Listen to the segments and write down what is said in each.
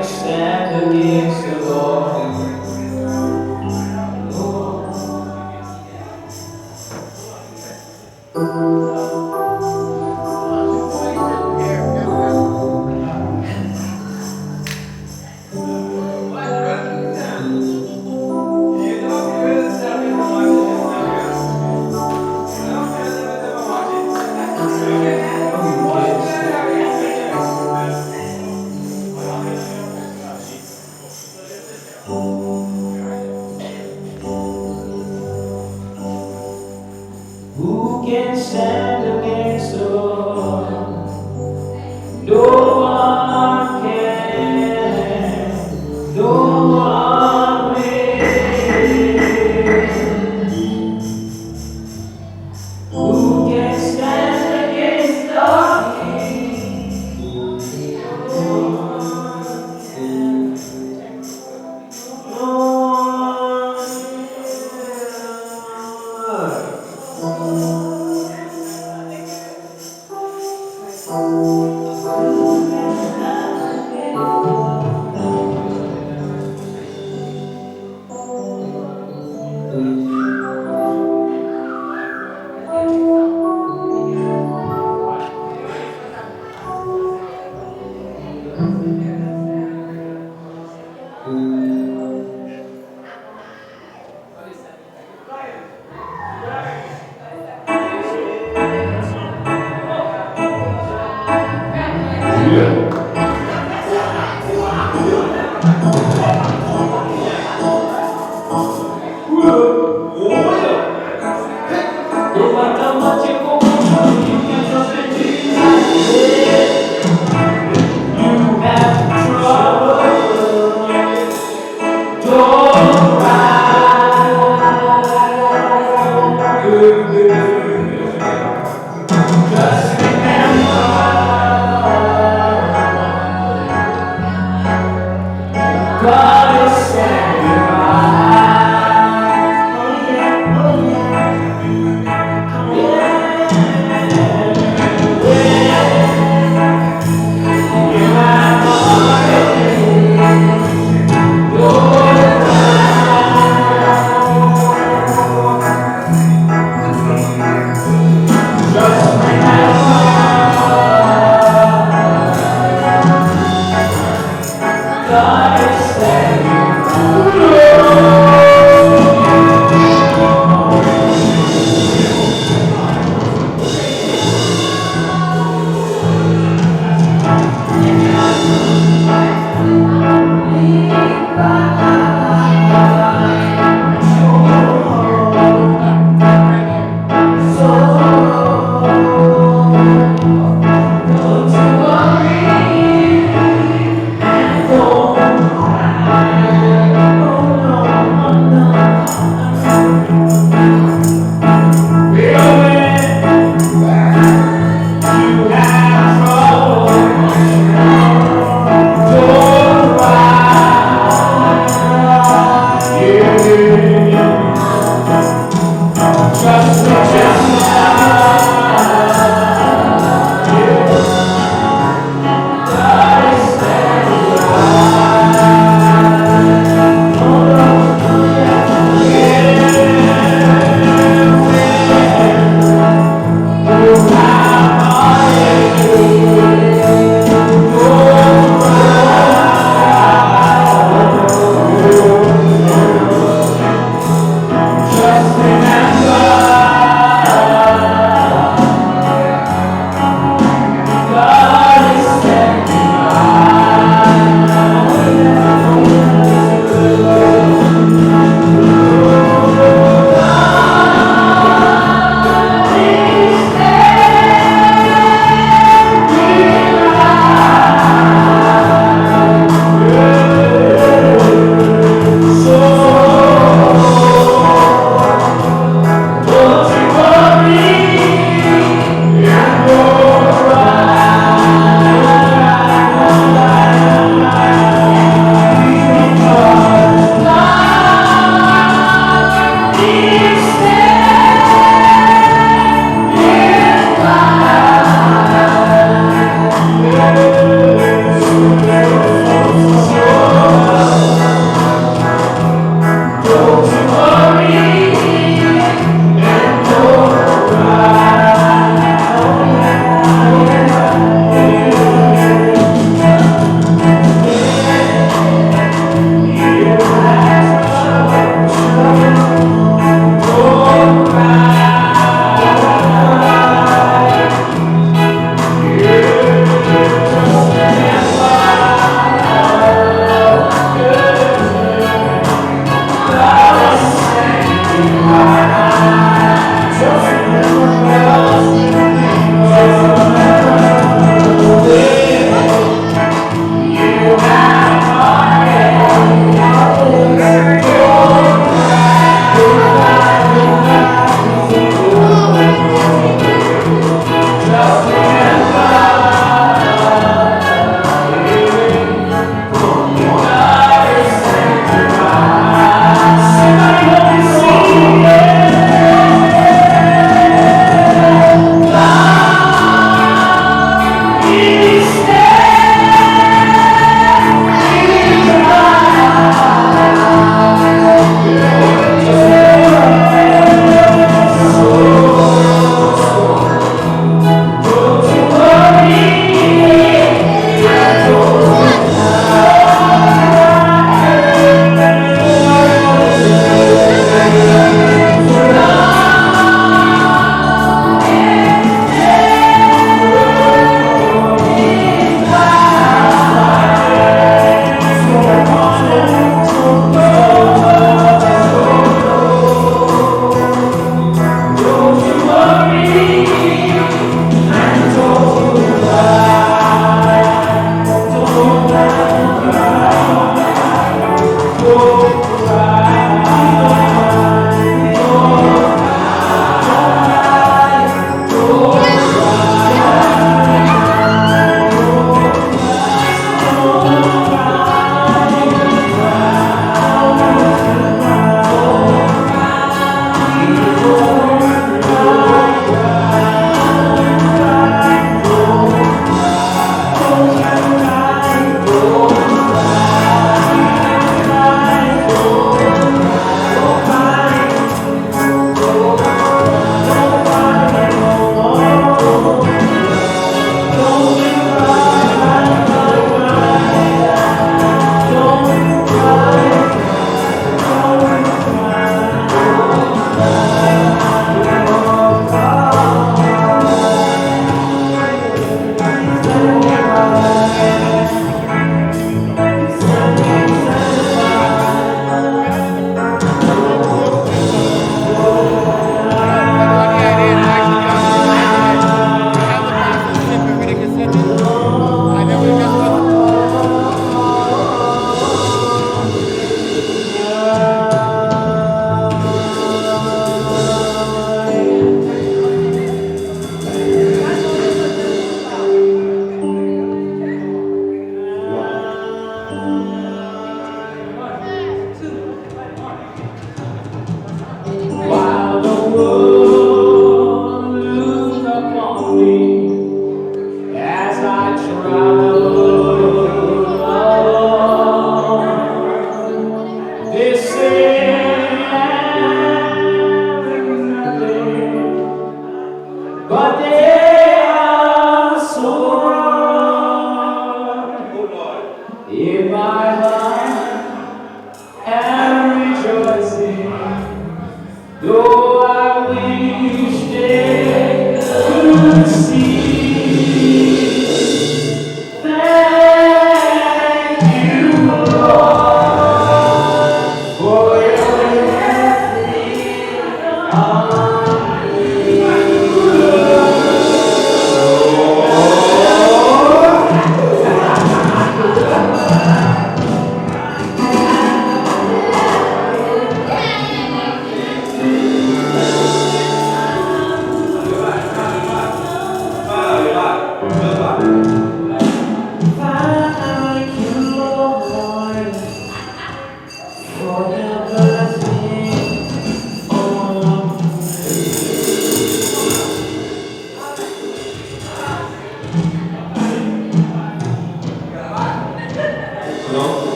Stand against the law. Who can stand against the Lord? No one can. No one will. Who can stand against the King? No one can. No matter what you go through, you can trust in Jesus. You have trouble, don't cry. Just remember.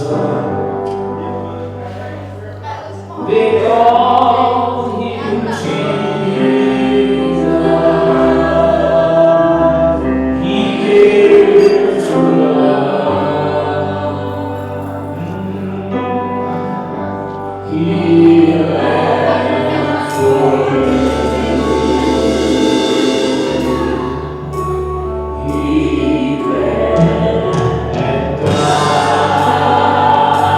They call him Jesus. He came to love. He left for me. He bled and died.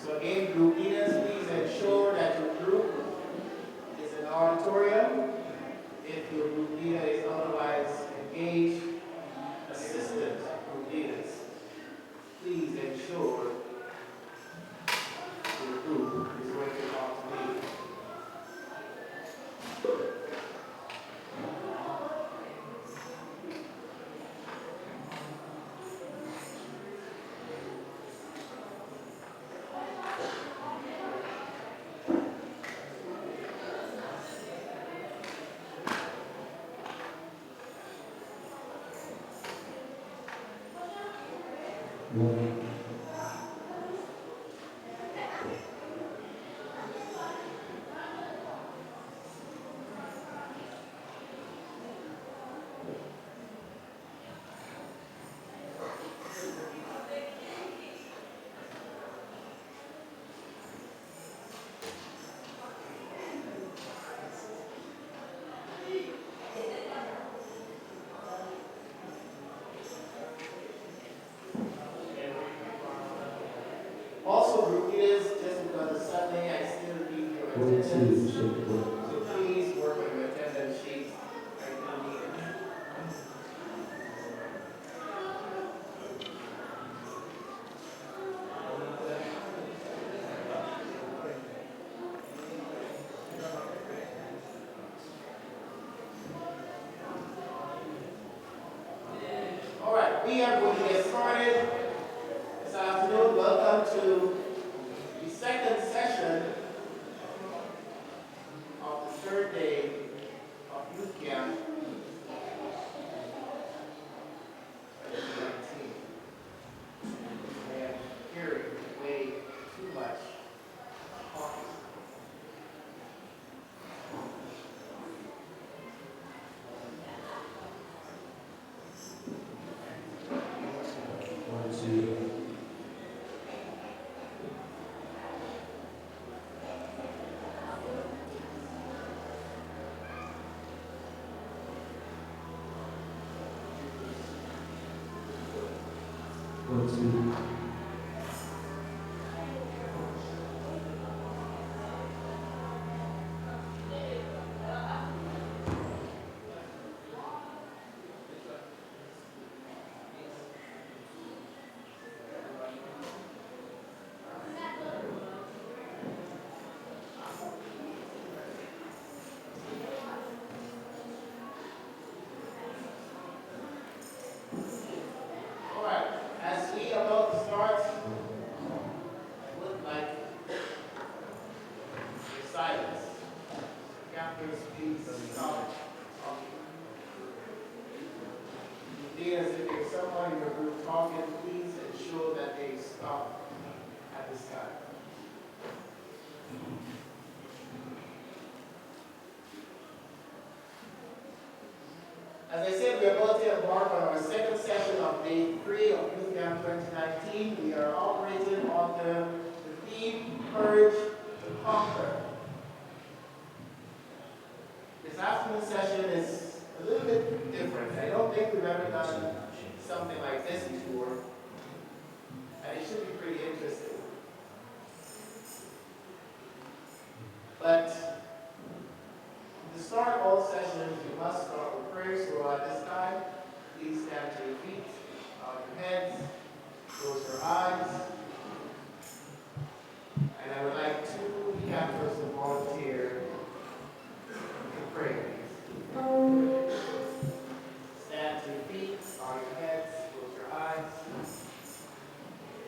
So again, group leaders, please ensure that your group is in the auditorium. If your group leader is otherwise engaged, assistant group leaders, please ensure your group is where they ought to be. Also, group leaders, just because it's Sunday, I still need your attendance. So please work on your attendance sheets. I do need it. All right, we are going to get started this afternoon. Welcome to the second session of the third day of youth camp 2019. I am hearing way too much talking. All right, as we are about to start, I would like your silence. Campers, please stop talking. Leaders, if there's someone in your group talking, please ensure that they stop at this time. As I said, we are about to embark on our second session of day 3 of Youth Camp 2019. We are operating under the theme, Courage to Conquer. This afternoon session is a little bit different. I don't think we've ever done something like this before, and it should be pretty interesting. But to start all sessions, you must start with prayer. So at this time, please stand to your feet, bow your heads, close your eyes. And I would like two campers to volunteer to pray. Stand to your feet, bow your heads, close your eyes.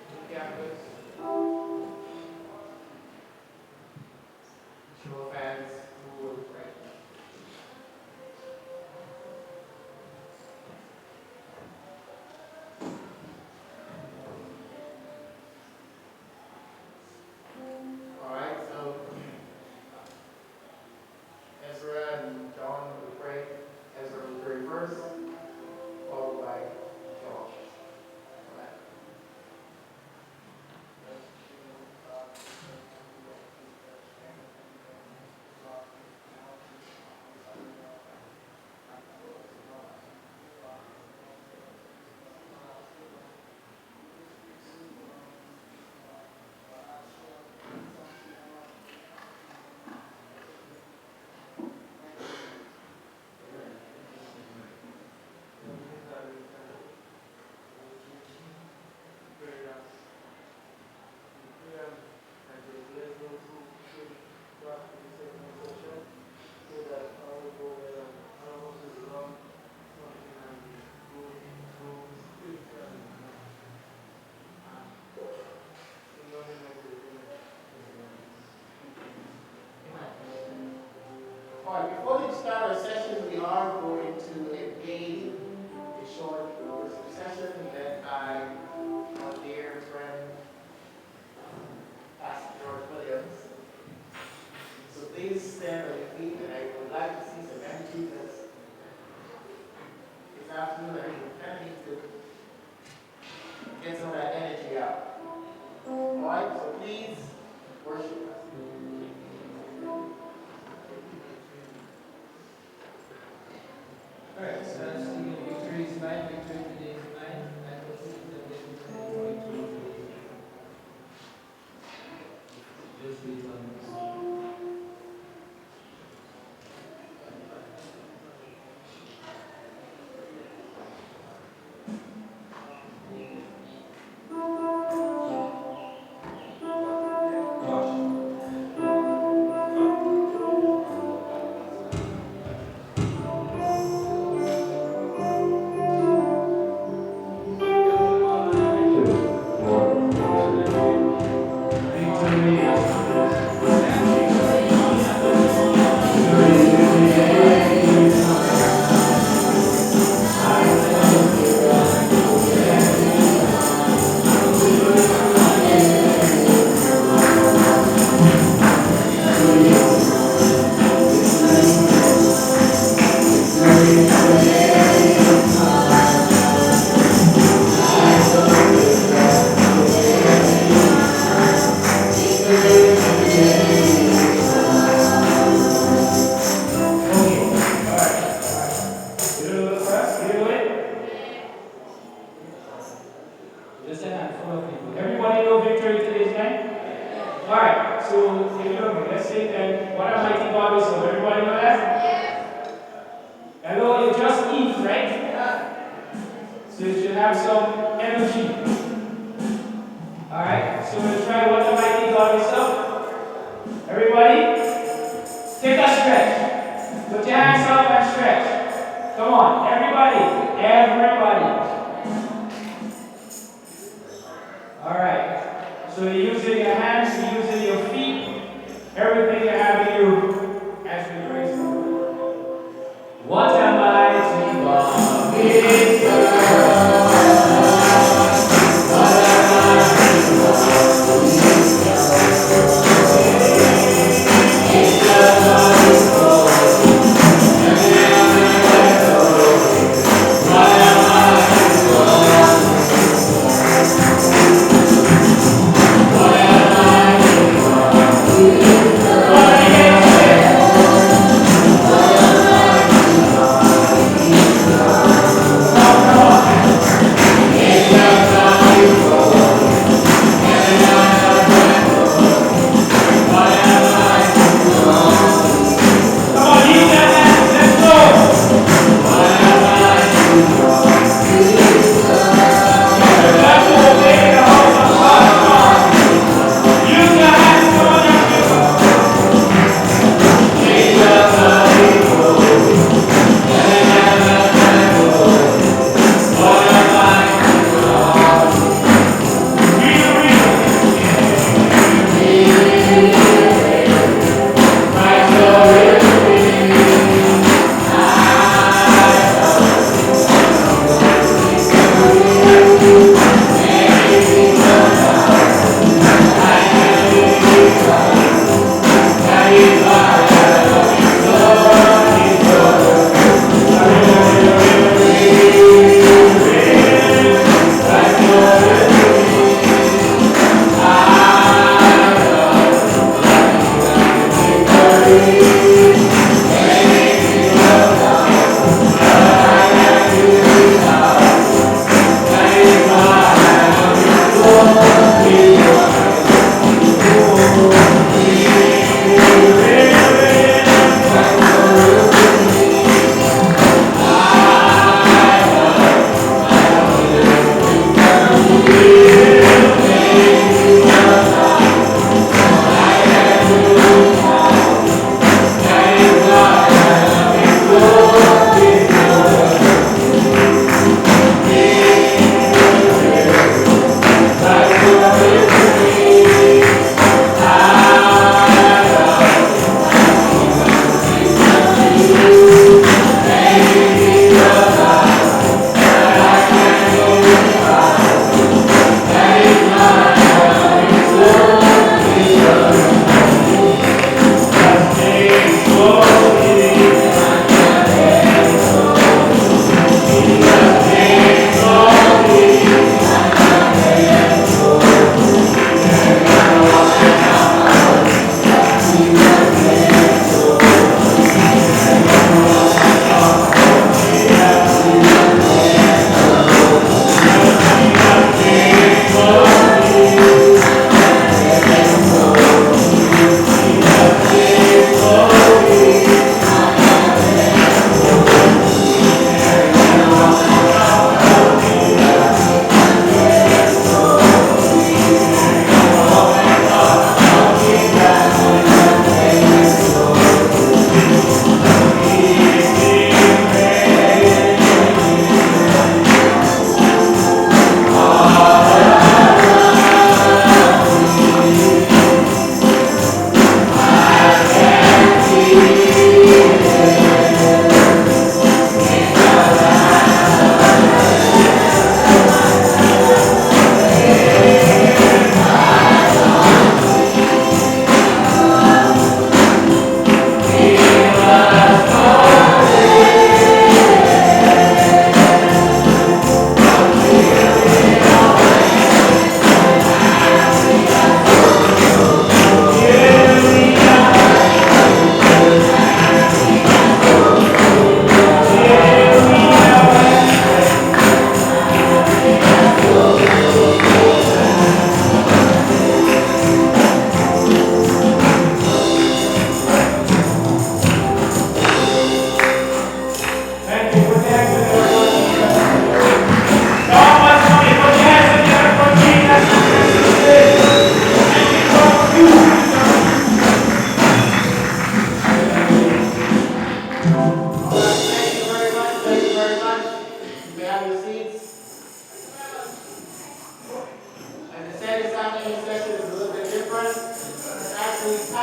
Two campers. Show of All right, before we start our session, we are going to engage a short worship session led by our dear friend, Pastor George Williams. So please stand on your feet, and I would like to see some energy this afternoon. I think we kind of need to get some of that energy out. All right, so please worship us. All right, so I'm singing Victory is Mine, Victory Today is Mine. I will sing the victory today. Just wait on this. What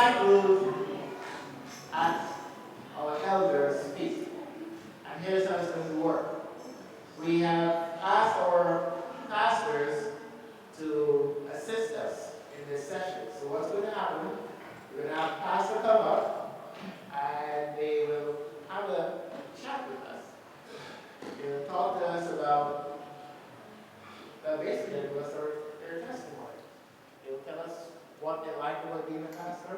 tonight we'll at our elders' feast. And here's how it's going to work. We have asked our pastors to assist us in this session. So what's going to happen, we're going to have pastor come up and they will have a chat with us. They will talk to us about, basically give us their testimony. They will tell us what they like about being a pastor.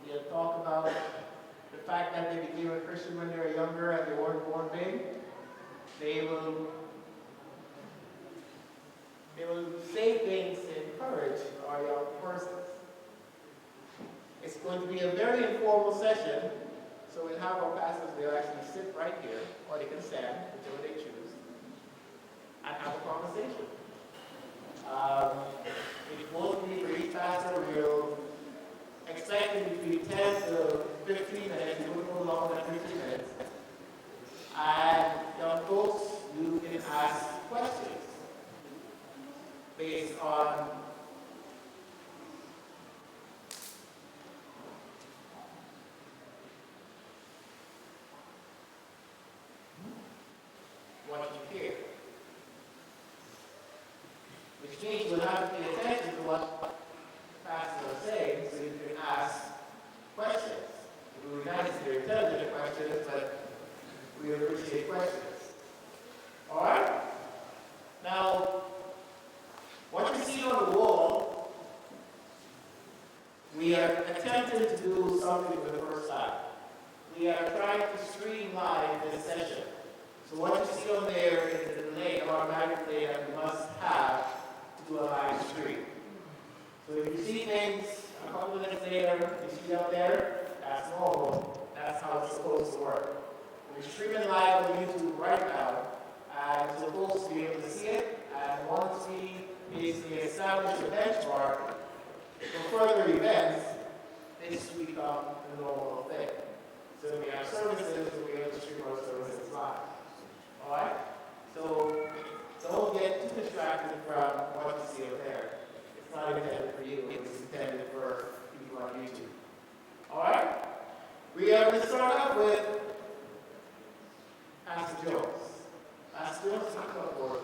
They'll talk about the fact that they became a Christian when they were younger and they weren't born big. They will say things to encourage our young persons. It's going to be a very informal session, so we'll have our pastors, they'll actually sit right here, or they can stand, whichever they choose, and have a conversation. It won't be for each pastor, we'll expect it between 10 to 15 minutes, it won't go longer than 15 minutes. And young folks, you can ask questions based on what you hear. Which means you'll have to pay attention to what the pastors are saying so you can ask questions. It would be nice if they're intelligent questions, but we appreciate questions. Alright? Now, what you see on the wall, we are attempting to do something for the first time. We are trying to streamline this session. So what you see on there is the delay, automatic delay that we must have to do a live stream. So if you see things a couple of minutes later, you see up there, that's normal. That's how it's supposed to work. We're streaming live on YouTube right now, and we're supposed to be able to see it. And once we basically establish a benchmark for further events, this will become a normal thing. So we have services, so we have to stream our services live. Alright? So don't get too distracted from what you see up there. It's not intended for you, it's intended for people on YouTube. Alright? We are going to start off with Pastor Jones. Pastor Jones, come forward.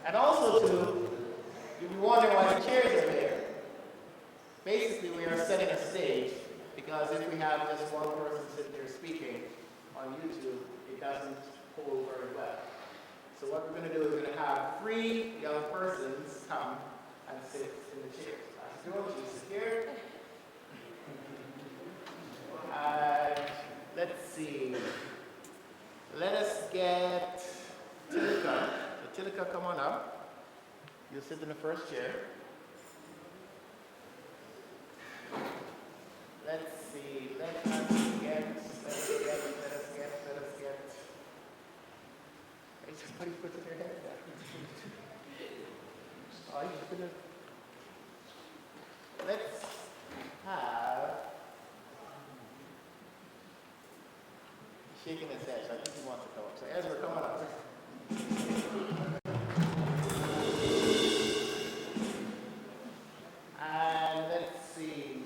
And also, too, you'll be wondering why the chairs are there. Basically, we are setting a stage because if we have just one person sitting there speaking on YouTube, it doesn't hold very well. So what we're going to do is we're going to have 3 young persons come and sit in the chairs. Pastor George, you sit here. And let's see. Let us get Tilika. So Tilika, come on up. You'll sit in the first chair. Let's see. Let us get. Hey, somebody put their head down. Oh, you put it. Let's have. Shaking his head, so I think he wants to come up. So Ezra, come on up. And let's see.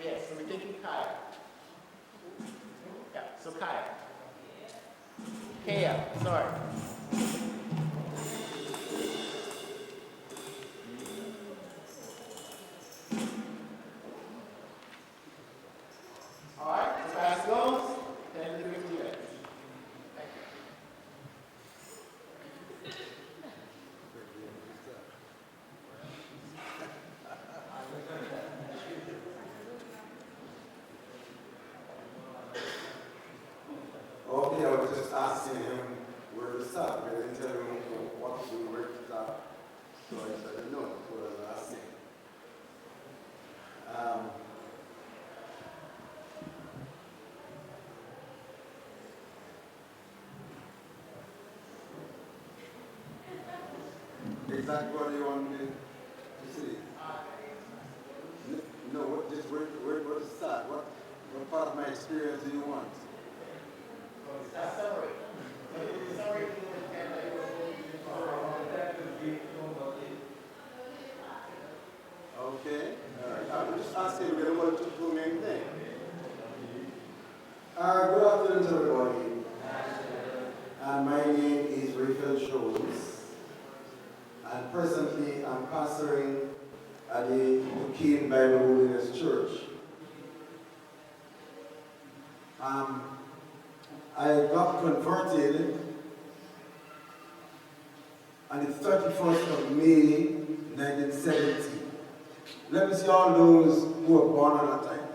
Yes, so we're taking Kaya. Yeah, so Kaya. Kaya, sorry. Alright, so Pastor Gomes, that what you want me to see? No, where to start? What part of my experience do you want? That's summary. Summary. Okay. I'm just asking whether what to do main thing. Good afternoon to everybody. And my name is Rachel Jones. And presently I'm pastoring at the Duquesne Bible Holiness Church. I got converted on the 31st of May, 1970. Let me see all those who were born at that time.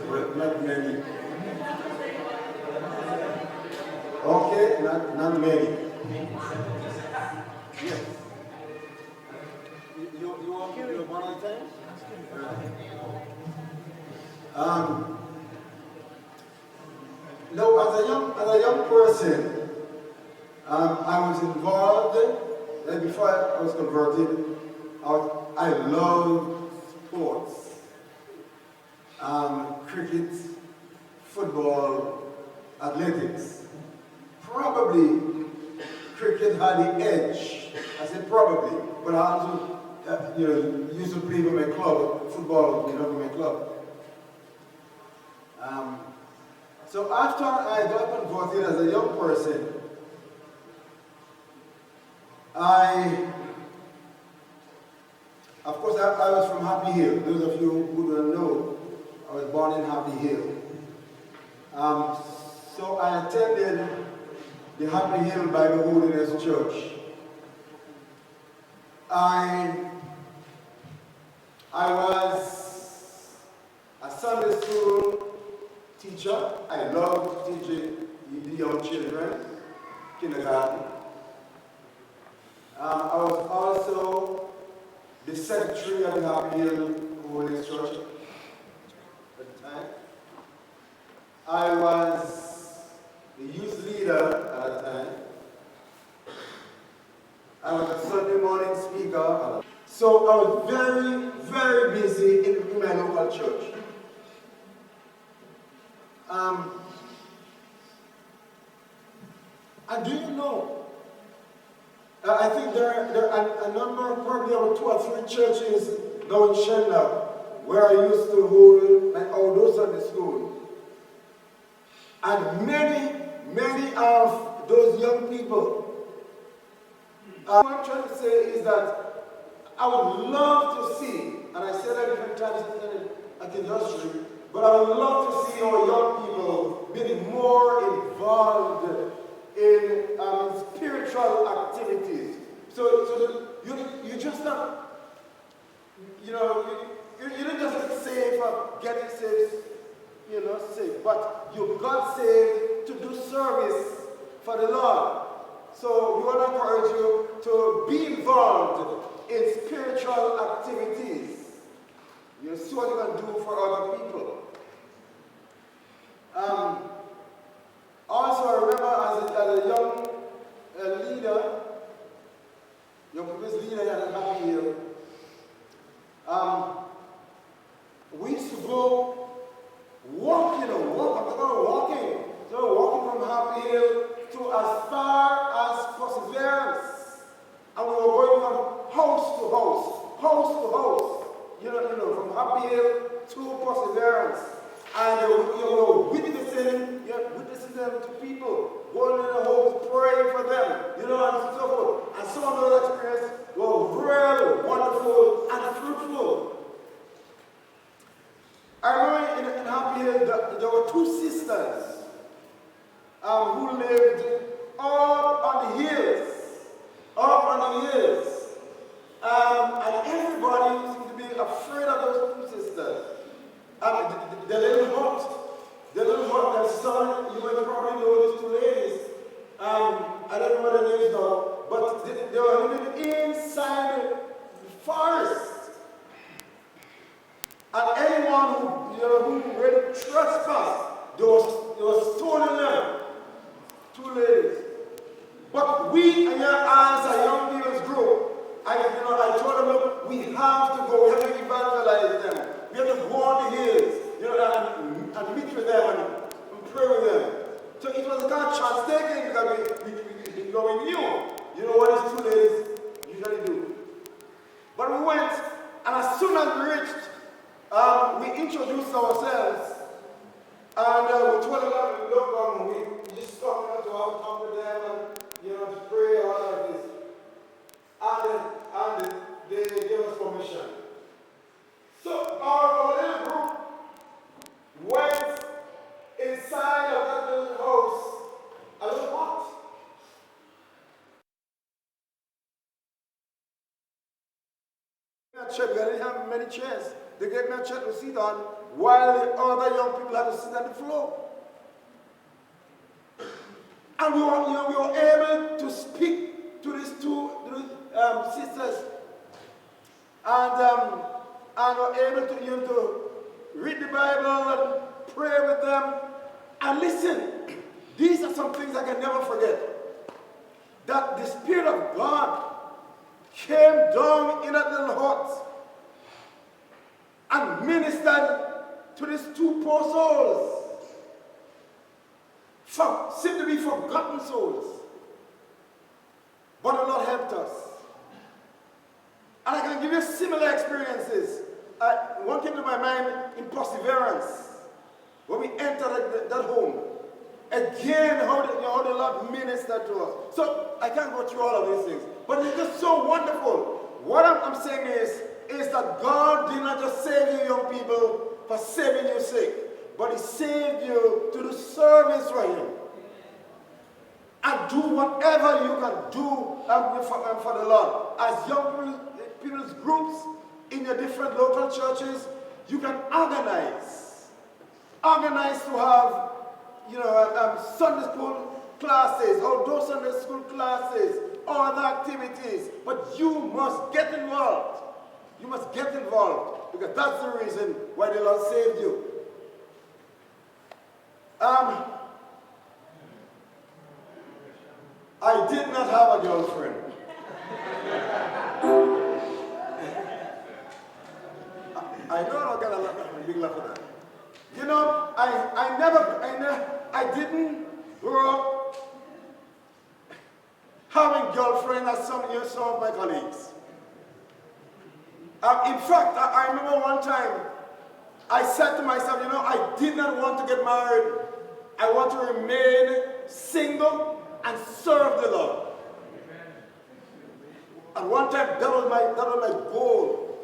Well, not many. Okay, not many. Yes. You born on time? No, as a young person, I was involved. Before I was converted, I loved sports, cricket, football, athletics. Probably cricket had the edge. I said probably, but I also, used to play with my club, football, with my club. So after I got converted as a young person, of course, I was from Happy Hill. Those of you who don't know, I was born in Happy Hill. So I attended the Happy Hill Bible Holiness Church. I was a Sunday school teacher. I loved teaching the young children, kindergarten. I was also the secretary of the Happy Hill Holiness Church at the time. I was the youth leader at the time. I was a Sunday morning speaker. So I was very, very busy in my local church. And do you know, I think there are a number, probably about 2 or 3 churches now in Shenla where I used to hold my outdoor Sunday school. And many of those young people, what I'm trying to say is that I would love to see, and I said that different times at the industry, but I would love to see our young people maybe more involved in spiritual activities. So you just not, you don't just get saved for getting saved, saved, but you got saved to do service for the Lord. So we want to encourage you to be involved in spiritual activities. You see what you can do for other people. Also, I remember as a young leader, young people's leader at Happy Hill, we used to go walking. So walking from Happy Hill to as far as Perseverance. And we were going from house to house, from Happy Hill to Perseverance. And you were witnessing them to people, going in the homes, praying for them, and so forth. And some of those experiences were really wonderful and fruitful. I remember in Happy Hill, there were 2 sisters who lived up on the hills. And everybody seemed to be afraid of those 2 sisters. The little hut, that son, you might probably know these 2 ladies. I don't know what their names now, but they were living inside the forest. And anyone who really trespassed, There was stoning them. 2 ladies. But we, and as a young people's group, I told them, look, we have to go, we have to evangelize them. We have to go on the hills, and meet with them and pray with them. So it was a kind of chance taking because we knew. You know what these 2 ladies usually do. But we went, and as soon as we reached, we introduced ourselves, and we told them, look, we just talking to have come with them and to pray all like this. And they gave us permission. So our little group went inside of that little house a little hot. I didn't have many chairs. They gave me a chair to sit on while the other young people had to sit on the floor. And we were able to speak to these 2 sisters, and were able to read the Bible and pray with them. And listen, these are some things I can never forget. That the Spirit of God came down in that little hut and ministered to these 2 poor souls. Seem to be forgotten souls. But the Lord helped us. And I can give you similar experiences. One came to my mind in Perseverance, when we entered that home. Again, how the Lord ministered to us. So I can't go through all of these things. But it's just so wonderful. What I'm saying is that God did not just save you young people for saving your sake, but He saved you to do service for Him. And do whatever you can do for the Lord. As young people's groups in your different local churches, you can organize. Organize to have, Sunday school classes, outdoor Sunday school classes, other activities. But you must get involved. You must get involved, because that's the reason why the Lord saved you. I did not have a girlfriend. I know I'm gonna a big laugh at that. I didn't grow up having girlfriend as some of my colleagues. In fact, I remember one time I said to myself, I did not want to get married. I want to remain single and serve the Lord. And one time that was my goal.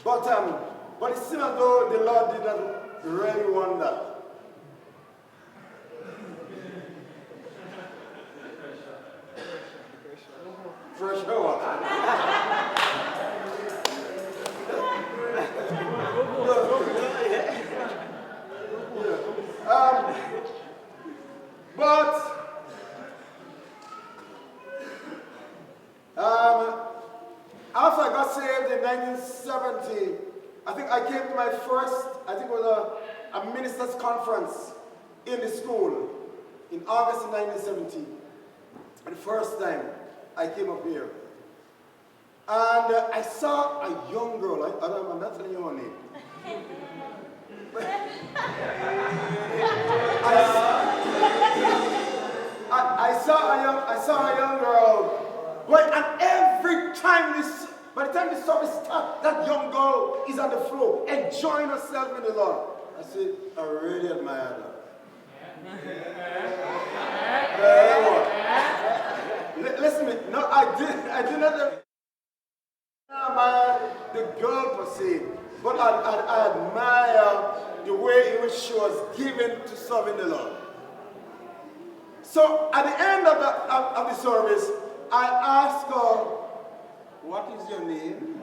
But it seemed as though the Lord did not really want that. Fresh water. After I got saved in 1970, I think I came to my first, it was a minister's conference in the school in August of 1970. The first time I came up here. And I saw a young girl, I'm not telling you her name. I saw a young girl. But and every time by the time the service starts, that young girl is on the floor, enjoying herself in the Lord. I said, I really admire her. Listen to me. No, I did not admire the girl per se, but I admire the way in which she was given to serving the Lord. So at the end of the service, I asked her, what is your name?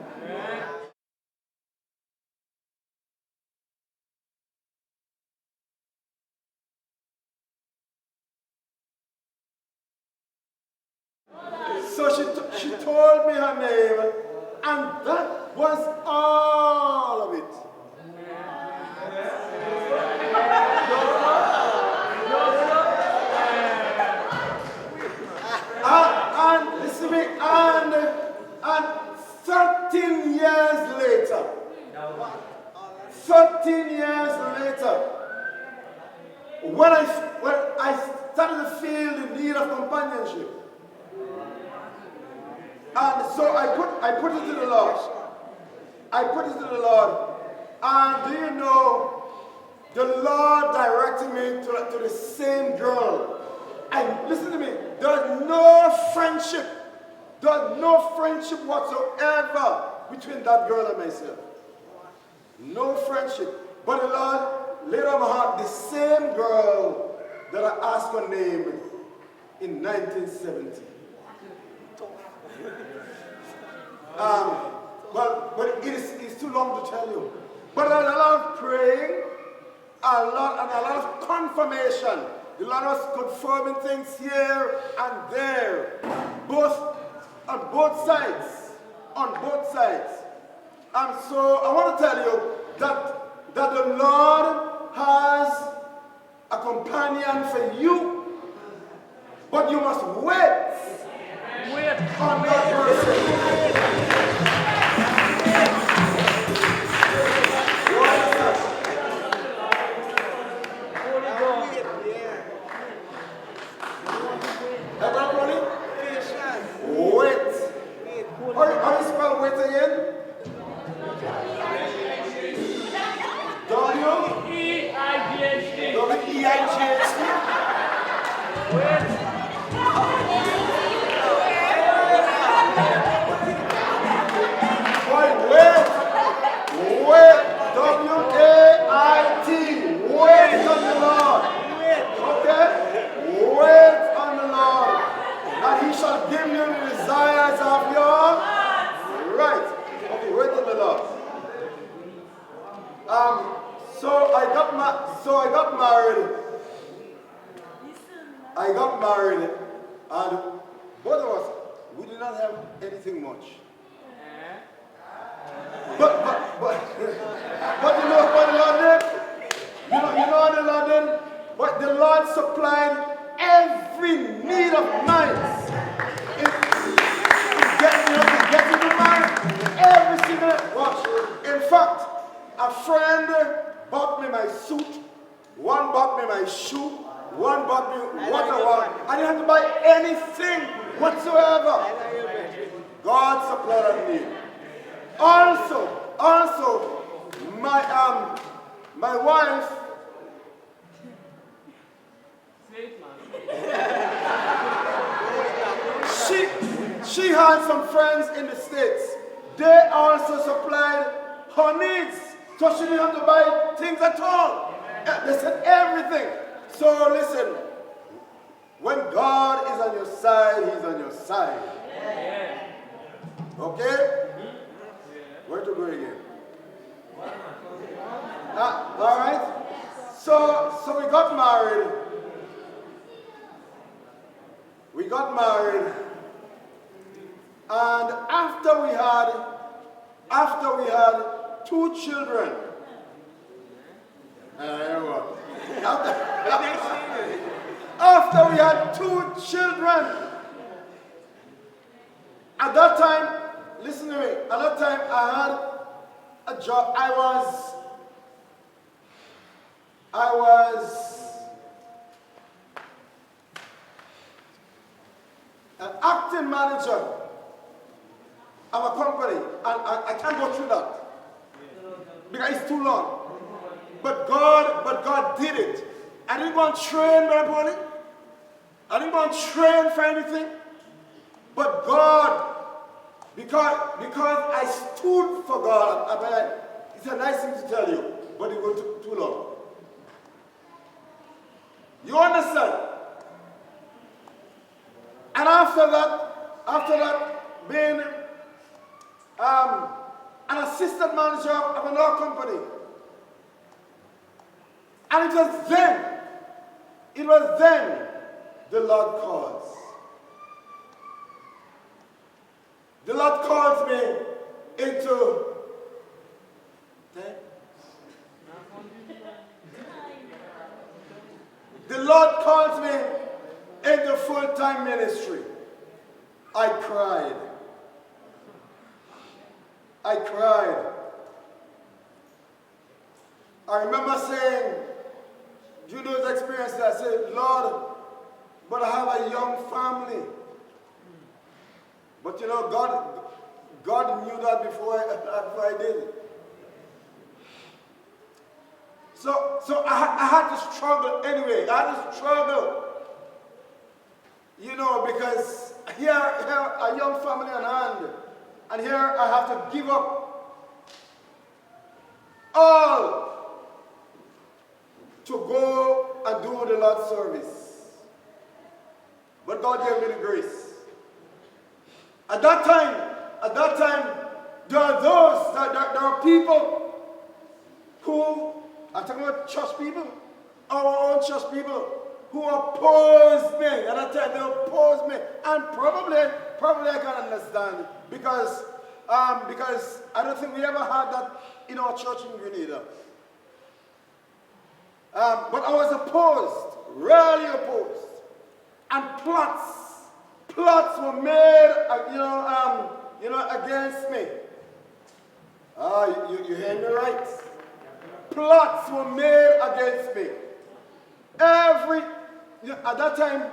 So she told me her name, and that was all of it. when I started to feel the need of companionship. And so I put it to the Lord. I put it to the Lord. And do you know, the Lord directed me to the same girl. And listen to me, there's no friendship. There's no friendship whatsoever between that girl and myself. No friendship. But the Lord laid on my heart the same girl that I asked her name in 1970. But it's too long to tell you. But a lot of praying, a lot of confirmation. The Lord was confirming things here and there, on both sides. And so I want to tell you that the Lord has a companion for you, but you must wait on that person. Wait. How you spell wait again? W-E-I-G-H-T. W-E-I-G-H-T. Wait. Wait. W-A-I-T. Wait on the Lord. Okay? Wait on the Lord. And he shall give you the desires of your right. Okay, wait on the Lord. So I got married. And both of us, we did not have anything much. But you know what the Lord did? You know what the Lord did? But the Lord supplied every need of mine. To get to the mind, every single watch. In fact, a friend bought me my suit, one bought me my shoe, one bought me water. I didn't have to buy anything whatsoever. God supplied that need. Also, my wife, she had some friends in the States. They also supplied her needs. So she didn't have to buy things at all. They said everything. So listen, when God is on your side, he's on your side. Okay? Where to go again? All right. So we got married. And after we had 2 children. After we had 2 children. At that time, listen to me. At that time, I had a job. I was an acting manager of a company, and I can't go through that because it's too long. But God did it. I didn't go and train, Brother Paulie. I didn't go and train for anything. But God, because I stood for God, it's a nice thing to tell you, but it was too long. You understand? And after that, being an assistant manager of another company. And it was then the Lord calls. The Lord calls me into the Lord calls me into full-time ministry. I cried. I remember saying, due to those experiences, I said, Lord, but I have a young family. But you know, God knew that before I did. So I had to struggle anyway. I had to struggle. You know, because here a young family on hand, and here I have to give up all to go and do the Lord's service. But God gave me the grace. At that time, there are people who, I'm talking about church people, our own church people, who opposed me. At that time, they opposed me. And probably I can understand, because I don't think we ever had that in our church in Grenada. But I was opposed, really opposed. And plots were made, against me. You hear me right? Plots were made against me. At that time,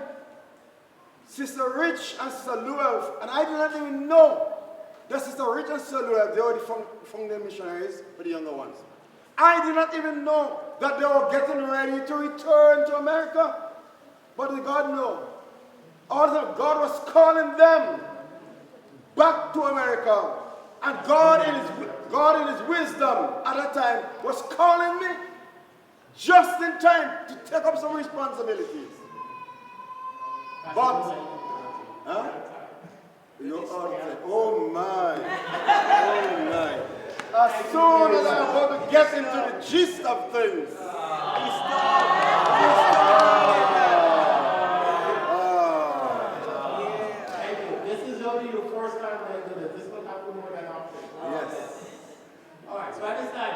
Sister Rich and Sister Luel, and I did not even know that Sister Rich and Sister Luel, they were the founding missionaries for the younger ones. I did not even know that they were getting ready to return to America. But did God know? Also, God was calling them back to America. And God in His wisdom at that time was calling me just in time to take up some responsibilities. But, huh? Oh my. As soon as I'm about to get into the gist of things, Thank you. This is only your first time that I do this. This will happen more than often. yes. All right, so I understand.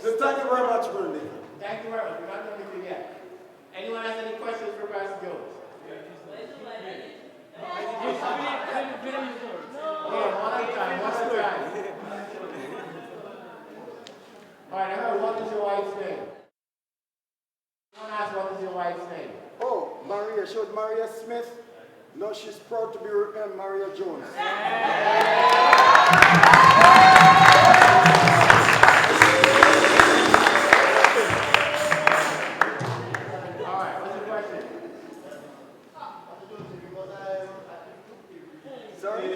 So thank you very much, Brenda. Thank you very much. We're not done anything yet. Anyone has any questions for Pastor Jones? Yeah, one at a time. All right, I heard, what is your wife's name? Someone asked, what is your wife's name? Oh, Maria. She was Maria Smith. No, she's proud to be Maria Jones. All right, what's your question? Sorry?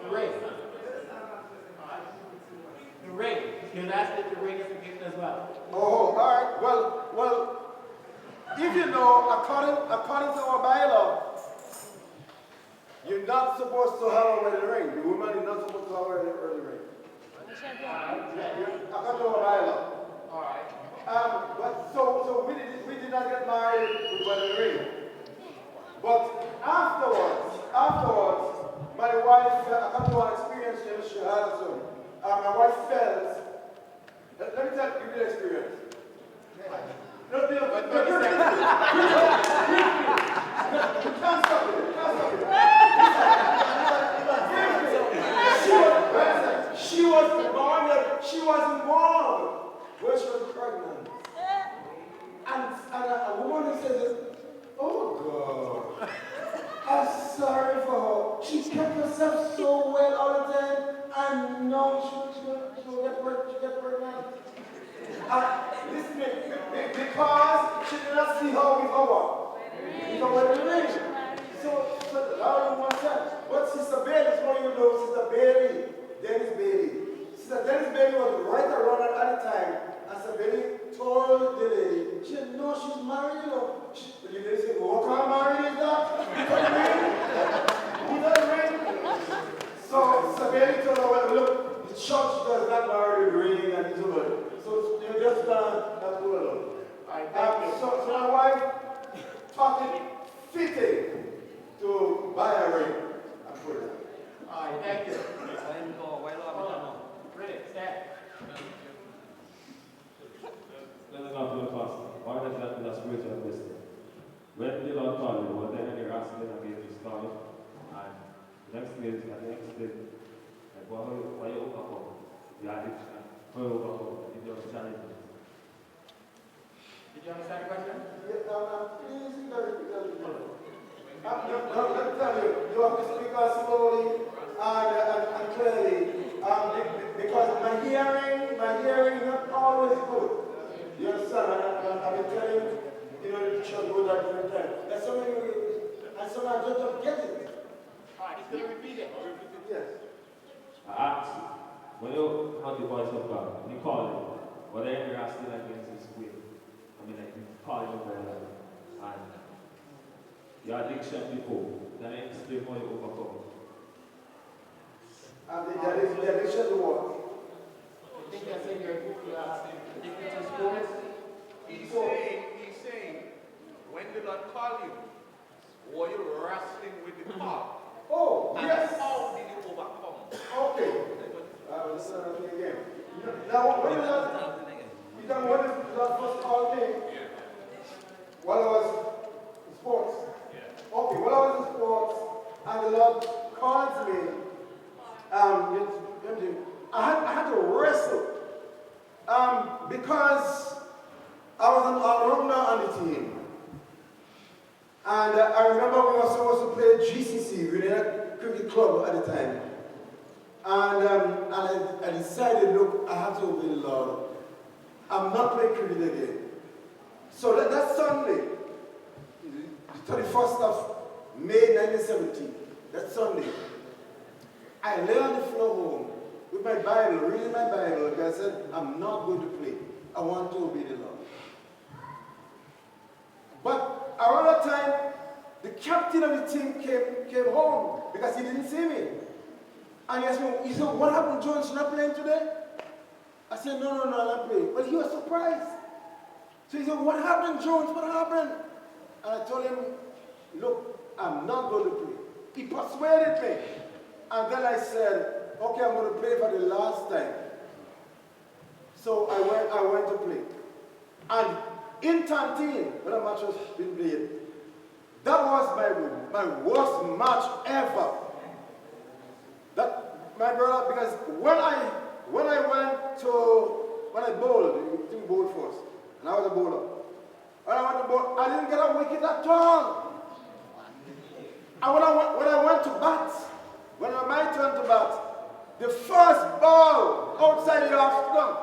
The ring. The ring. He was asking if the ring is a gift as well. Oh, all right. Well, if you know, according to our bylaw, you're not supposed to have a wedding ring. The woman is not supposed to have a wedding ring. According to our bylaw. All right. But so we did not get married with wedding ring. But afterwards, my wife, according to our experience, she had a son. My wife felt. Let me give you the experience. No, you can't stop it. She was involved when she was pregnant. And a woman who says, oh God, I'm sorry for her. She kept herself so well all the time. I know she'll get pregnant. Listen, because she did not see her with her wedding ring. So I don't understand. But Sister Bailey is what you know, Sister Bailey, Dennis Bailey. Sister Dennis Bailey was right around at the time. And Sister Bailey told the lady, she said, no, she's married, you know. The lady said, what kind of married is that? Who's that ring? So Sister Bailey told her, well, look, the church does not marry the ring and it's over. So you just not go alone. So my wife thought it fitting to buy a ring and put it on. All right, thank you. Really, stand. Let us not do the pastor. Why does that be a spiritual question? When the Lord called you, what then you're asking again to start it, and next day, like why you overcome the addiction, how you overcome the challenges. is good. You understand? I've been telling you know, the church go that different time. And some I don't get it. Alright, he's going to repeat it. Yes. I ask you, when you have the voice of God, when you call him, whether you're asking against his will, I mean, like you call him over and your addiction before, then I explain how you overcome. And the addiction to what? I think that's in your addicted to sports. He's saying, when the Lord call you, were you wrestling with the call? Oh, And yes. how did you overcome? Okay. I was listening again. Now, when the Lord first called me, while I was in sports. Okay, while I was in sports, and the Lord called me, I had to wrestle. Because I was an all-rounder on the team. And I remember we were supposed to play GCC, we were in a cricket club at the time. And I decided, look, I have to obey the Lord. I'm not playing cricket again. So that Sunday, the 31st of May 1970, that Sunday, I lay on the floor home with my Bible, reading my Bible, and I said, I'm not going to play. I want to obey the Lord. But around that time, the captain of the team came home because he didn't see me. And he asked me, he said, what happened, Jones? You're not playing today? I said, no, I'm not playing. But he was surprised. So he said, what happened, Jones? What happened? And I told him, look, I'm not going to play. He persuaded me. And then I said, okay, I'm going to play for the last time. So I went to play. And in Tantine, when the match was being played, that was my worst match ever. That, my brother, because when I bowled, you think bowled first, and I was a bowler. When I went to bowl, I didn't get a wicket at all. And when I went to bat, when it was my turn to bat, the first ball outside the off stump,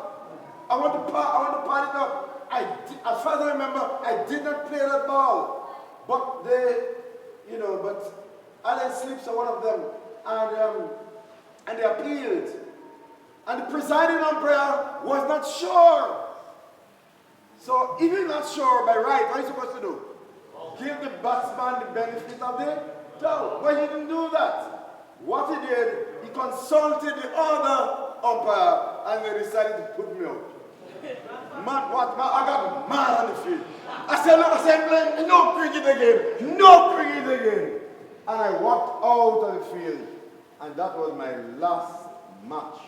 I want to pat it up. As far as I remember, I did not play that ball. But Alan Slips are one of them, and they appealed. And the presiding umpire was not sure. So if you're not sure by right, what are you supposed to do? Give the batsman the benefit of the doubt. But he didn't do that. What he did, he consulted the other umpire, and they decided to put me out. I got mad on the field. I said, look, I'm playing no cricket again. And I walked out of the field, and that was my last match.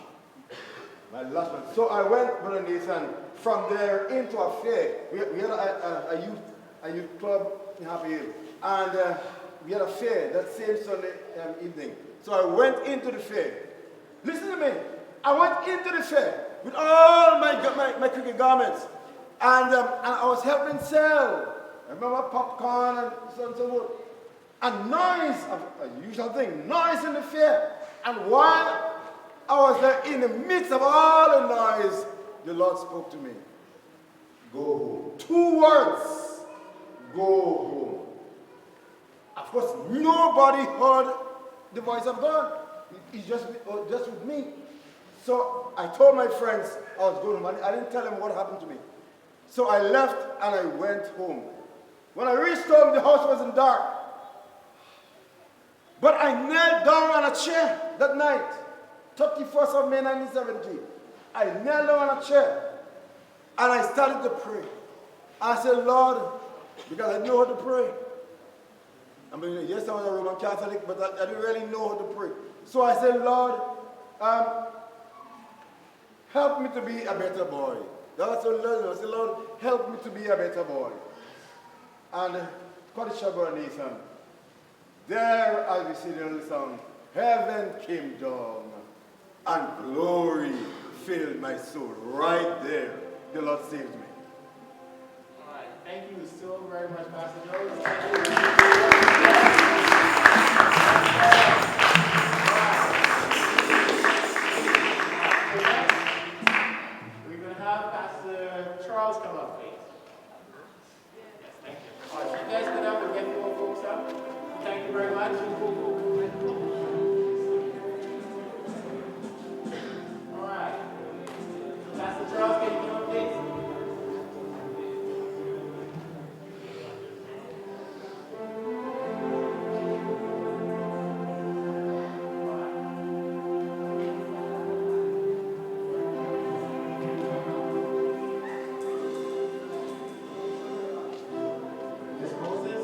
So I went, Brother Nathan, from there into a fair. We had a youth club in Happy Hill, and we had a fair that same Sunday evening. So I went into the fair. Listen to me. I went into the fair with all my cricket garments, and I was helping sell. I remember popcorn and so on and so forth. And noise, a usual thing, noise in the fair. And while I was there in the midst of all the noise, the Lord spoke to me. Go home. 2 words. Go home. Of course, nobody heard the voice of God. It's just with me. So I told my friends I was going home. I didn't tell them what happened to me. So I left and I went home. When I reached home, the house wasn't dark. But I knelt down on a chair that night, 31st of May 1970. I knelt down on a chair and I started to pray. I said, Lord, because I know how to pray. I mean, yes, I was a Roman Catholic, but I didn't really know how to pray. So I said, Lord, help me to be a better boy. That's what I said, Lord, help me to be a better boy. And Kodisha Nathan, there as we see the little song, heaven came down and glory filled my soul. Right there, the Lord saved me. All right, thank you so very much, Pastor Joe. We're going to have Pastor come up, please. Yes, thank you. All right, you guys go down, we'll get more folks up. Thank you very much. All right. Pastor Charles, can you come up, please? Miss Moses?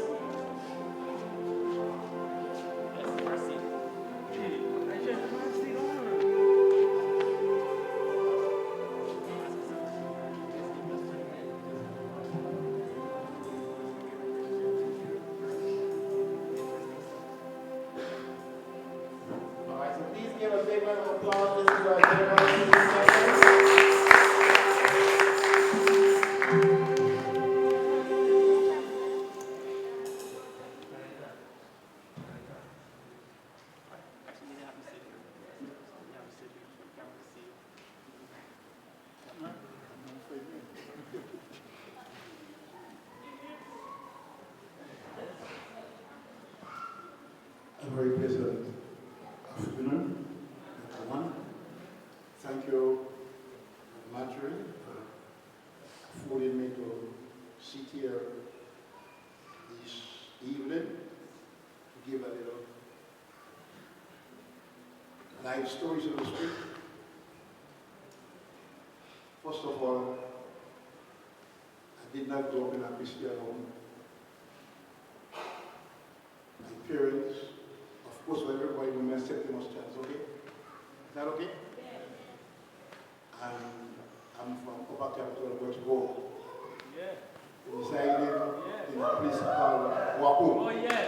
Yes, mercy. All right, so please give a big round of applause. This is our general session. A very pleasant afternoon, everyone. Thank you, Marjorie, for affording me to sit here this evening to give a little life story, so to speak. First of all, I did not grow up in a Christian home. My parents, of course, when everybody will accept them as chance, okay? Is that okay? And I'm from Upper Capital, West Go. Yeah. Residing in a place called Waco. Oh, yeah.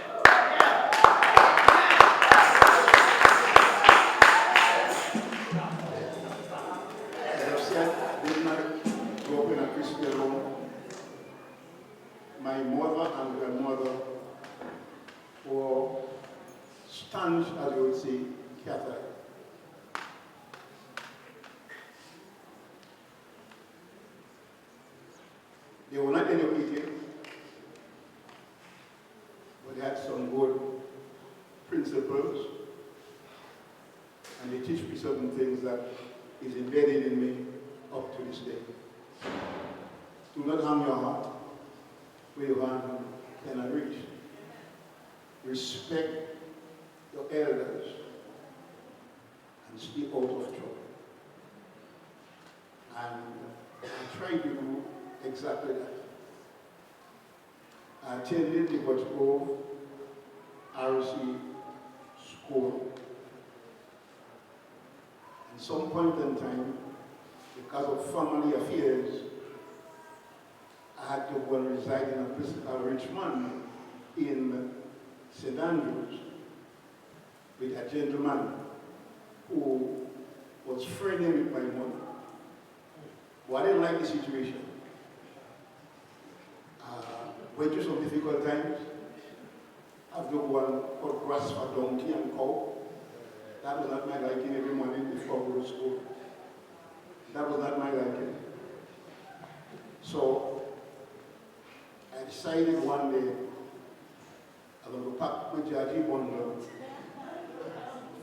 As I've said, I did not grow up in a Christian home. My mother and grandmother were staunch, as you would say, Catholic. They were not educated, but they had some good principles, and they teach me certain things that is embedded in me up to this day. Do not harm your heart where your hand cannot reach. Respect your elders and stay out of trouble. And I try to do exactly that. I attended the Butchgrove RC school. At some point in time, because of family affairs, I had to go and reside in a place called Richmond in St. Andrews with a gentleman who was friendly with my mother. Well, I didn't like the situation. Went through some difficult times. I've got one called grass for donkey and cow. That was not my liking every morning before we go to school. That was not my liking. So I decided one day I'm going to pack my Jaji bundle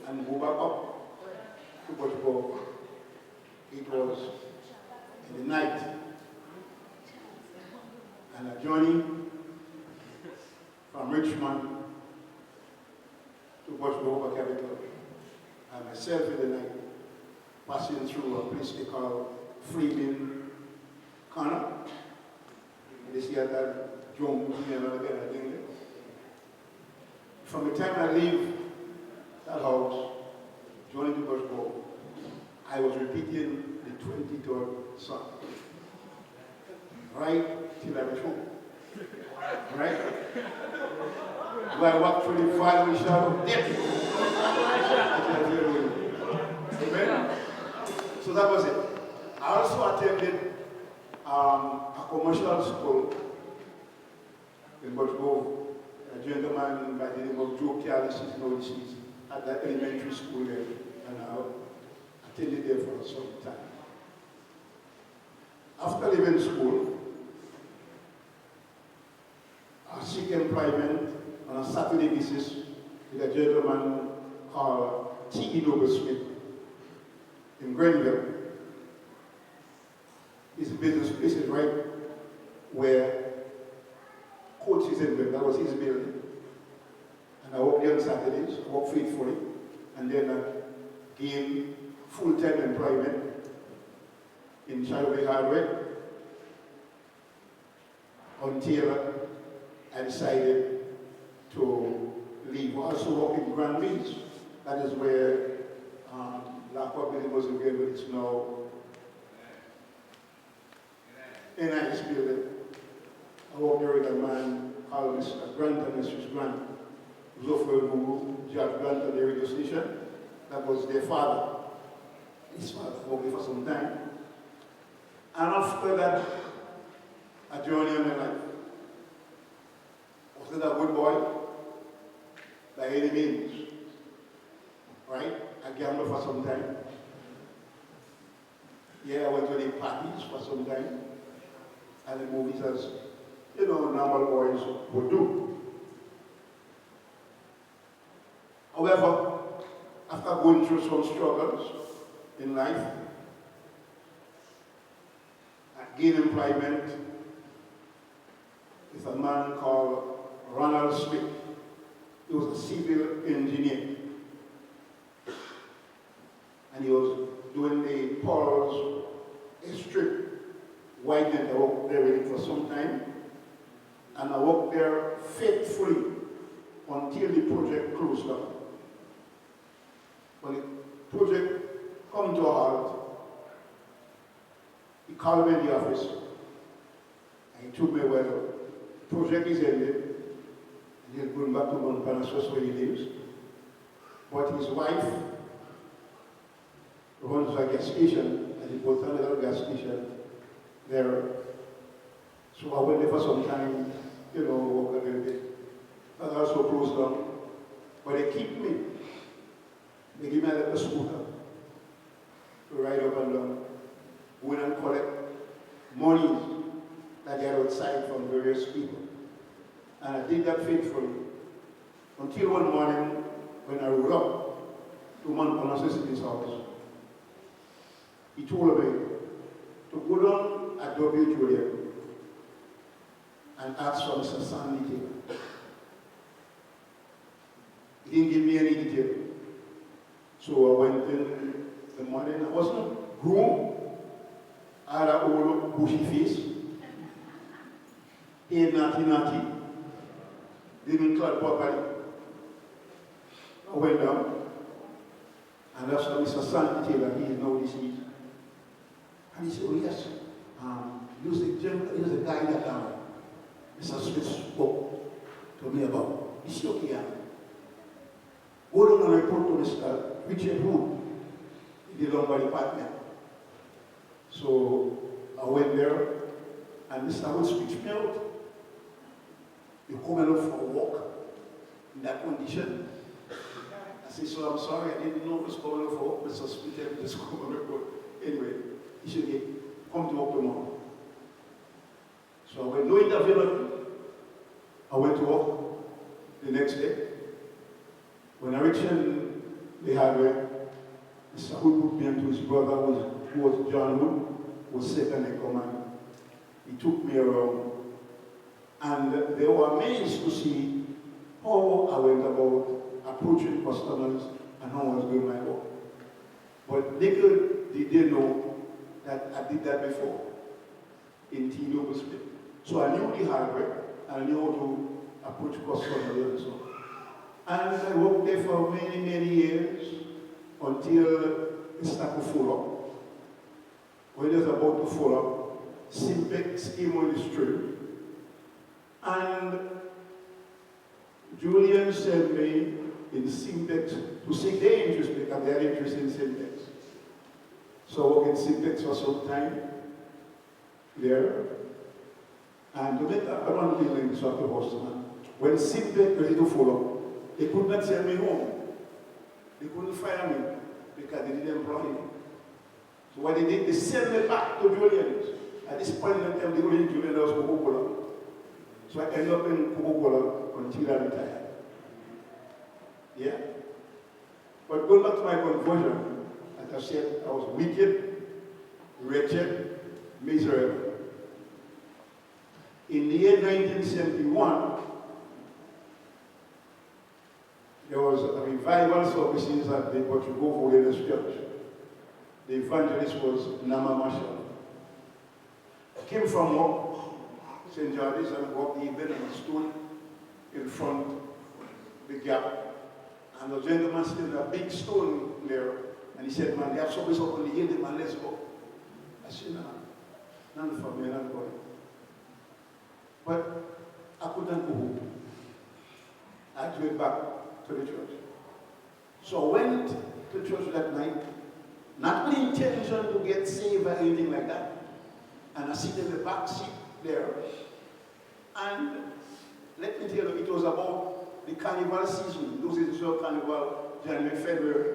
and go back up to Portugal. It was in the night. And a journey from Richmond to Portugal Capital. And myself in the night, passing through a place they call Freeman Corner. You see that John and all that kind of thing. From the time I leave that house, joining to Portugal, I was repeating the 23rd Psalm. Right till I reach home. Right? Do I walk through the valley of the shadow of death? Amen? So that was it. I also attended a commercial school in Portugal. A gentleman by the name of Joe Callis, at that elementary school there, and I attended there for some time. After leaving school, employment on a Saturday basis with a gentleman called T.E. Noble Smith in Grenville. His business place is right where Coach is in built. That was his building. And I worked there on Saturdays, I worked faithfully, and then I gained full-time employment in Charlie Hardware until I decided to leave. I also worked in Grand Beach. That is where Laptop building was again, but it's now NIS building. I worked there with a man called Mr. Grant and Mrs. Grant, who was who Judge Grant at the radio station. That was their father. His father worked there for some time. And after that, a journey in my life. I was not a good boy by any means. Right? I gambled for some time. Yeah, I went to the parties for some time. And the movies as, you know, normal boys would do. However, after going through some struggles in life, I gained employment with a man called Ronald Smith. He was a civil engineer. And he was doing the Paul's strip widening. I worked there with him for some time. And I worked there faithfully until the project closed down. When the project come to a halt, he called me in the office and he told me, well, the project is ended and he's going back to Mount Parnassus where he lives. But his wife runs a gas station, and he bought another gas station there. So I went there for some time, you know, work a little bit. That also closed down. But they keep me. They give me a little scooter to ride up and down, go in and collect monies that they had outside from various people. And I did that faithfully until one morning when I rode up to Mount Parnassus' house. He told me to go down at W. Julian and ask for Mr. Sandy Taylor. He didn't give me any detail. So I went in the morning. I wasn't groomed. I had an old bushy face. Hair naughty. Didn't clad properly. I went down and asked Mr. Sandy Taylor. He is now deceased. And he said, oh yes, he was a guy that Mr. Smith spoke to me about. He said, okay, go down and report to Mr. Richard Wood, the Lombard department. So I went there, and Mr. Wood speaks me out. You come along for a walk in that condition. I said, so I'm sorry, I didn't know it was coming along for a walk. Mr. Smith just come and report. Anyway, he said, okay, come to work tomorrow. So when no interview, I went to work the next day. When I reached in the highway, Mr. Wood put me into his brother, who was John Wood, who was second in command. He took me around. And there were amazed to see how I went about approaching customers and how I was doing my work. But little did they know that I did that before in T. Noble Smith. So I knew the hardware, and I knew how to approach customers and so on. And I worked there for many years until it started to fall up. When it was about to fall up, Simpex came on the stream. And Julian sent me in Simpex to seek their interest because they are interested in Simpex. So I worked in Simpex for some time there. And to make a run in the sort of house, when Simpex ready to follow, they could not send me home. They couldn't fire me because they didn't employ me. So what they did, they sent me back to Julian's. At this point in time, the only Julian was Coca-Cola. So I ended up in Coca-Cola until I retired. Yeah? But going back to my conversion, as I said, I was wicked, wretched, miserable. In the year 1971, there was a revival services at the Portugal Holiness Church. The evangelist was Nama Marshall. I came from St. George's and walked even and stood in front of the gap. And the gentleman stood a big stone there. And he said, man, they have service up on the hill, man, let's go. I said, no, none for me, not going. But I couldn't go home. I had to go back to the church. So I went to church that night, not with intention to get saved or anything like that. And I sit in the back seat there. And let me tell you, it was about the carnival season. Those is the carnival, January, February.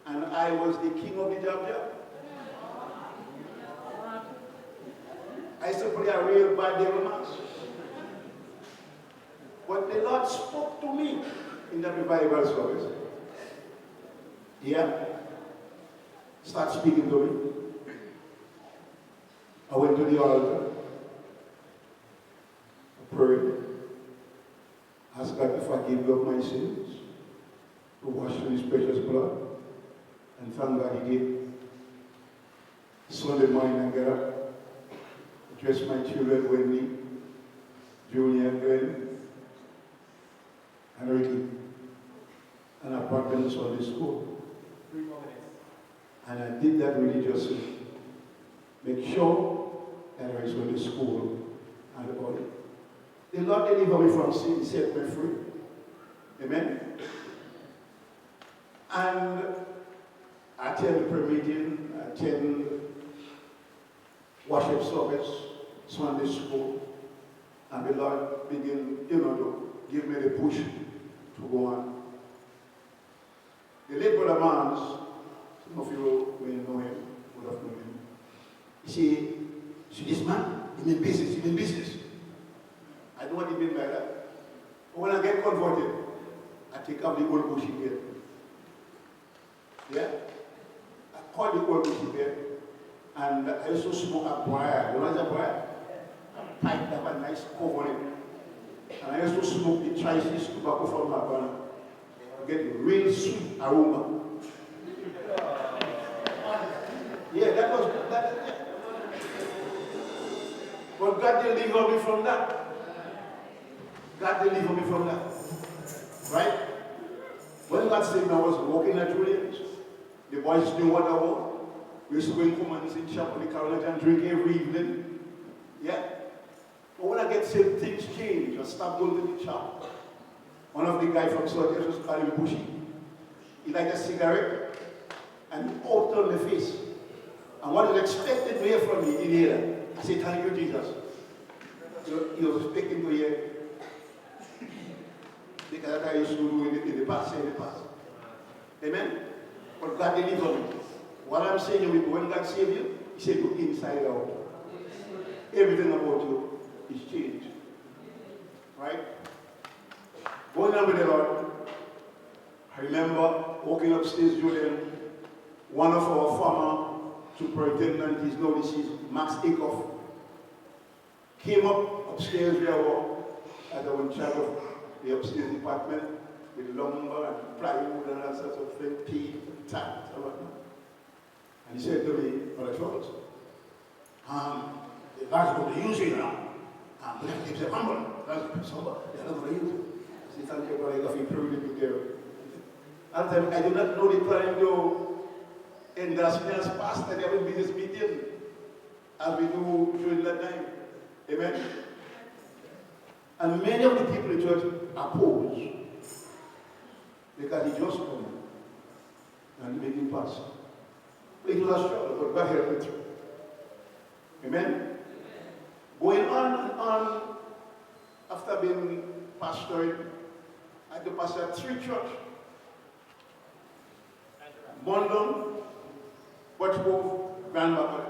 And I was the king of the jab. I used to play a real bad devil mass. But the Lord spoke to me in the revival service. Yeah. Start speaking to me. I went to the altar. I prayed. Asked God to forgive me of my sins. To wash in His precious blood. And thank God He did. Sunday morning I get up. Dress my children, Wendy, Junior, Glenn, and Ricky. And I brought them to Sunday school. 3 more minutes. And I did that religiously. Make sure that I was in the school and the body. The Lord delivered me from sin, He set me free. Amen? And I attend prayer meeting, I attend worship service, Sunday school, and the Lord began, to give me the push to go on. The late brother Mans, some of you may know him, would have known him. He said, see this man, he mean business. I know what he mean by that. But when I get converted, I take out the old bushy beard. Yeah? I call the old bushy beard. And I used to smoke a briar. You know what's a briar? A pipe that had a nice cover on it. And I used to smoke the Chinese tobacco from my burner. Get real sweet aroma. Yeah, that was that. Yeah. But God delivered me from that. God delivered me from that. Right? When God saved me, I was walking at Julian's. The boys knew what I want. We used to go in commands in chapel in Carolina and drink every evening. Yeah? But when I get saved, things change. I stopped going to the chapel. One of the guys from South Africa was calling Bushy. He liked a cigarette and he out on my face. And what he expected to hear from me, he didn't hear that. I said, thank you, Jesus. He was expecting to hear because that I used to do in the past. Amen? But God delivered me. What I'm saying to you, when God saved you, He saved you inside out. Everything about you is changed. Right? Going on with the Lord, I remember walking upstairs, Julian, one of our former superintendent, his now deceased, Max Akoff, came up upstairs where I was, as I was in charge of the upstairs department, with lumber and plywood and all sorts of things, teeth and tacks and whatnot. And he said to me, Brother Charles, the God's going to use you now. We have to keep them humble. That's somebody. They're not going to use you. I said, thank you, brother, if you proved it there. At the time, I do not know the time to endorse me as pastor. They have a business meeting as we do during that time. Amen. And many of the people in the church oppose because he just come and he made him pass. It was a struggle, but God helped me through. Amen? Going on and on, after being pastoring, I had to pastor 3 churches. Bondon, Butchgrove, Grand Baptist.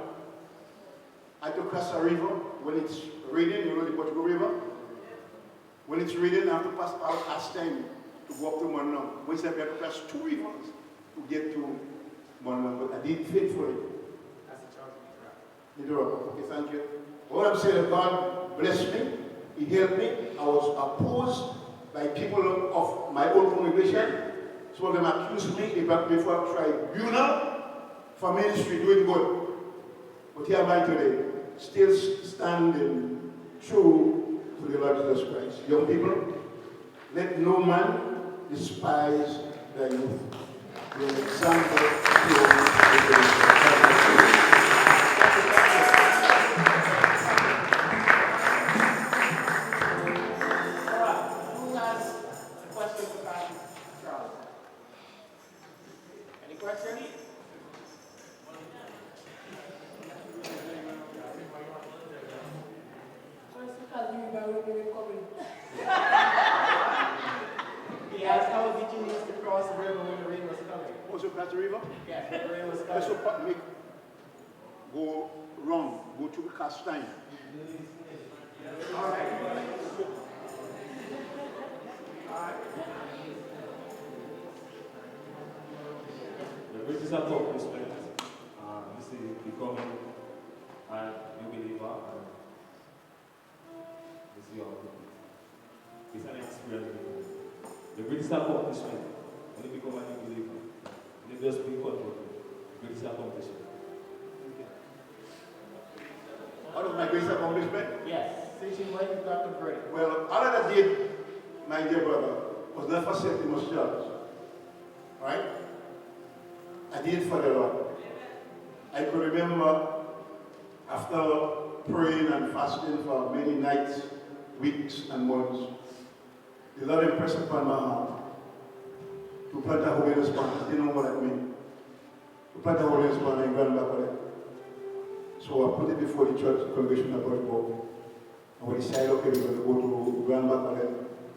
I had to cross a river when it's raining, you know the Butchgrove River? When it's raining, I have to pass out Astain to go up to Mononam. We said we have to cross 2 rivers to get to Mononam, but I did faithfully. That's a charge of You know, okay, thank you. What I'm saying is God blessed me. He helped me. I was opposed by people of my own congregation. Some of them accused me. They brought me for a tribunal for ministry, doing good. But here am I today, still standing true to the Lord Jesus Christ. Young people, let no man despise their youth. You're an example to Who has a question for Pastor Charles? Any questions? He asked how did you used to cross the river when the rain was coming? Also, Pastor River, Yes, when the rain was let's coming. make go wrong, go to Castine. All right. The greatest accomplishment is becoming a new believer. And this is your it's an experience. The greatest accomplishment when you become a new believer, when you just be converted, the greatest accomplishment. What was my greatest accomplishment? Yes. Since you went, you got converted. Well, all that I did, my dear brother, was not for Septimus Church. Right? I did it for the Lord. I could remember after praying and fasting for many nights, weeks, and months, the Lord impressed upon my heart to plant a holiness band. I didn't know what that meant. To plant a holiness band and Grand Bacolet. So I put it before the church congregation about it. And we decided, okay, we're going to go to Grand Bacolet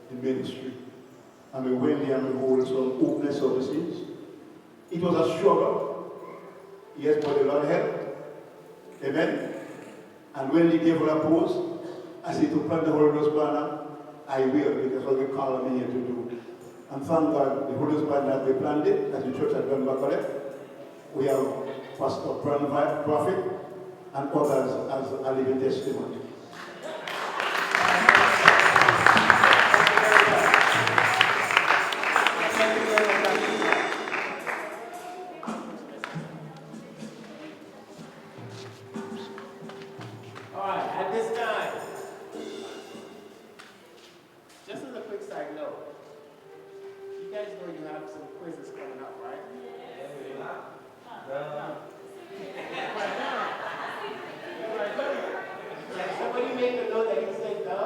in ministry. And we went there and we hold some open services. It was a struggle. Yes, but the Lord helped. Amen. And when the devil opposed, I said to plant the Holy Ghost banner, I will, because what they call me here to do. And thank God, the Holy Ghost banner that we planted at the church at Grand Bacolet. We have Pastor Brand Prophet and others as a living testimony. All right, at this time, just as a quick side note, you guys know you have some quizzes coming up, right? Somebody make a note that he said no.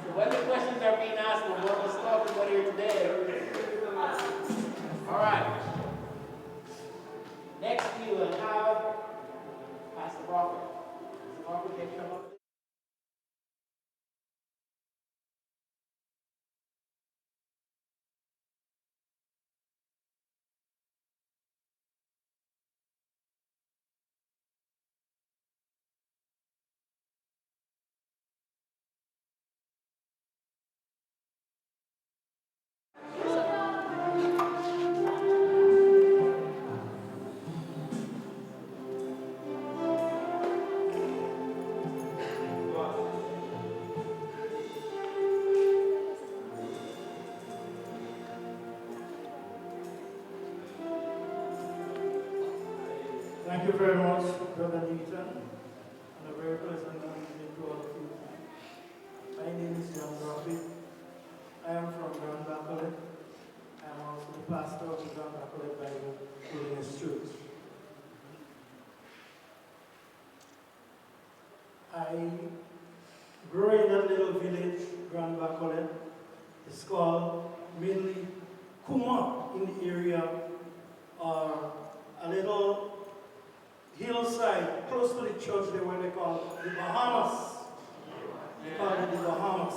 So when the questions are being asked, we'll go to stop and what here today. All right. Next we will have Pastor Robert. Pastor Robert, can you come up? Thank you very much, Brother Nathan, and a very pleasant evening to all of you. My name is John Murphy. I am from Grand Bacolet. I am also the pastor of the Grand Bacolet Bible Holiness Church. I grew in a little village, Grand Bacolet. It's called mainly Kuma in the area, or a little hillside close to the church there where they call the Bahamas. They call it the Bahamas.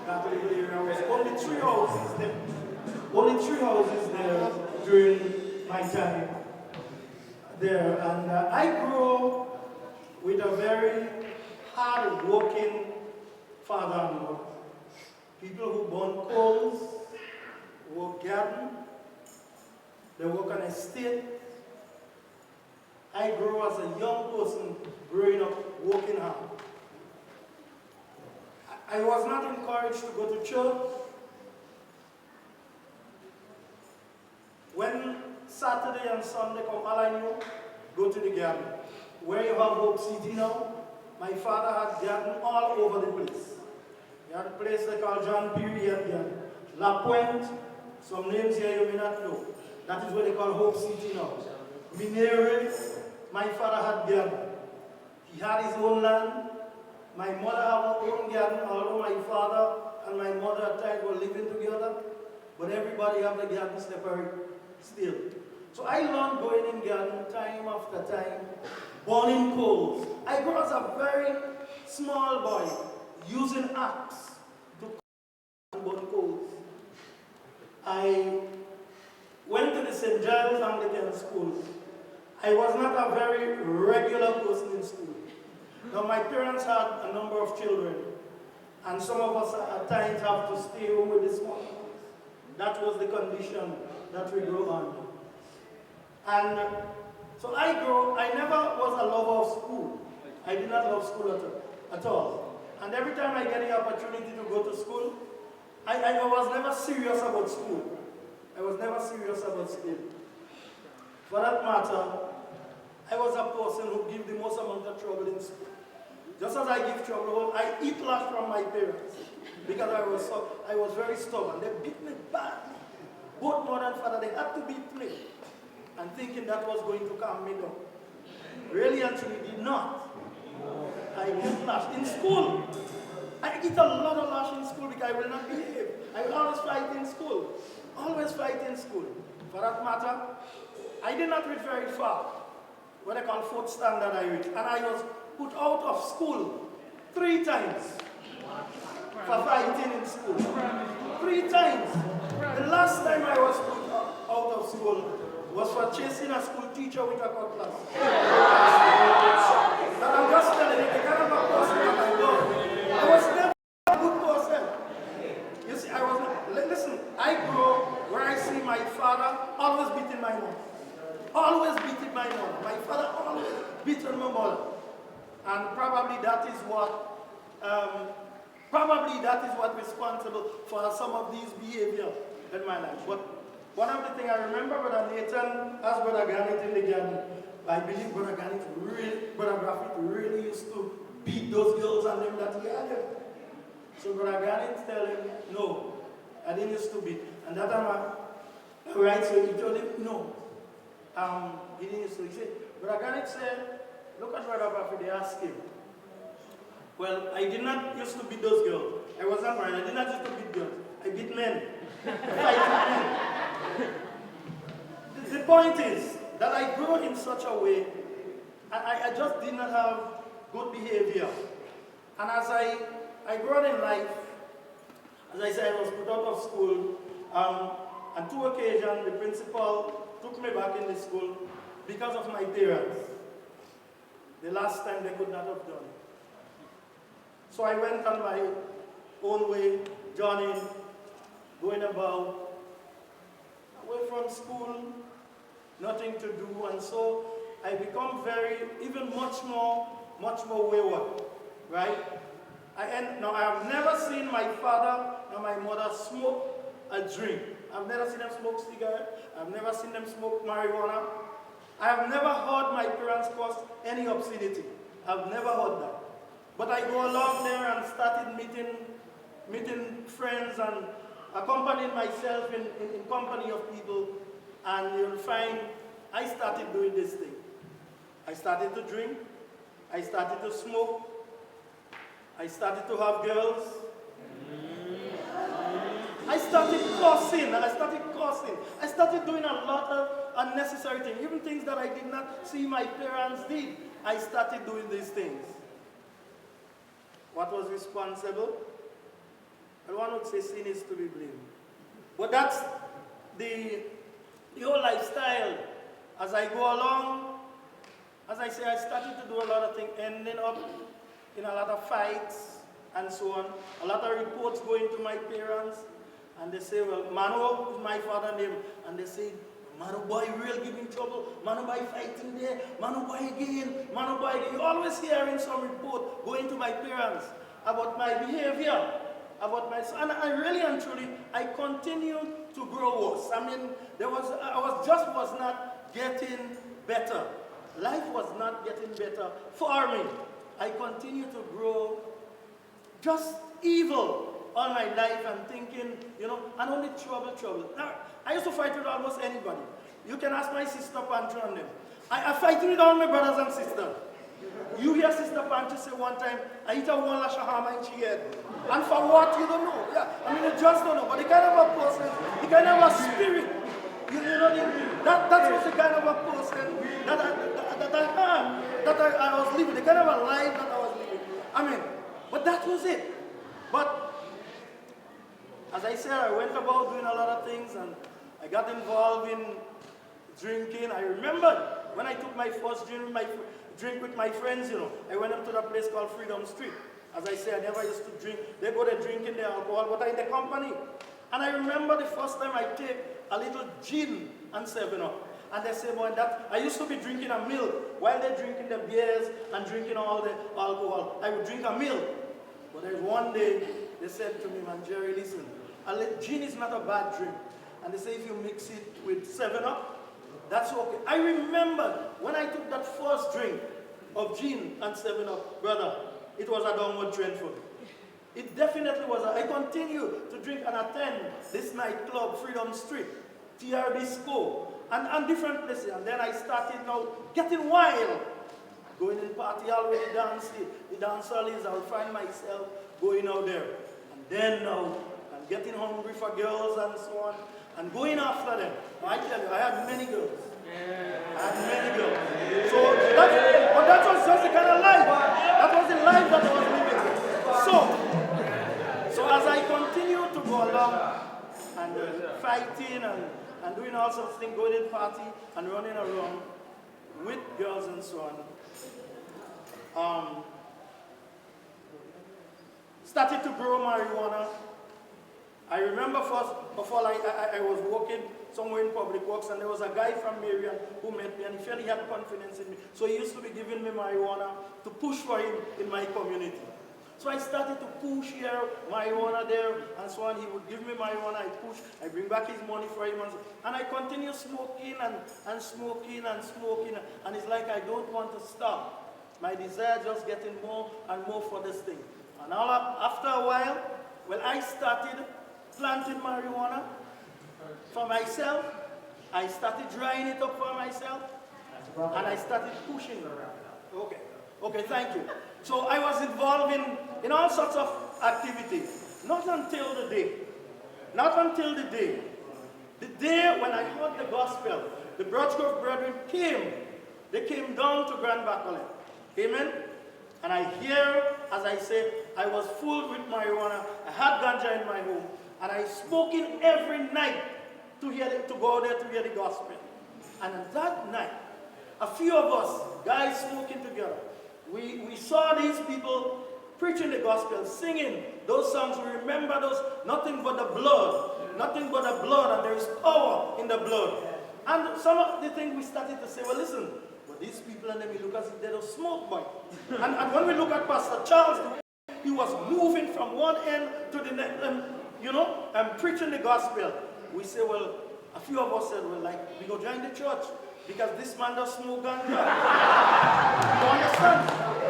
That little area was only 3 houses there. Only 3 houses there during my time there. And I grew with a very hard-working father and mother. People who burn coals, work garden, they work on estate. I grew as a young person growing up working hard. I was not encouraged to go to church. When Saturday and Sunday come, all I knew, go to the garden. Where you have Hope City now, my father had garden all over the place. He had a place they call John Peary, he had garden. La Pointe, some names here you may not know. That is what they call Hope City now. Minere, my father had garden. He had his own land. My mother had her own garden, although my father and my mother at times were living together. But everybody had the garden separate still. So I learned going in garden time after time, burning coals. I grew up as a very small boy, using axe to burn coals. I went to the St. Giles Anglican School. I was not a very regular person in school. Now my parents had a number of children, and some of us at times have to stay home with the small ones. That was the condition that we grew on. And so I never was a lover of school. I did not love school at all. And every time I get the opportunity to go to school, I was never serious about school. I was never serious about school. For that matter, I was a person who gave the most amount of trouble in school. Just as I give trouble, I eat lash from my parents because I was very stubborn. They beat me badly. Both mother and father, they had to beat me. And thinking that was going to calm me down. Really and truly did not. I get lash in school. I eat a lot of lash in school because I will not behave. I will always fight in school. Always fight in school. For that matter, I did not reach very far. What I call fourth standard I reached. And I was put out of school 3 times for fighting in school. 3 times. The last time I was put out of school was for chasing a school teacher with a cutlass. But I'm just telling you, the kind of a person that I was. I was never a good person. You see, I was not. Listen, I grew up where I see my father always beating my mom. Always beating my mom. My father always beating my mother. And probably that is what responsible for some of these behavior in my life. But one of the things I remember, Brother Nathan asked Brother Garnett in the garden. I believe Brother Graffit really used to beat those girls and them that he had them. So Brother Garnett tell him, no, I didn't used to beat. And that time, right, so he told him, no. He didn't used to. He said, Brother Garnett said, look at Brother Graffit, they asked him. Well, I did not used to beat those girls. I was not married. I did not used to beat girls. I beat men. I fight men. The point is that I grew in such a way, I just did not have good behavior. And as I grew on in life, as I said, I was put out of school. On 2 occasions, the principal took me back in the school because of my parents. The last time they could not have done it. So I went on my own way, journeying, going about, away from school, nothing to do, and so I become even much more wayward, right? Now I have never seen my father and my mother smoke a drink. I've never seen them smoke cigarettes. I've never seen them smoke marijuana. I have never heard my parents cause any obscenity. I've never heard that. But I go along there and started meeting friends and accompanying myself in company of people, and you'll find I started doing this thing. I started to drink. I started to smoke. I started to have girls. I started cursing. I started doing a lot of unnecessary things, even things that I did not see my parents did. I started doing these things. What was responsible? Well, one would say sin is to be blamed. But that's the whole lifestyle. As I go along, as I say, I started to do a lot of things, ending up in a lot of fights, and so on. A lot of reports going to my parents, and they say, well, Mano is my father's name, and they say, Mano boy real giving trouble, Mano boy fighting there, Mano boy again, Mano boy again. You always hearing some report going to my parents about my behavior, about my son. And I really and truly, I continue to grow worse. I mean, I was not getting better. Life was not getting better for me. I continue to grow just evil all my life and thinking, and only trouble. Now, I used to fight with almost anybody. You can ask my sister Pancho on them. I fight with all my brothers and sisters. You hear Sister Pancho say one time, I eat a one lash of hammer in she head. And for what, you don't know. Yeah, I mean, you just don't know. But the kind of a person, the kind of a spirit, that was the kind of a person that I was living, the kind of a life that I was living. I mean, but that was it. But as I said, I went about doing a lot of things, and I got involved in drinking. I remember when I took my first drink with my friends, I went up to the place called Freedom Street. As I say, I never used to drink. They go there drinking their alcohol, but I'm in the company. And I remember the first time I take a little gin and 7-Up. And they say, boy, that I used to be drinking a milk while they're drinking the beers and drinking all the alcohol. I would drink a milk. But there's one day they said to me, man, Jerry, listen, gin is not a bad drink. And they say if you mix it with 7-Up, that's okay. I remember when I took that first drink of gin and 7-Up, brother, it was a downward trend for me. It definitely was. I continue to drink and attend this nightclub, Freedom Street, TR Disco, and different places. And then I started now getting wild, going in party already dancing. The dance halls, I'll find myself going out there. And then now, I'm getting hungry for girls and so on, and going after them. I tell you, I had many girls. I had many girls. But that was just the kind of life. That was the life that I was living. So as I continue to go along and fighting and doing all sorts of things, going in party and running around with girls and so on, started to grow marijuana. I remember first of all, I was working somewhere in public works, and there was a guy from Marion who met me, and he felt he had confidence in me. So he used to be giving me marijuana to push for him in my community. So I started to push here, marijuana there, and so on. He would give me marijuana, I push, I bring back his money for him, and I continue smoking and smoking and smoking, and it's like I don't want to stop. My desire just getting more and more for this thing. And after a while, I started planting marijuana for myself. I started drying it up for myself, and I started pushing around. Okay, thank you. So I was involved in all sorts of activities. Not until the day when I heard the gospel, the Broadgrove brethren came. They came down to Grand Bacolet. Amen? And I hear, as I say, I was full with marijuana. I had ganja in my home. And I spoke in every night to go there to hear the gospel. And that night, a few of us, guys smoking together, we saw these people preaching the gospel, singing those songs. We remember those, nothing but the blood, and there is power in the blood. And some of the things we started to say, well, listen, but these people, and then we look as if they don't smoke, boy. and when we look at Pastor Charles, he was moving from one end to the next, and preaching the gospel. We say, well, a few of us said, well, we go join the church, because this man does smoke ganja. You understand?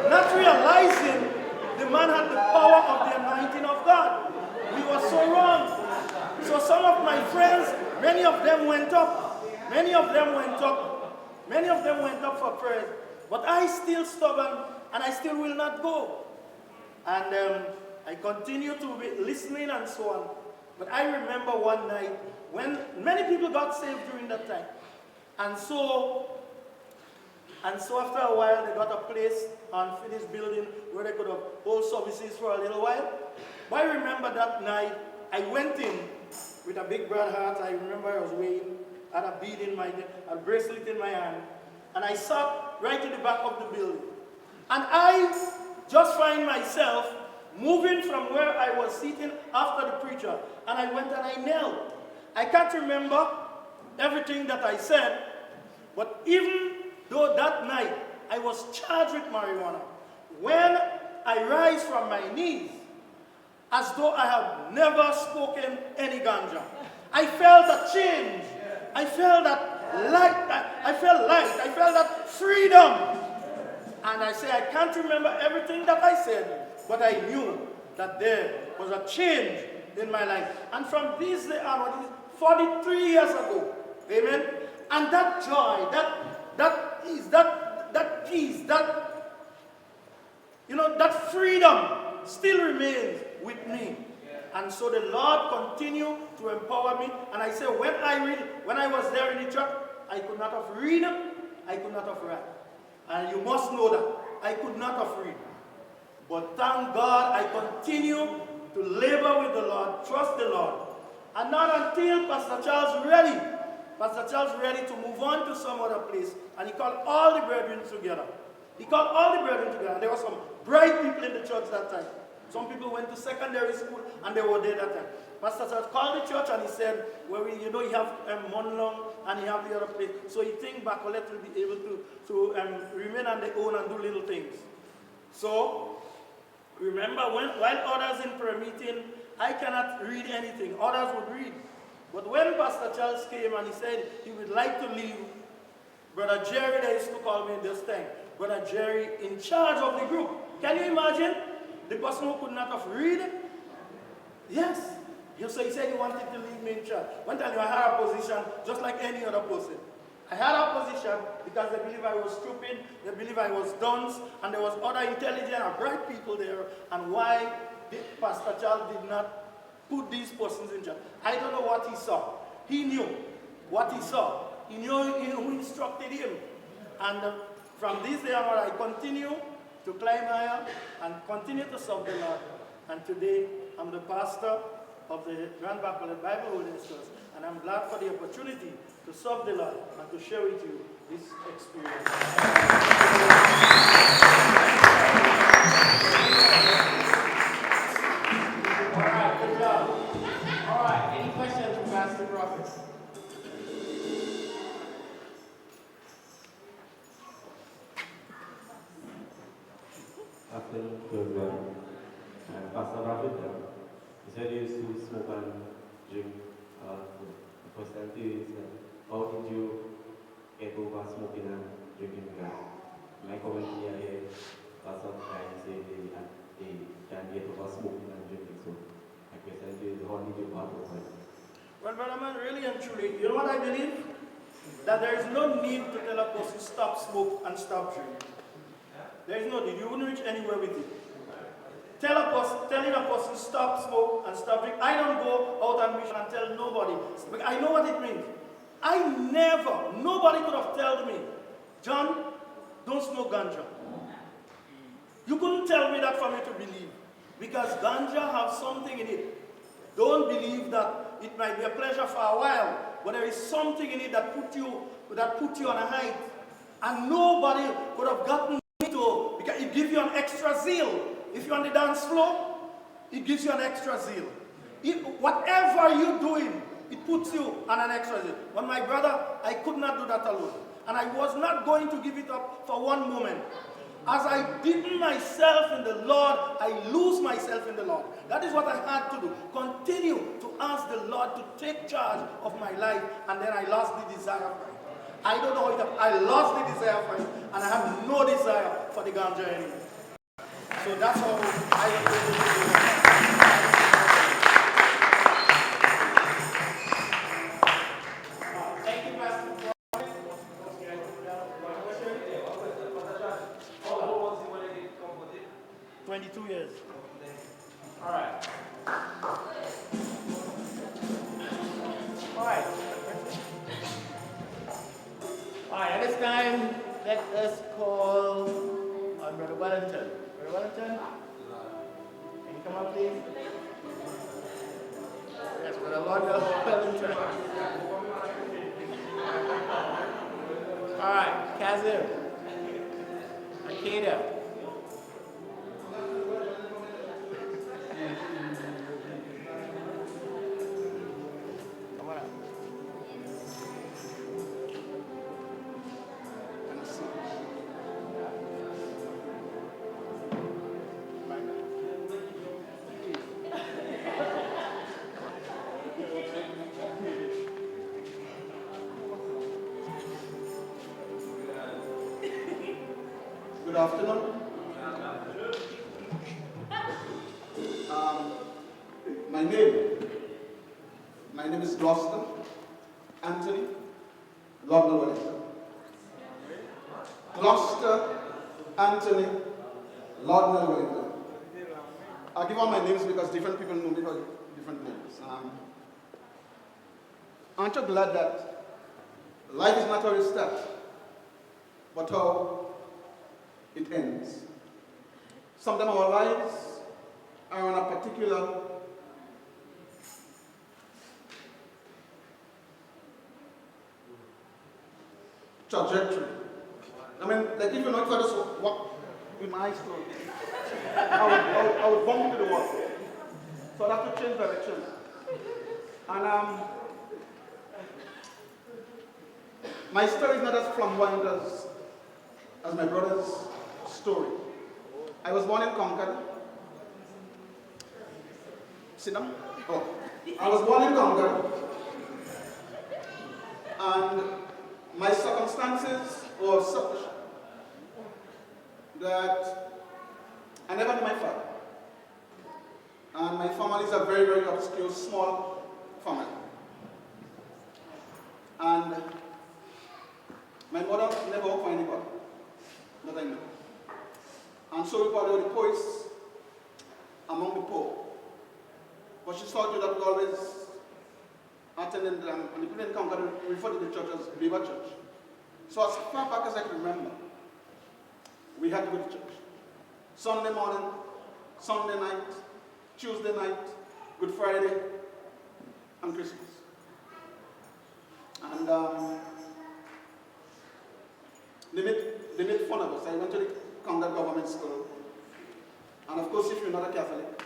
Not realizing the man had the power of the anointing of God. We were so wrong. So some of my friends, many of them went up for prayers. But I still stubborn, and I still will not go. And I continue to be listening and so on. But I remember one night when many people got saved during that time. And so after a while, they got a place on this building where they could have hold services for a little while. But I remember that night, I went in with a big broad heart. I remember I was weighing, I had a bead in my neck, a bracelet in my hand, and I sat right in the back of the building. And I just find myself moving from where I was sitting after the preacher, and I went and I knelt. I can't remember everything that I said, but even though that night I was charged with marijuana, when I rise from my knees, as though I have never spoken any ganja, I felt a change. I felt that light. I felt light. I felt that freedom. And I say, I can't remember everything that I said, but I knew that there was a change in my life. And from this day on, 43 years ago, amen, and that joy, that peace, that freedom still remains with me. And so the Lord continued to empower me. And I say, when I was there in the church, I could not have read, I could not have write. And you must know that I could not have read. But thank God I continue to labor with the Lord, trust the Lord. And not until Pastor Charles ready to move on to some other place, and he called all the brethren together. He called all the brethren together. And there were some bright people in the church that time. Some people went to secondary school and they were there that time. Pastor Charles called the church and he said, well, you have Monlong and you have the other place. So you think Bacolet will be able to remain on their own and do little things. So, remember, while others in prayer meeting, I cannot read anything. Others would read. But when Pastor Charles came and he said he would like to leave, Brother Jerry, they used to call me this time, Brother Jerry in charge of the group. Can you imagine? The person who could not have read? Yes. So he said he wanted to leave me in charge. One time I had a position just like any other person. I had a position because they believe I was stupid, they believe I was dunce, and there was other intelligent and bright people there. And why Pastor Charles did not put these persons in charge? I don't know what he saw. He knew what he saw. He knew who instructed him. And from this day onward, I continue to climb higher and continue to serve the Lord. And today, I'm the pastor of the Grand Bacolet Bible Holiness Church, and I'm glad for the opportunity to serve the Lord and to share with you this experience. All right, good job. All right, any questions from Pastor Prophet? After Pastor David, he said he used to smoke and drink. The first time is how did you get over smoking and drinking? Because my community here, Pastor time say they can get over smoking and drinking. So my question is, how did you part of it? Well, brother man, really and truly, you know what I believe? That there is no need to tell a person stop smoke and stop drink. There is no need. You wouldn't reach anywhere with it. Telling a person stop smoke and stop drink. I don't go out on mission and tell nobody. I know what it means. Nobody could have told me, John, don't smoke ganja. You couldn't tell me that for me to believe. Because ganja have something in it. Don't believe that it might be a pleasure for a while, but there is something in it that put you on a height. And nobody could have gotten me to, because it gives you an extra zeal. If you're on the dance floor, it gives you an extra zeal. Whatever you're doing, it puts you on an extra zeal. But my brother, I could not do that alone. And I was not going to give it up for one moment. As I deepen myself in the Lord, I lose myself in the Lord. That is what I had to do. Continue to ask the Lord to take charge of my life, and then I lost the desire for it. I don't know how I lost the desire for it, and I have no desire for the ganja anymore. So that's how I am able to do it. Thank you, Pastor. 22 years. All right. All right. All right, at this time, let us call on Brother Wellington. Brother Wellington, can you come up, please? Yes, Brother Wellington. All right, Kazim. Akeda. afternoon. My name is Gloucester Anthony Lord Wellington. Gloucester Anthony Lord Wellington. I give all my names because different people know me by different names. Aren't you glad that life is not how it starts, but how it ends? Sometimes our lives are on a particular trajectory. I mean, like if you know if I just walk with my eyes closed, I would bump into the wall. So I'd have to change direction. And my story is not as flamboyant as my brother's story. I was born in Concord. Sit down. Oh. I was born in Concord. And my circumstances were such that I never knew my father. And my family is a very, very obscure, small family. And my mother never worked for anybody that I knew. And so we were the poorest among the poor. But she thought that we always attended, and the people in Concord referred to the church as Beaver Church. So as far back as I can remember, we had to go to church. Sunday morning, Sunday night, Tuesday night, Good Friday, and Christmas. And they made fun of us. I went to the Concord Government School. And of course, if you're not a Catholic,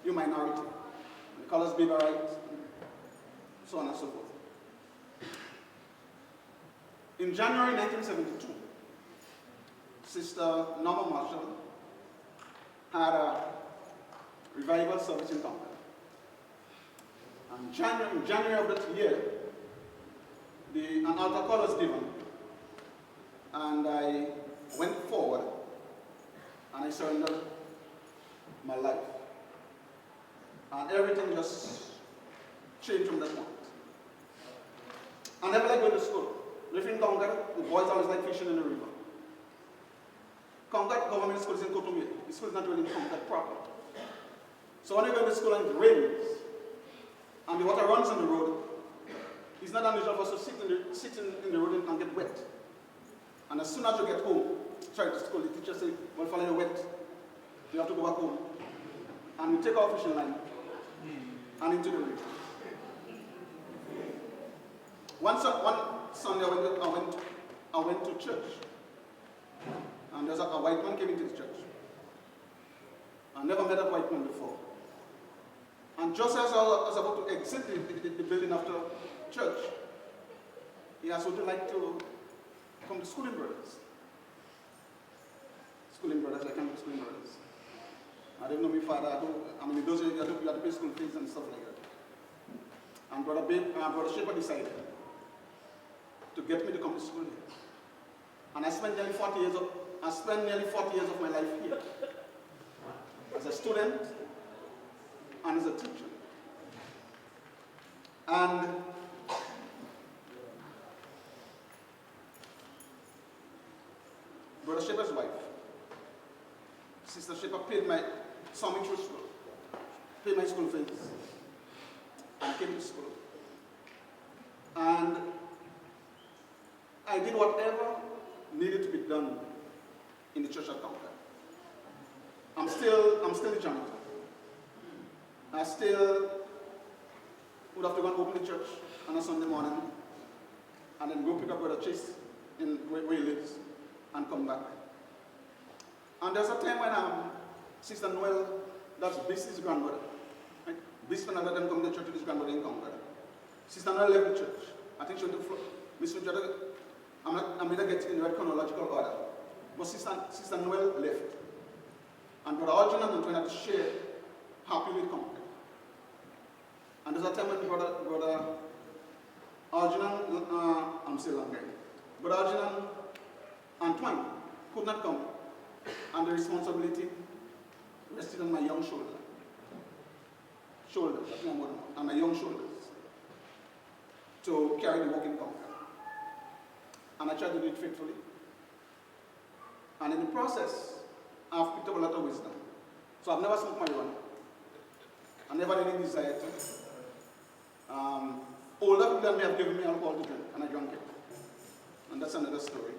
you're minority. They call us Beaverite, so on and so forth. In January 1972, Sister Norma Marshall had a revival service in Concord. And in January of that year, an altar call was given, and I went forward and I surrendered my life. And everything just changed from that point. I never liked going to school. Living in Concord, the boys always like fishing in the river. Concord Government School is in Kotumia. The school is not really in Concord proper. So when you go to school and it rains, and the water runs on the road, it's not unusual for us to sit in the road and get wet. And as soon as you get home, to school, the teacher says, well, follow you wet. You have to go back home. And we take our fishing line and into the river. One Sunday I went to church. And there's a white man came into the church. I never met that white man before. And just as I was about to exit the building after church, he asked, would you like to come to Schooling Brothers? Schooling Brothers, I came to Schooling Brothers. I didn't know my father. In those days, you had to pay school fees and stuff like that. And Brother Shaper decided to get me to come to school here. And I spent nearly 40 years of my life here. As a student and as a teacher. And Brother Shaper's wife, Sister Shaper, saw me through school, paid my school fees, and came to school. And I did whatever needed to be done in the church at Concord. I'm still the janitor. I still would have to go and open the church on a Sunday morning and then go pick up Brother Chase where he lives and come back. And there's a time when Sister Noel, that's Bissy's grandmother. Right? Bissy and another them come to church with his grandmother in Concord. Sister Noel left the church. I think she went to Miss Richard. I'm going to get in the right chronological order. But Sister Noel left. And Brother Arjun and Antoine had to share happily with Concord. And there's a time when Brother Arjun and I'm still hungry. Brother Arjun and Antoine could not come And the responsibility rested on my young shoulders, that's my mother, on my young shoulders, to carry the work in comfort. And I tried to do it faithfully. And in the process, I've picked up a lot of wisdom. So I've never smoked marijuana. I never really desired to. Older people than me have given me alcohol to drink, and I drank it. And that's another story.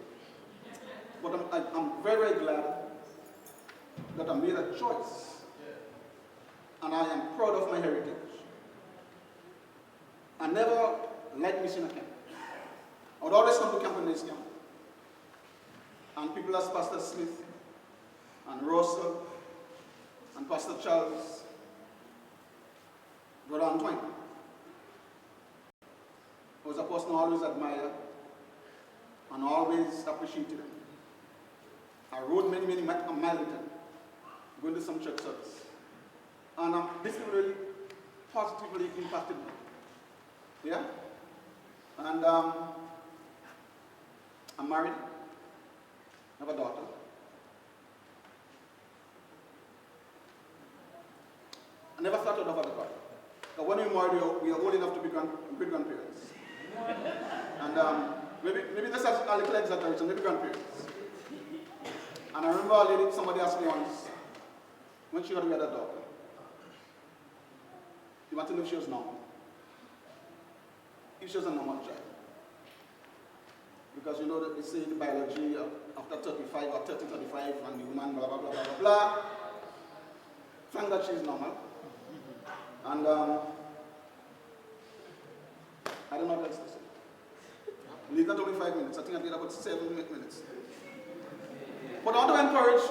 But I'm very, very glad that I made a choice. And I am proud of my heritage. I never liked missing a camp. I would always come to camp in this camp. And people as Pastor Smith, and Russell, and Pastor Charles, Brother Antoine, was a person I always admired and always appreciated him. I rode many, many miles with him, going to some church service. And this really positively impacted me. Yeah? And I'm married. I have a daughter. I never thought of other part. But when we married, we are old enough to be great-grandparents. And maybe this is a little exaggeration, maybe grandparents. And I remember a lady, somebody asked me once, when she had a daughter, you want to know if she was normal. If she was a normal child. Because you know that they say the biology after 35 or 30, 35, and the woman blah, blah, blah, blah, blah, blah. Thank God she's normal. And I don't know what else to say. Leave not only 5 minutes, I think I did about 7 minutes. But I want to encourage,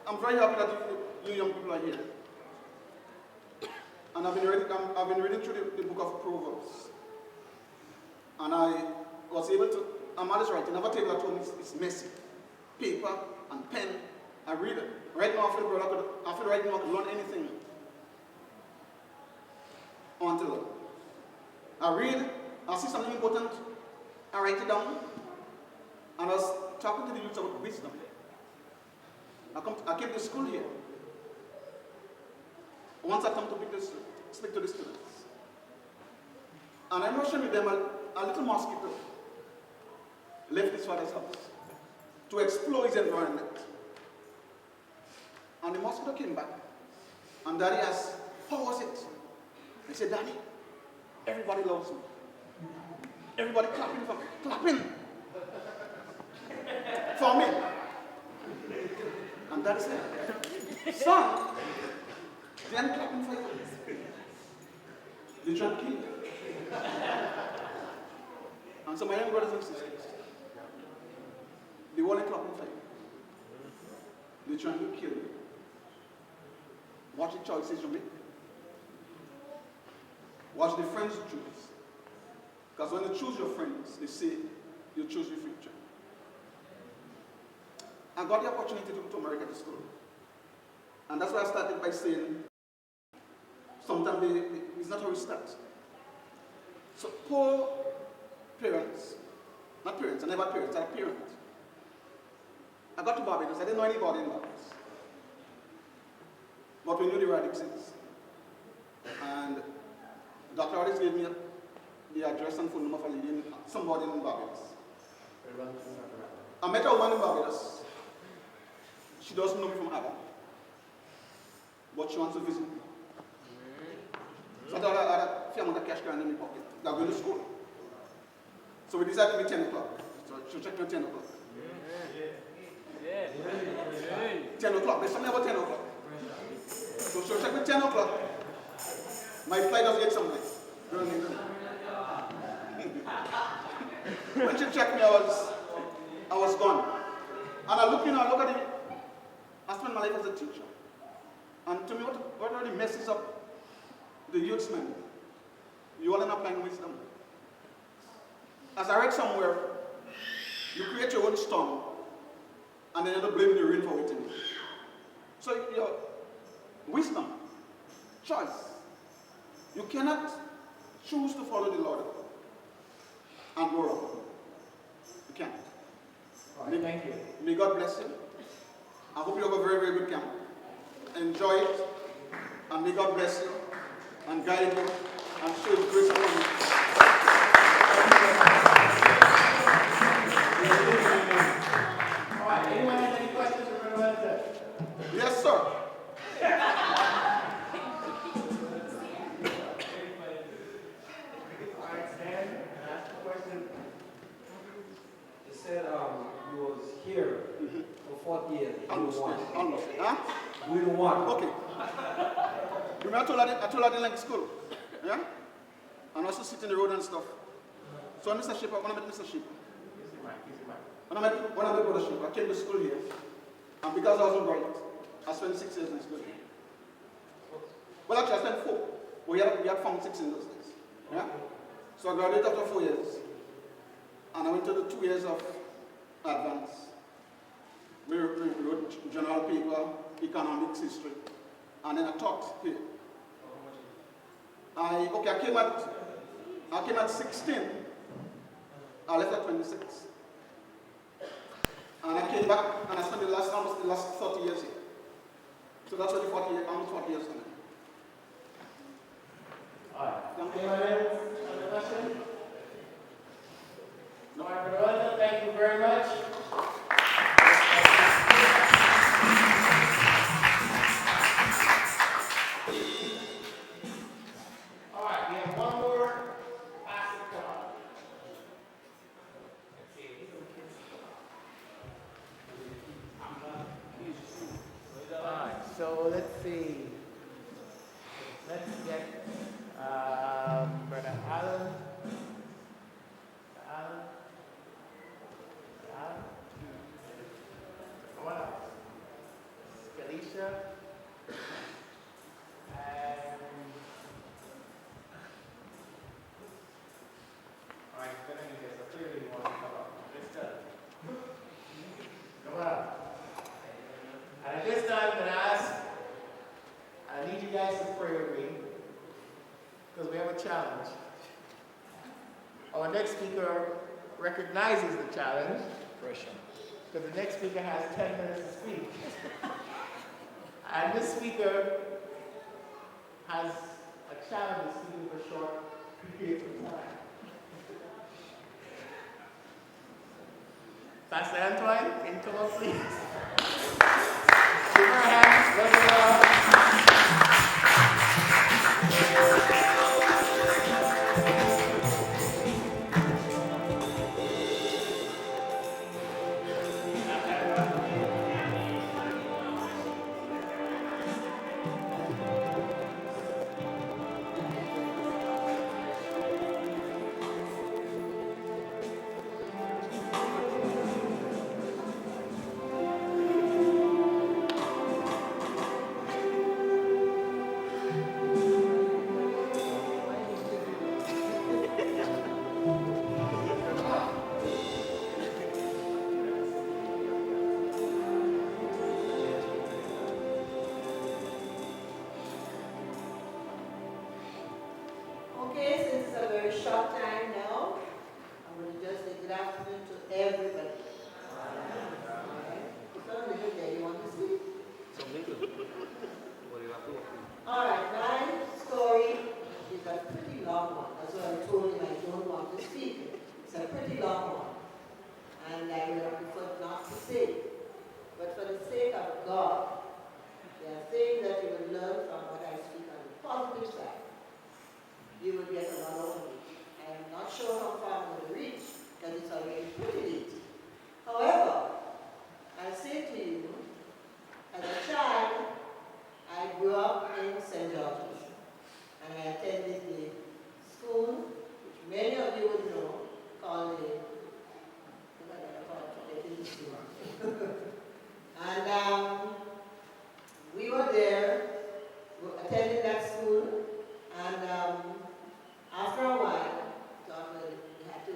I'm very happy that you young people are here. And I've been reading through the book of Proverbs. And I was able to, I'm always writing. I have a table at home, it's messy. Paper and pen, I read it. Right now, I feel right now I could learn anything I want to learn. I read, I see something important, I write it down. And I was talking to the youth about wisdom. I came to school here. Once I come to speak to the students. And I'm rushing with them a little mosquito left his father's house to explore his environment. And the mosquito came back. And Daddy asked, how was it? I said, Daddy, everybody loves me. Everybody clapping for me. And Daddy said, son, they aren't clapping for you. They try to kill you. And so my young brothers and sisters, they want to clapping for you. They're trying to kill you. Watch the choices you make. Watch the friends you choose. Because when you choose your friends, they say you choose your future. I got the opportunity to go to America to school. And that's why I started by saying, sometimes it's not how we start. So poor parents, not parents, I never had parents, I had a parent. I got to Barbados, I didn't know anybody in Barbados. But we knew the radixes. And the doctor always gave me the address and phone number for somebody in Barbados. I met a woman in Barbados. She doesn't know me from Adam. But she wants to visit me. So I thought I had a few amount of cash going in my pocket. They're going to school. So we decided to meet 10 o'clock. So she'll check me at 10 o'clock. 10 o'clock. There's something about 10 o'clock. So she'll check me at 10 o'clock. My flight was 8 something. When she checked me, I was gone. And I look at it. I spent my life as a teacher. And to me, what really messes up the youth's mind? You all end up applying wisdom. As I read somewhere, you create your own storm, and then you end up blaming the rain for waiting. So your wisdom, choice. You cannot choose to follow the Lord and go wrong. You can't. Thank you. May God bless you. I hope you have a very, very good camp. Enjoy it, and may God bless you, and guide you, and show you grace upon you. All right, anyone has any questions for Brother Wellington? Yes, sir. All right, stand and ask the question. You said you was here for 40 years. Almost. Huh? We don't want. Okay. Remember I told her I didn't like school. Yeah? And also sit in the road and stuff. So Mr. Ship, when I met Mr. Ship, when I met Brother Ship, I came to school here. And because I was bright, I spent 6 years in school. Well, actually, I spent 4. We had found 6 in those days. Yeah? So I graduated after 4 years. And I went to the 2 years of advance. We wrote general paper, economics, history. And then I taught here. I came at 16. I left at 26. And I came back and I spent almost the last 30 years here. So that's almost 40 years now. All right. Anyone else have a question? All right, Brother Wellington, thank you very much. All right, we have one more passing card. Let's see. All right, so let's see. Let's get Brother Alan. What else? Felicia. And all right, spelling is so clearly you want to come up. Let's start. Come on. And at this time, I'm going to ask, I need you guys to pray with me because we have a challenge. Our next speaker recognizes the challenge. Pressure. Because the next speaker has 10 minutes to speak. And this speaker has a challenge of speaking for short periods of time. Pastor Antoine, can you come up, please? Give her a hand. Love you all. Okay, since it's a very short time now, I'm going to just say good afternoon to everybody. It's only little day you want to see. Alright, my story is a pretty long one. That's why I told him I don't want to speak. It's a pretty long one. And I would have preferred not to say it. But for the sake of God, there are things that you will learn from what I speak on the positive side. You will get a lot of it. I am not sure how far I'm going to reach, because it's already pretty late. However, I say to you, as a child, I grew up in St. George's, and I attended the school, which many of you would know, called the and we were there, attended that school, and after a while, thought we had to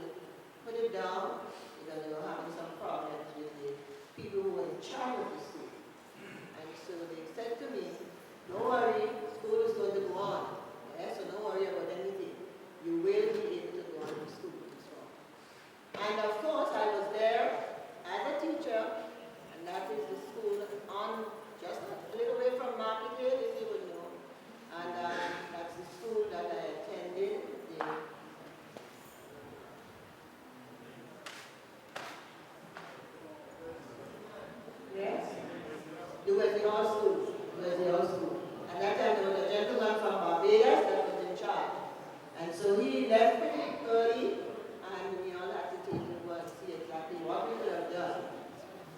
put it down because they were having some problems with the people who were in charge of the school. And so they said to me, don't worry, school is going to go on. Yeah, so don't worry about anything. You will be able to go on to school. And of course, I was there as a teacher, and that is the school was the old school. At that time, there was a gentleman from Barbados that was in charge. And so he left pretty early, and we all had to take him to see exactly what we could have done.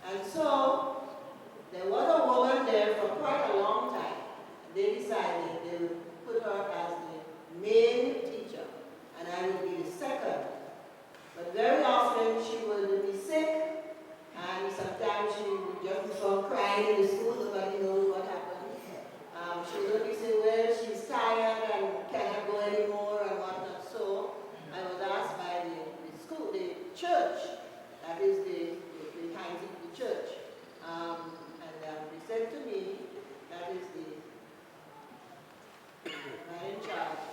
And so, there was a woman there for quite a long time. They decided they would put her as the main teacher, and I would be the second. But very often she would be sick, and sometimes she would just be found crying in the school. Nobody knows what happened. She would only say, well, she's tired and cannot go anymore and whatnot. So I was asked by the school, the church, that is the times of the church. They said to me, that is the man in charge,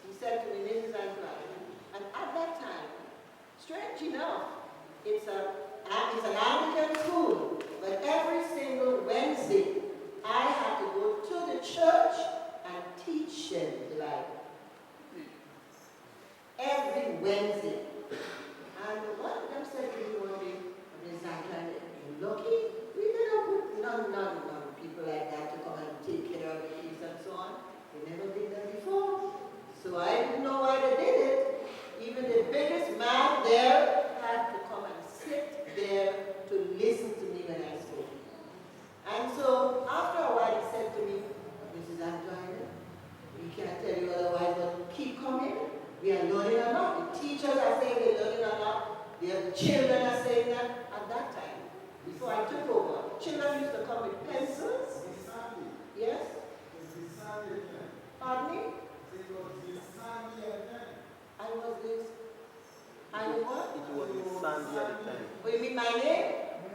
he said to me, Mrs. Antoine, and at that time, strange enough, it's an Anglican school, but every single Wednesday, I had to go to the church and teach them the Bible. Every Wednesday. And one of them said to me one day, Mrs. Antoine, you lucky? We never put none people like that to come and take care of the kids and so on. We never did that before. So I didn't know why they did it. Even the biggest man there had to come and sit there to listen to me when I spoke. And so after a while he said to me, Mrs. Antoine, we can't tell you otherwise, but keep coming. We are learning a lot. The teachers are saying they're learning a lot. The children are saying that. At that time, before I took over, children used to come with pencils. Yes? Pardon me? I was this. I was what? It was Sandy at the time. Oh, you mean my name?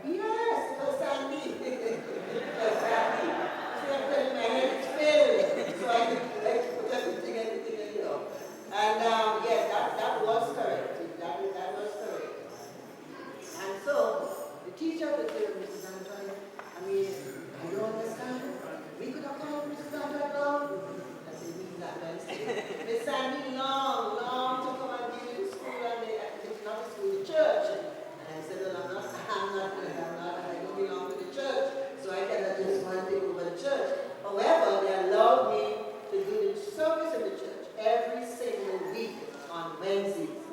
Yes, it was Sandy. It was Sandy. See, I'm telling you, my head is failing. So I could put everything, you know. And yes, that was correct. That was correct. And so, the teacher would say, Mrs. Antoine, I mean, I don't understand. We could have called Mrs. Antoine long. I said, Mrs. Antoine, Miss Sandy long to come and be in the school, and it's not the school, the church. And I said, well, I don't belong to the church, so I cannot just want to take over the church. However, they allowed me to do the service in the church every single week on Wednesdays.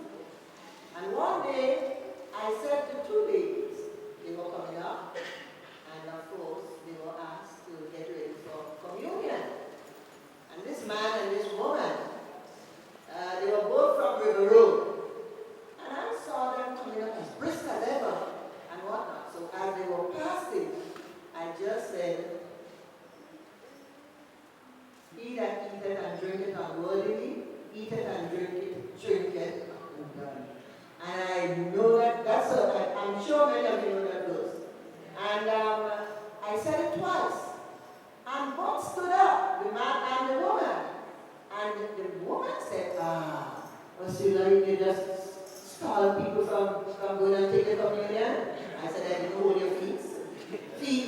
And one day, I said to two ladies, they were coming up, and of course, they were asked to get ready for communion. And this man and this woman, they were both from River Road. And I saw them coming up as brisk as ever and whatnot. So as they were passing, I just said, he that eateth and drinketh unworthily, eateth and drinketh. And I know I'm sure many of you know that verse. And I said it twice. And both stood up, the man and the woman. And the woman said, so you just stall people from going and taking communion? I said, I didn't hold your feet.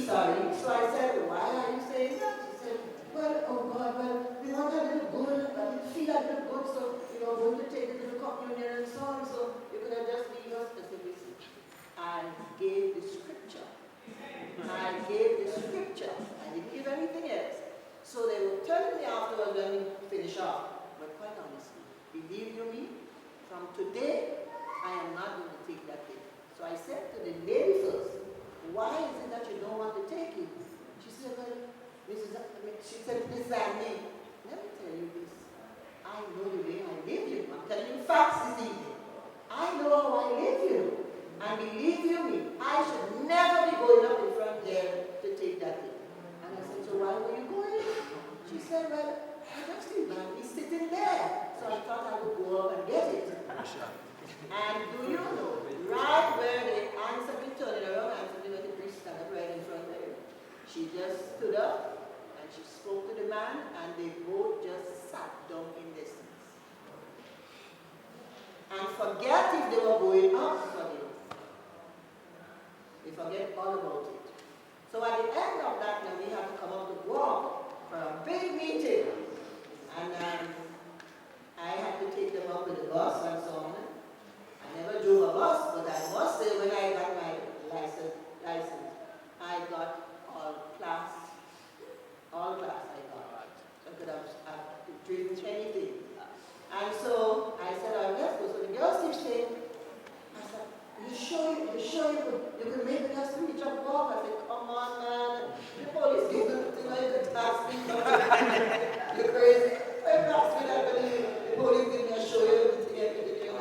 So I said, why are you saying that? She said, well, oh God, we want a little good, but we feel a little good, so we're going to take a little communion and so on, so you could have just leave us. I said, listen, I gave the scripture. I didn't give anything else. So they were telling me afterwards when we finish off, but quite honestly, believe you me, from today, I am not going to take that thing. So I said to the lady first, why is it that you don't want to take it? She said, well, Mrs. Andy, let me tell you this. I know the way I live you. I'm telling you facts this evening. I know how I live you. And believe you me, I should never be going up in front there to take that thing. And I said, so why were you going? She said, well, I just see man, he's sitting there. So I thought I would go up and get it. And do you know, right where the hands have been turning around, and where the priest stand up right in front there, she just stood up and she spoke to the man, and they both just sat down in their seats. And forget if they were going up for them. They forget all about it. So at the end of that, now we have to come out to walk for a big meeting. And I had to take them up with the bus and so on. I never drove a bus, but I must say when I got my license, I got all class change anything. And so I said, all right, let's go. So the girls keep saying, I said, you sure you can make the girls reach up walk? I said, come on, man. The police give them, you could ask me. You're crazy. If you ask me that, the police give me a show you everything,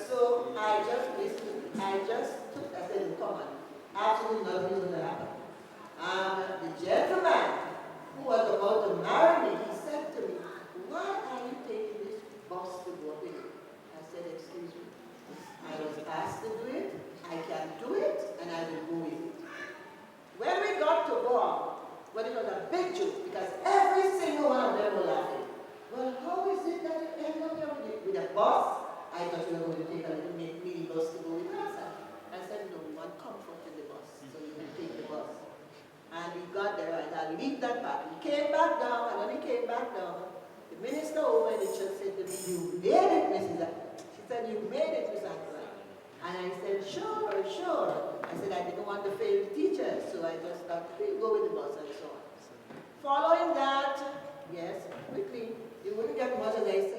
So I just listened. I said, come on. Absolutely nothing is going to happen. The gentleman who was about to marry me, he said to me, why are you taking this bus to go with you? I said, excuse me. I was asked to do it, I can do it, and I will go with it. When we got to Guam, well, it was a big joke because every single one of them were laughing. Well, how is it that you end up here with a bus? I thought you were going to take a little mini bus to go with us. I said, no, one comfort in the bus, so you can take the bus. And we got there, and I leave that back. We came back down, and when we came back down, the minister over in the church said to me, you made it, Mrs. She said, you made it, Mrs. Antoine. And I said, sure. I said, I didn't want to fail the teachers, so I just thought, we go with the bus and so on. Following that, yes, quickly, you wouldn't get much as I said.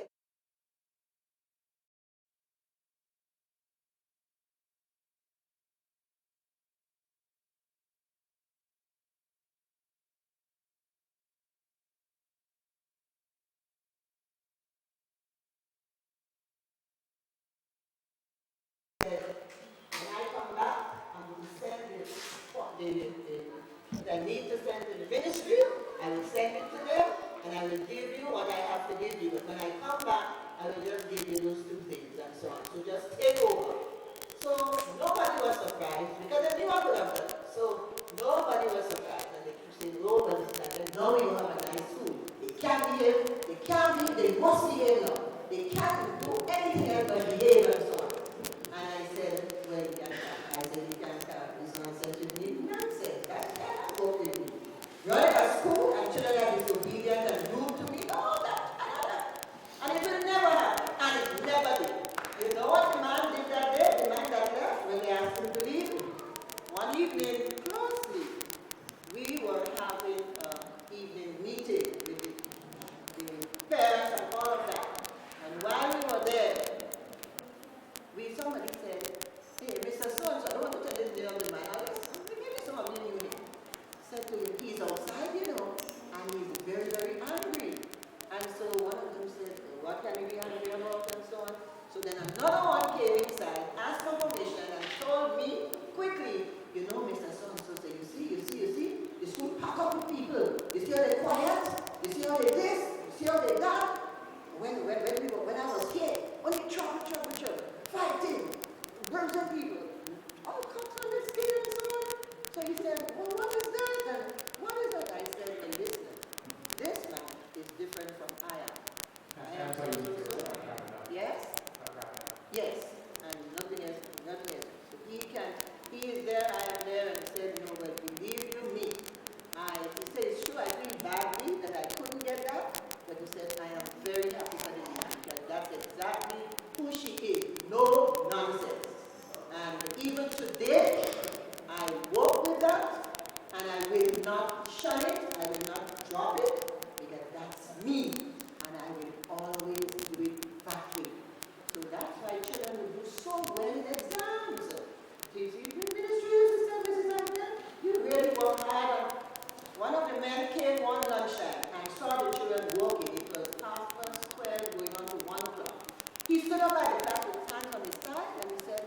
When I come back, I will send what I need to send to the ministry. I will send it to them, and I will give you what I have to give you. But when I come back, I will just give you those two things and so on. So just take over. So nobody was surprised because they knew I would have done it. So nobody was surprised. And they keep saying, nobody said, now we will have a nice school. They can't behave, they must behave now. They can't do anything else but behave and so on. And I said, well, you can't have this nonsense with me. Nonsense. That cannot go with me. Running a school and children are disobedient and rude to me, all that, and it will never happen. And it never did. You know what the man did that day? The man that left when they asked him to leave? One evening, closely, we were having an evening meeting with the parents and all of that. And while we were there, somebody said, hey, Mr. So-and-so, I don't want to tell this name of the man. Maybe some of you knew him. Said to him, he's outside, and he's very, very angry. And so one of them said, what can he be angry about, and so on. So then another one came inside, asked for permission, and told me quickly, Mr. So-and-so said, you see, the school pack up with people. You see how they quiet? You see how they this? You see how they that? When I was here, only trouble. Fighting, burns up people. All comes on the skin and so on. So he said, well, what is that? And what is that? I said, well, listen, this man is different from I am. I am so. Yes? Yes. And nothing else. So he is there, I am there, and he said, no, but believe you me. He said, it's true, I feel badly that I couldn't get that, but he said, I am very happy for the man, because that's exactly who she is. No nonsense. And even today, I walk with that, and I will not shun it, I will not drop it, because that's me, and I will always do it that way. So that's why children will do so well in exams. The ministry used to say, Mrs. Anton, you really work hard. One of the men came one lunchtime and saw the children working. It was 12:30 going on to 1 o'clock. He stood up by the class with his hands on his side and he said,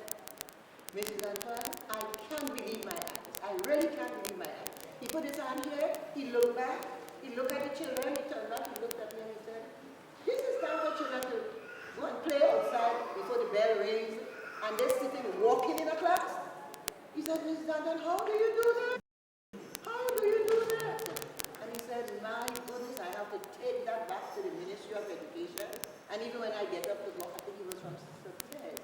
Mrs. Antoine, I can't believe my eyes. I really can't believe my eyes. He put his hand here, he looked back, he looked at the children, he turned back, he looked at me and he said, this is time for children to go and play outside before the bell rings and they're sitting walking in a class. He said, Mrs. Antoine, how do you do that? How do you do that? And he said, my goodness, I have to take that back to the Ministry of Education. And even when I get up to go, I think it was from Success,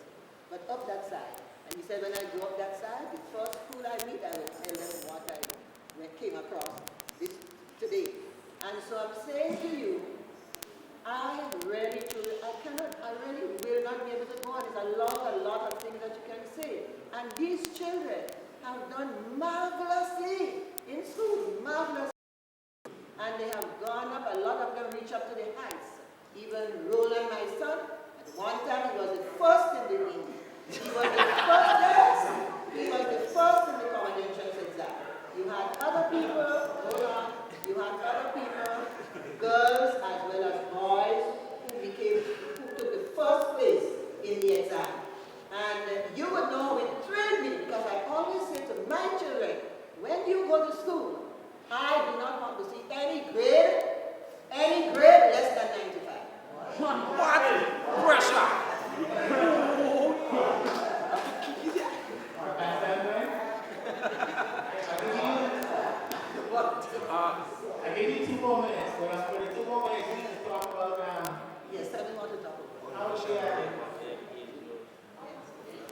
but up that side. And he said, when I go up that side, the first school I meet, I will tell them what I came across this today. And so I'm saying to you, I really will not be able to go on. There's a lot of things that you can say. And these children have done marvelously in school, marvelously. And they have gone up, a lot of them reach up to the heights. Even Roland, my son, at one time he was the first in the room. He was the first, yes, he was the first in the common entrance exam. You had other people, hold on, you had other people, girls as well as boys, who took the first place in the exam. And you would know how it thrilled me, because I always say to my children, when you go to school, I do not want to see any grade less than 95. What? Pressure! I give you 2 more minutes. When I spend 2 more minutes, we can talk about Yes, I don't want to talk about how she had.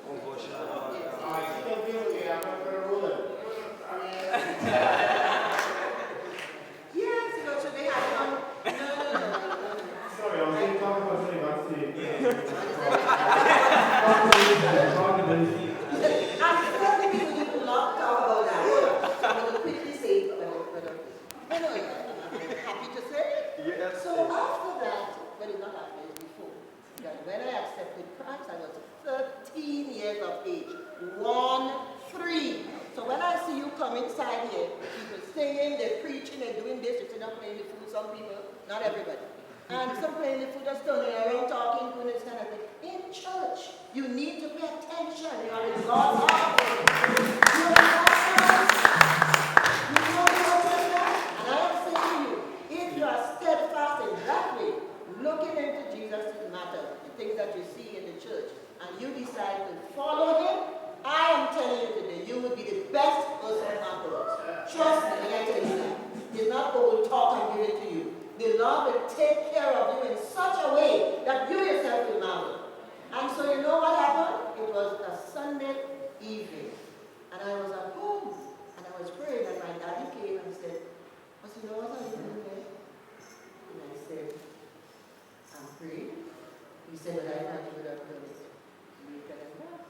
Alright, she can deal with it. I'm going to roll it. Yes, you know, so they had one. No. Sorry, I was going to talk about something on stage. I'm certainly we will not talk about that. I'm going to quickly say whether anyway, I'm happy to say it. Yes. So after that, well, it's not after, it's before. That when I accepted Christ, I was 13 years of age. 1-3. So when I see you come inside here, people singing, they're preaching, they're doing this, you're not playing the food, some people, not everybody. And some playing the food, just turning around, talking, doing this kind of thing. In church, you need to pay attention. You are in God's house. You are in God's house. You know what I'm saying? And I am saying to you, if you are steadfast in that way, looking into Jesus' matter, the things that you see in the church, and you decide to follow him, I am telling you today, you will be the best person on earth. Trust me when I tell you that. It's not old talk and give it to you. The Lord will take care of you in such a way that you yourself will marvel. And so you know what happened? It was a Sunday evening. And I was at home. And I was praying, and my daddy came and said, you know what are you doing there? And I said, I'm praying. He said, but I thought you would have done it later than that.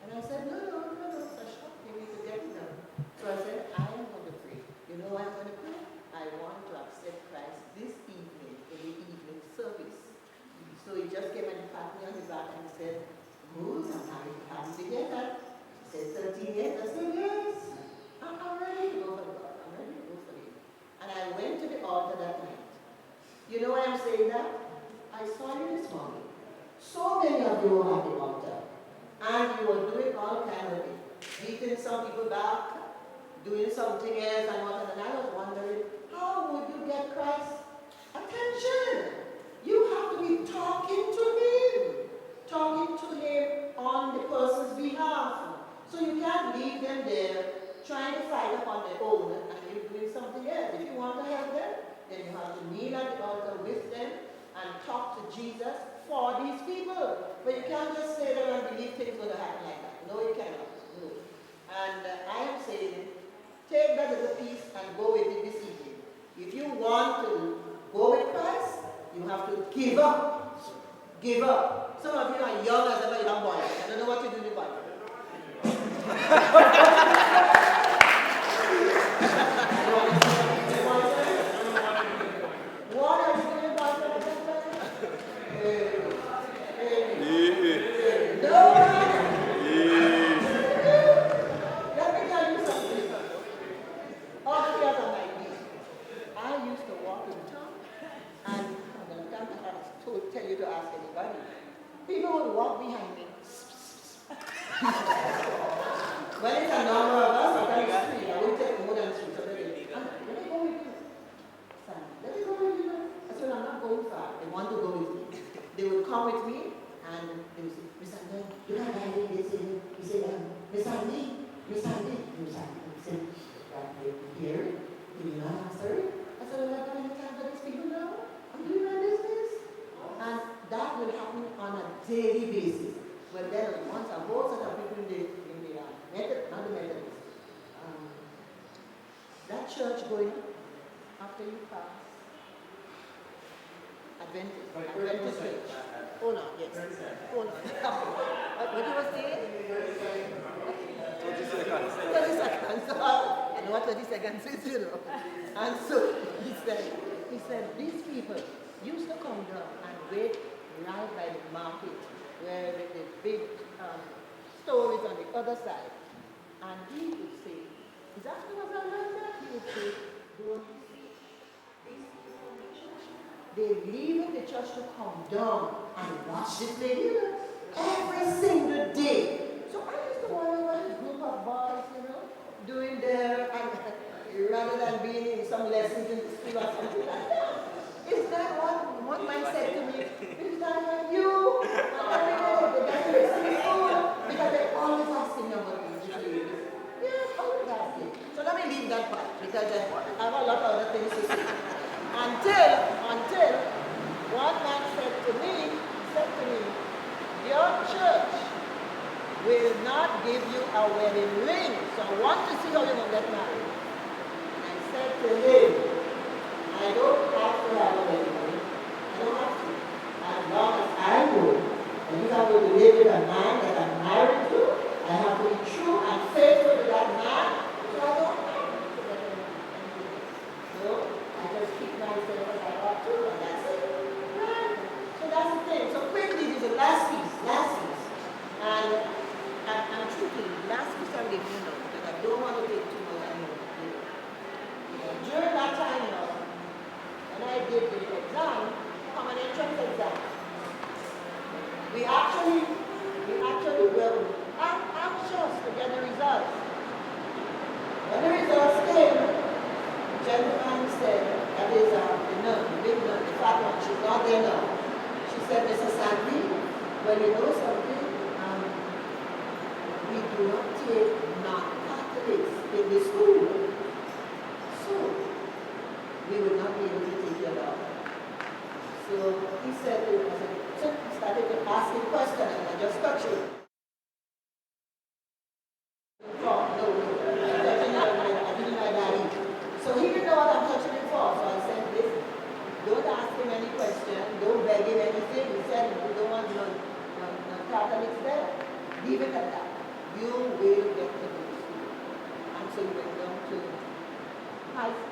And I said, no, it's a shock. You need to get it done. So I said, I am going to pray. You know why I'm going to pray? I want to accept Christ this evening in the evening service. So he just came and pat me on the back and said, good, I'm happy to hear that. He said, 13 years. I said, yes. I'm ready to go for God. I'm ready to go for him. And I went to the altar that night. You know why I'm saying that? I saw you this morning. So many of you were at the altar. And you were doing all kinds of things. Beating some people back, doing something else and whatnot. And I was wondering, how would you get Christ's attention? You have to be talking to him on the person's behalf. So you can't leave them there trying to fight up on their own and you're doing something else. If you want to help them, then you have to kneel at the altar with them and talk to Jesus for these people. But you can't just stay there and believe things are going to happen like that. No, you cannot. No. And I am saying, take that as a piece and go with it this evening. If you want to go with Christ, you have to give up. Give up. Some of you are young as ever, you have boys. I don't know what you do with boys. What are you doing about that? No. Let me tell you something. All the years of my life, I used to walk in town, and I'm going to tell you to ask anybody. People would walk behind me. When it's a number of us, sometimes 3. I would take more than 3. So let me go with you. Son, let me go with you. I said, I'm not going far. They want to go with me. They would come with me, and they would say, Miss Andy, you know that they say, he said, Miss Andy. He said, here, do you not answer it? I said, well, I don't have time for these people now. I'm doing my business. And that will happen on a daily basis. But then once a whole set of people in the method, not the Methodist, that church going after you pass, Adventist church. Hold on, yes. Hold on. What you were saying? 30 seconds. I know what 30 seconds is, you know. And so he said these people used to come down and wait right by the market where the big store is on the other side. And he would say, is that what I learned that? He would say, don't you see, these people from the church, they leave in the church to come down and watch this lady every single day. So I used to wonder what this group of boys, doing there, and rather than being in some lessons in the school or something like that. Is that one man said to me, is that what you? Every day they get to the school because they always asking me about these ladies. Yes, always asking. So let me leave that part because I have a lot of other things to say. Until one man said to me, your church will not give you a wedding ring. So I want to see how you're going to get married. And I said to him, I don't have to have a wedding ring. I don't have to. As long as I know that if I were to live with a man that I'm married to, I have to be true and faithful to that man. So I don't have to get anything. So I just keep myself as I ought to, and that's it. Right? So that's the thing. So quickly, this is the last piece. And I'm truthfully, last piece I'm giving you now, because I don't want to take too much time. During that time now, when I did the exam, common entrance exam, we actually were anxious to get the results. When the results came, the gentleman said, that is the nun, the big nun, the fat one, she's not there now. She said, Mrs. Sandry, well, you know something? We do not take non-Catholics in the school. So, we will not be able to take your daughter. So, he said, so he started to ask him questions, and I just touched it. No, I didn't know daddy. So he didn't know what I'm touching him for. So I said, listen, don't ask him any question, don't beg him anything. He said, we don't want non-Catholics there. Leave it at that. You will get to the school. And so we went down to high school.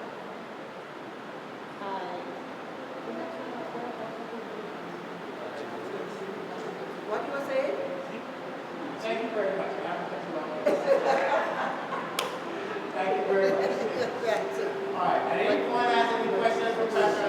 What you were saying? Thank you very much. Thank you very much. All right. And anyone has any questions for Pastor?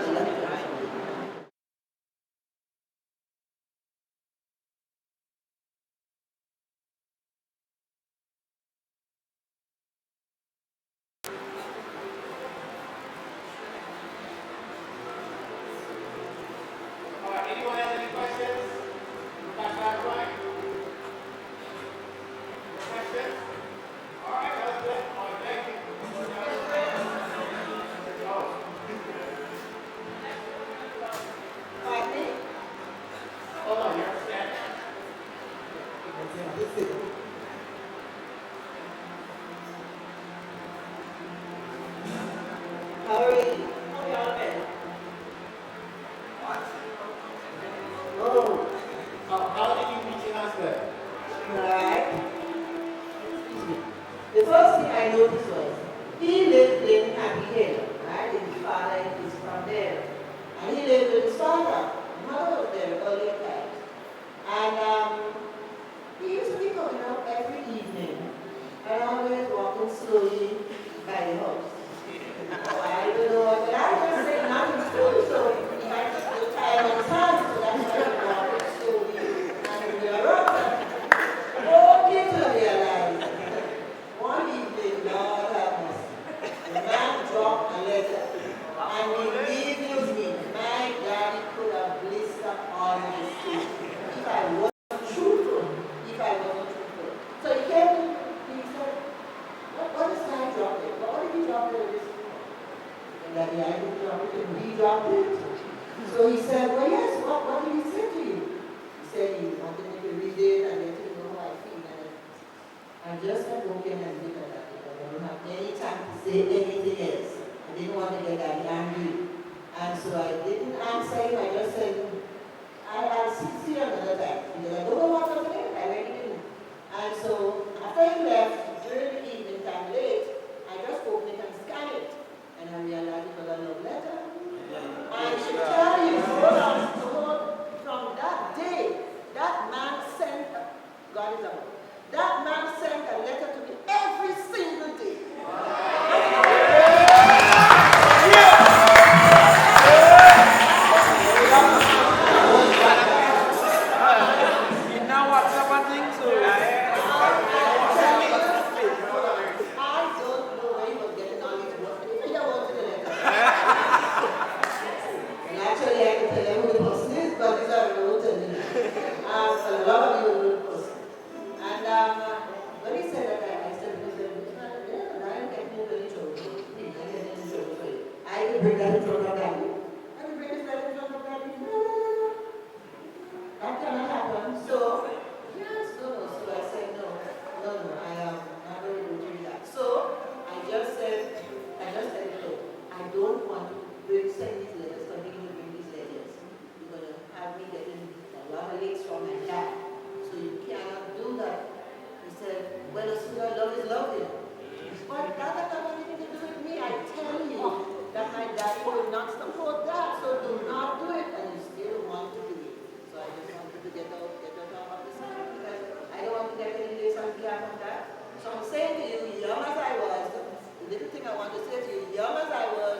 The first thing I noticed was he lived in Happy Hill, right? And his father is from there. And he lived with his father. Mother was there earlier times. And he used to be coming up every evening and always walking slowly by the house. I don't know, but I just say nothing slowly, so he had to put time on his hands, so that's why he walked slowly. And we are up. Okay, to realize. One evening, Lord have mercy, the man dropped a letter, and believe you me, my daddy could have blistered on his skin if I wasn't truthful. So he came to me, he said, what is that drop it? What did he drop it? And daddy, I didn't drop it, and we dropped it. So he said, well, yes, what did he say to you? He said he wanted me to read it and let him know how I feel. I just had broken and looked at that because I don't have any time to say anything else. I didn't want to get that angry. And so I didn't answer him. I just said, I'll see you another time. Because I don't know what to say. I went in. And so after he left, during the evening time late, I just opened it and scanned it. And I realized it was a love letter. bring that in front of daddy. I will bring his letter in front of daddy. No, no, no, no. That cannot happen. So, yes, no. So I said, no, I am not going to do that. So I just said, look, I don't want to send these letters, continue to bring these letters. You're going to have me getting a lot of licks from my dad. So you cannot do that. He said, well, as soon as love is love, you know. But that has nothing to do with me. I tell you that my daddy will not support that. So do not do it. And you still want to do it. So I just wanted to get out of this because I don't want to get any licks on behalf of that. So I'm saying to you, young as I was, the little thing I want to say to you, young as I was,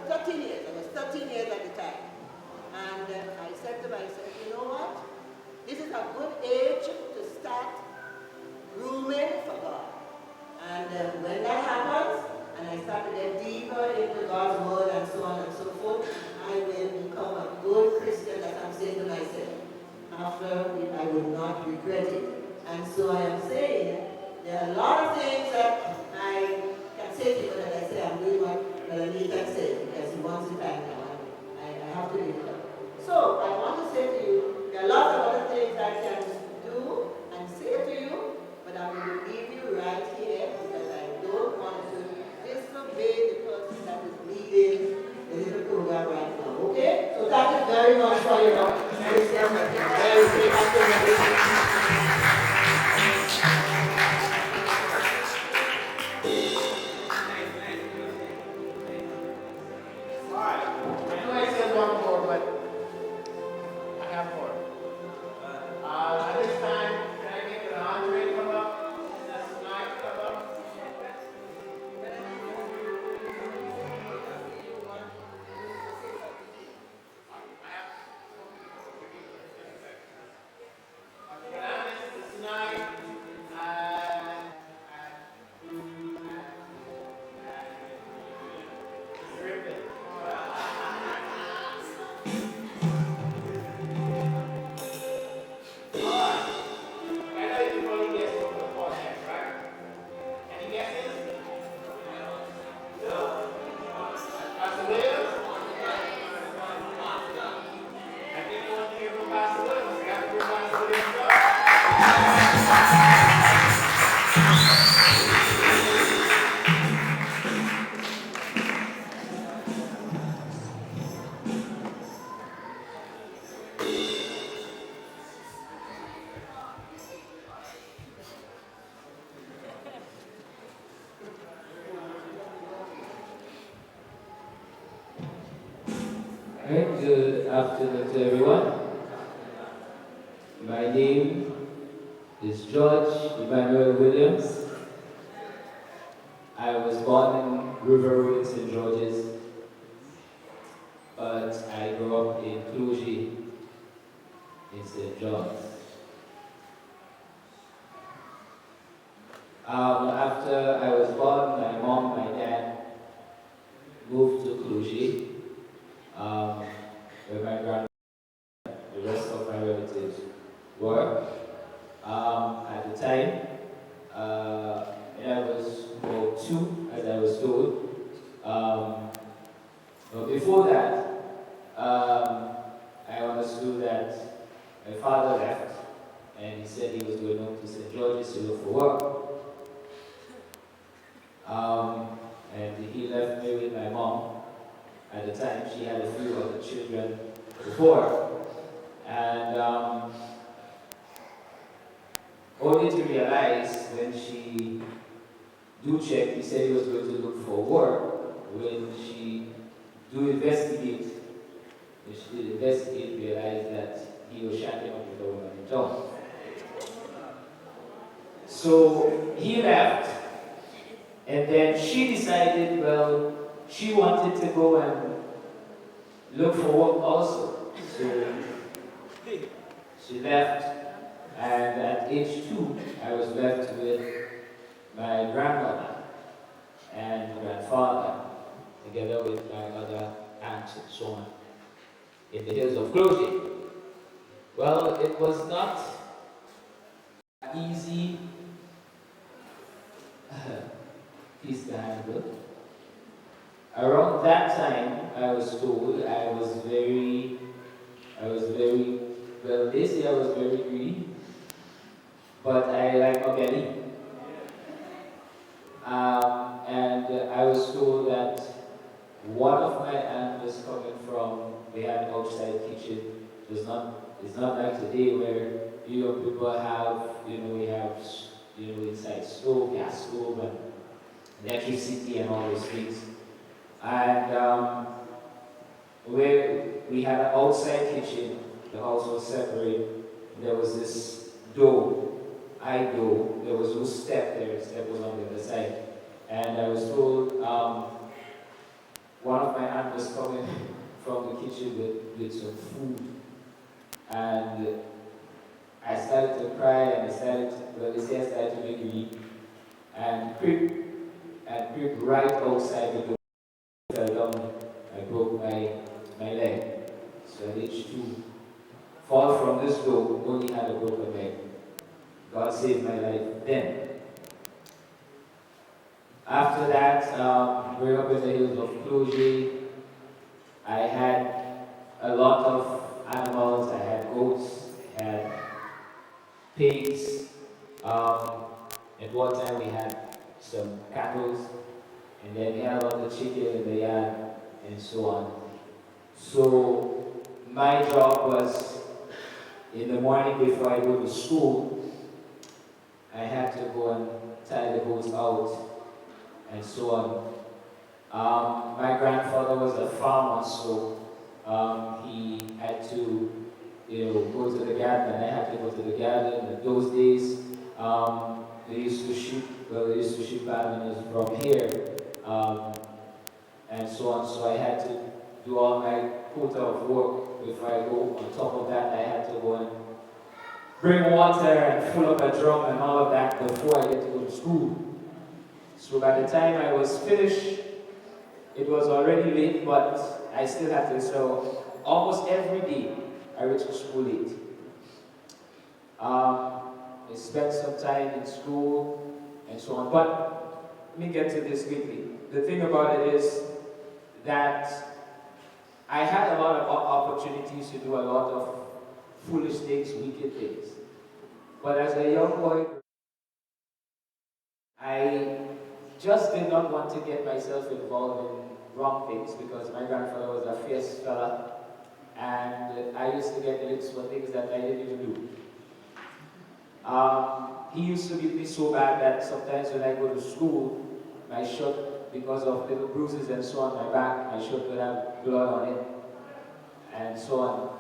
13 years. I was 13 years at the time. And I said to myself, you know what? This is a good age to start grooming for God. And when that happens, and I start to get deeper into God's word and so on and so forth, I will become a good Christian, that I'm saying to myself. After it, I will not regret it. And so I am saying, there are a lot of things that I can say to you, but I say I'm doing what Melanie can say, because he wants it back now. I have to leave it up. So I want to say to you, there are lots of other things I can do and say to you, but I'm going to leave you right here because I don't want to disobey the person that is leading the little program right now. Okay? So thank you very much for your listening. Very good. I know I said one more, but I have more. At this time, can I get the Andre come up? And the Mike come up? Alright, good afternoon to everyone. My name is George Emmanuel Williams. I was born in River Road, St. George's, but I grew up in Clogy in St. John's. After I was born, my mom and my dad moved to Clogy, where my grandmother, the rest of my relatives were. At the time, when I was about 2, as I was told. But before that, I understood that my father left, and he said he was going home to St. George's to look for work. And he left me with my mom. At the time, she had a few other children before. And only to realize when she do check, he said he was going to look for work. When she do investigate, when she did investigate, realized that he was shacking up with a woman in town. So he left, and then she decided, well, she wanted to go and look for work also. So she left, and at age 2, I was left with my grandmother and grandfather, together with my other aunts and so on, in the hills of Clogy. Well, it was not easy piece to handle. Around that time, I was told I was very, well, they say I was very greedy, but I like organic. And I was told that one of my aunt was coming from, they had an outside kitchen. It's not like today where, people have, we have, inside stove, gas stove, and electricity and all those things. And where we had an outside kitchen, the house was separate. There was this door, high door. There was no step there. The step was on the other side. And I was told one of my aunt was coming from the kitchen with some food. And I started to cry and I started to make weak. And creep right outside the door. I fell down. I broke my leg. So I reached to fall from this door, only had a broken leg. God saved my life then. After that, growing up in the hills of Clogie, I had a lot of animals. I had goats, I had pigs. At one time we had some cattle, and then we had a lot of chicken in the yard, and so on. So my job was in the morning before I go to school, I had to go and tie the goats out and so on. My grandfather was a farmer, so he had to, go to the garden, and I had to go to the garden. In those days, they used to shoot bananas from here, and so on. So I had to do all my quota of work before I go. On top of that, I had to go and bring water and fill up a drum and all of that before I get to go to school. So by the time I was finished, it was already late, but I still had to. So almost every day, I reached to school late. I spent some time in school and so on. But let me get to this quickly. The thing about it is that I had a lot of opportunities to do a lot of foolish things, wicked things. But as a young boy, I just did not want to get myself involved in wrong things because my grandfather was a fierce fella, and I used to get licks for things that I didn't even do. He used to beat me so bad that sometimes when I go to school, my shirt, because of little bruises and so on my back, my shirt would have blood on it, and so on.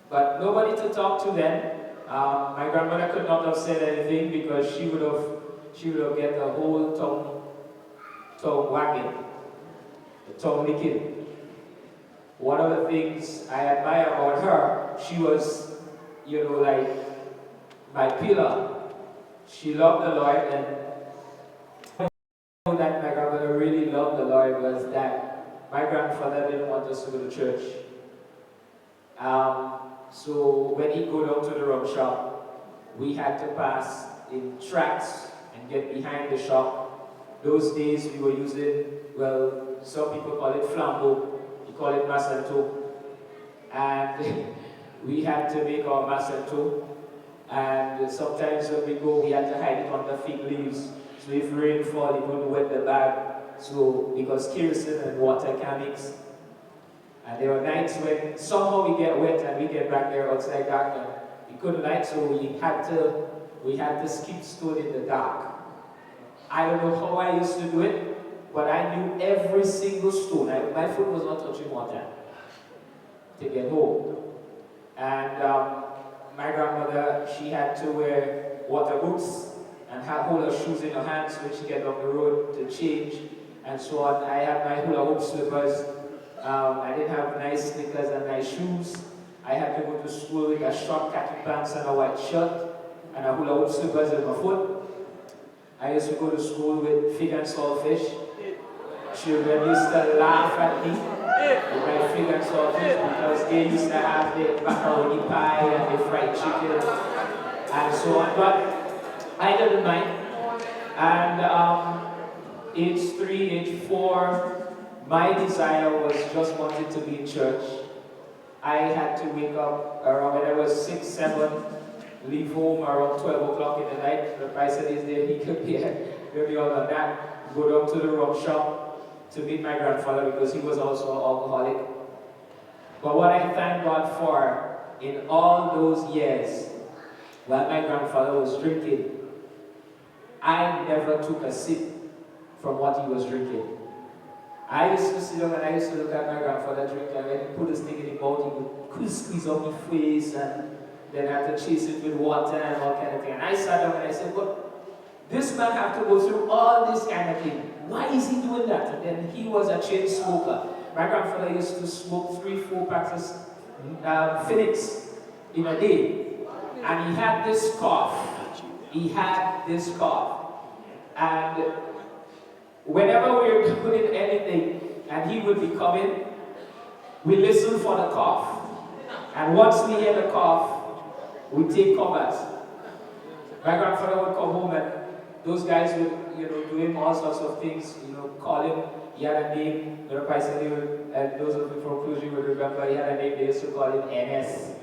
But nobody to talk to then. My grandmother could not have said anything because she would have get the whole tongue wagging, the tongue licking. One of the things I admire about her, she was, like my pillar. She loved the Lord, and that my grandmother really loved the Lord was that my grandfather didn't want us to go to church. So when he go down to the rum shop, we had to pass in tracks and get behind the shop. Those days we were using, some people call it flambeau, we call it masanto. And we had to make our masanto. And sometimes when we go, we had to hide it under fig leaves. So if rain fall, it wouldn't wet the bag. So because kerosene and water can mix. And there were nights when somehow we get wet and we get back there outside dark and we couldn't light, so we had to skip stone in the dark. I don't know how I used to do it, but I knew every single stone. My foot was not touching water to get home. And my grandmother, she had to wear water boots and hold her shoes in her hands when she get on the road to change and so on. I had my hula hoop slippers. I didn't have nice sneakers and nice shoes. I had to go to school with a short khaki pants and a white shirt and a hula hoop slippers in my foot. I used to go to school with fig and saltfish. Children used to laugh at me with my fig and saltfish because they used to have the macaroni pie and the fried chicken and so on. But I didn't mind. And age 3, age 4, my desire was just wanted to be in church. I had to wake up around when I was 6, 7, leave home around 12 o'clock in the night. The price is there, he could be earlier than that. Go down to the rum shop to meet my grandfather because he was also an alcoholic. But what I thank God for in all those years while my grandfather was drinking, I never took a sip from what he was drinking. I used to sit down and I used to look at my grandfather drink, and when he put his thing in his mouth, he would squeeze up his face and then have to chase it with water and all kind of thing. And I sat down and I said, but this man have to go through all this kind of thing. Why is he doing that? And then he was a chain smoker. My grandfather used to smoke 3, 4 packs of Phoenix in a day. And he had this cough. He had this cough. And whenever we were doing anything and he would be coming, we listened for the cough. And once we hear the cough, we take covers. My grandfather would come home and those guys would, do him all sorts of things, call him. He had a name, and those of you from Cluj would remember he had a name, they used to call him NS.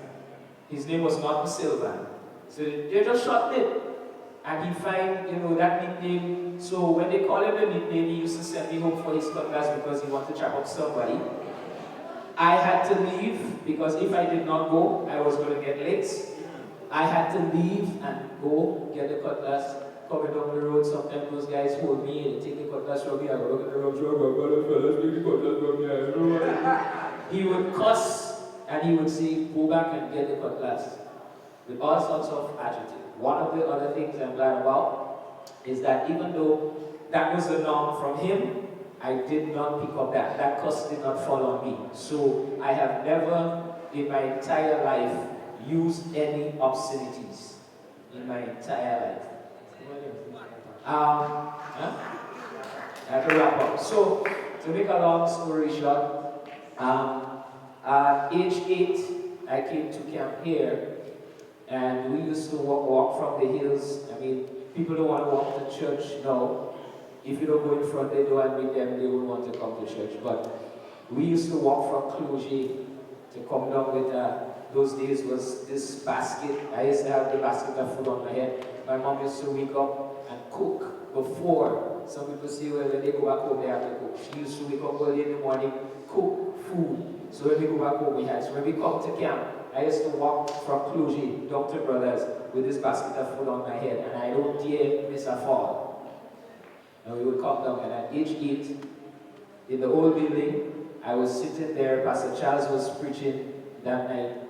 His name was not Silva. So they just shortened it. And he'd find, that nickname. So when they call him the nickname, he used to send me home for his cutlass because he wanted to chop up somebody. I had to leave because if I did not go, I was going to get late. I had to leave and go get the cutlass. Coming down the road, sometimes those guys hold me and take the cutlass from me. I go look at the road, he would cuss and he would say, go back and get the cutlass. With all sorts of adjectives. One of the other things I'm glad about is that even though that was the norm from him, I did not pick up that. That curse did not fall on me. So I have never in my entire life used any obscenities in my entire life. I have to wrap up. So, to make a long story short, at age 8, I came to camp here, and we used to walk from the hills. I mean, people don't want to walk to church now. If you don't go in front, they don't meet them, they won't want to come to church. But we used to walk from Cluj to come down with, those days was this basket. I used to have the basket of food on my head. My mom used to wake up and cook before. Some people say, well, when they go back home, they have to cook. She used to wake up early in the morning, cook food. So when we go back home, we had. So when we come to camp, I used to walk from Cluj, Dr. Brothers, with this basket of food on my head, and I don't dare miss a fall. And we would come down, and at age 8, in the old building, I was sitting there. Pastor Charles was preaching that night.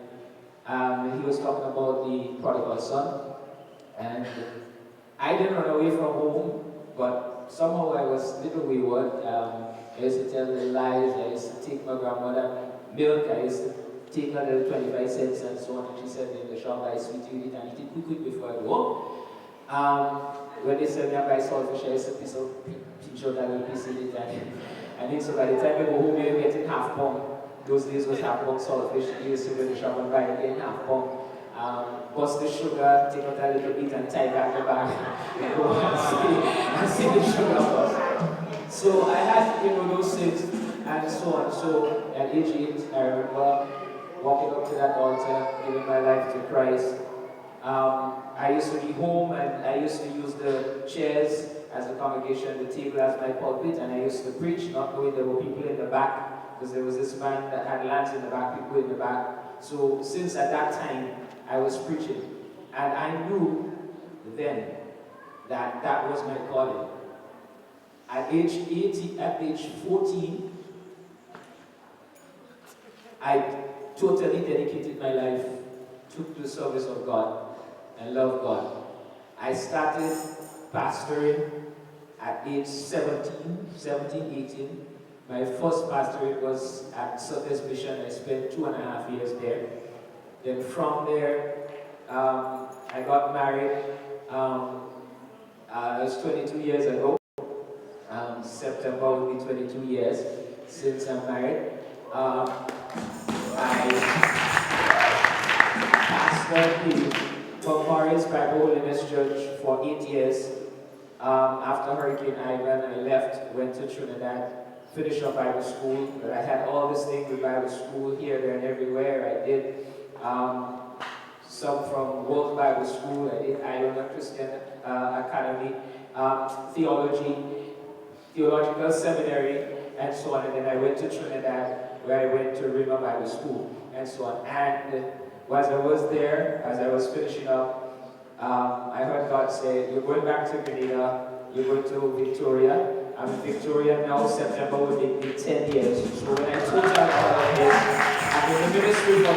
He was talking about the prodigal son, and I didn't run away from home, but somehow I was a little wayward. I used to tell the lies. I used to take my grandmother milk. I used to take her the 25 cents and so on. And she said in the shop, buy sweet, you eat and eat it quick before I go home. When they said me I buy saltfish, I used to pinch out a little piece in it. And then so by the time I go home, you're getting half pound. Those days was half pound saltfish. You used to go to the shop and buy it again, half pound. Bust the sugar, take out a little bit and tie back the bag. Go and see the sugar first. So I had, those things and so on. So at age 8, I remember walking up to that altar, giving my life to Christ. I used to be home and I used to use the chairs as a congregation, the table as my pulpit, and I used to preach, not knowing there were people in the back, because there was this man that had lands in the back, people in the back. So since at that time, I was preaching, and I knew then that that was my calling. At age 14, I totally dedicated my life to the service of God and love God. I started pastoring at age 17, 18. My first pastorate was at Surface Mission. I spent 2.5 years there. Then from there, I got married. It was 22 years ago. September will be 22 years since I'm married. I pastored the Memorials Bible Holiness Church for 8 years. After Hurricane Ivan, I left, went to Trinidad finish up Bible school, but I had all this thing with Bible school here, there, and everywhere. I did some from World Bible School, I did Iona Christian Academy, theological seminary, and so on. And then I went to Trinidad, where I went to Rima Bible School, and so on. And as I was there, as I was finishing up, I heard God say, you're going back to Grenada, you're going to Victoria. I'm in Victoria now, September will make me 10 years. So when I told God all of this, I'm in the ministry for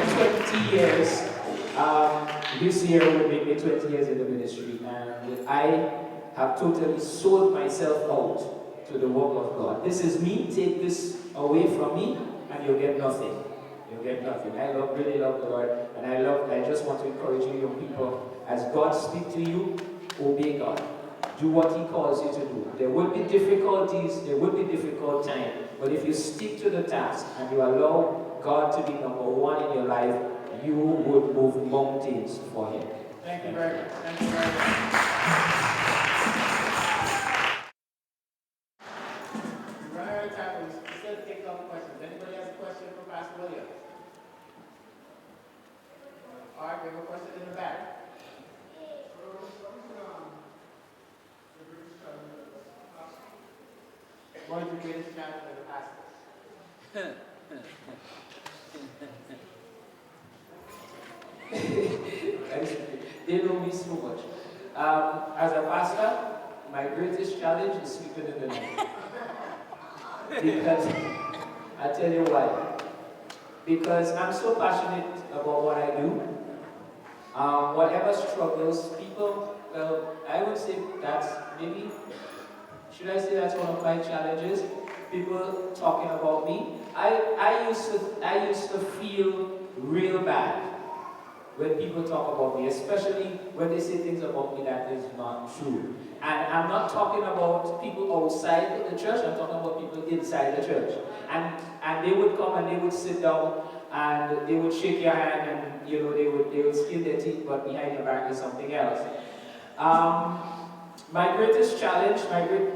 20 years. This year will make me 20 years in the ministry. And I have totally sold myself out to the work of God. This is me, take this away from me, and you'll get nothing. You'll get nothing. I really love the Lord, and I just want to encourage you young people, as God speaks to you, obey God. Do what He calls you to do. There will be difficulties, there will be difficult times, but if you stick to the task and you allow God to be number one in your life, you would move mountains for Him. Thank you very much. Thank you very much. We run out of time, but we still take a couple questions. Anybody has a question for Pastor Williams? All right, we have a question in the back. What is your greatest challenge as a pastor? They know me so much. As a pastor, my greatest challenge is sleeping in the night. Because, I'll tell you why. Because I'm so passionate about what I do. Whatever struggles people, well, I would say that's maybe, should I say that's one of my challenges? People talking about me. I used to feel real bad when people talk about me, especially when they say things about me that is not true. And I'm not talking about people outside the church, I'm talking about people inside the church. And they would come and they would sit down and they would shake your hand and they would skin their teeth, but behind your back is something else. My greatest challenge,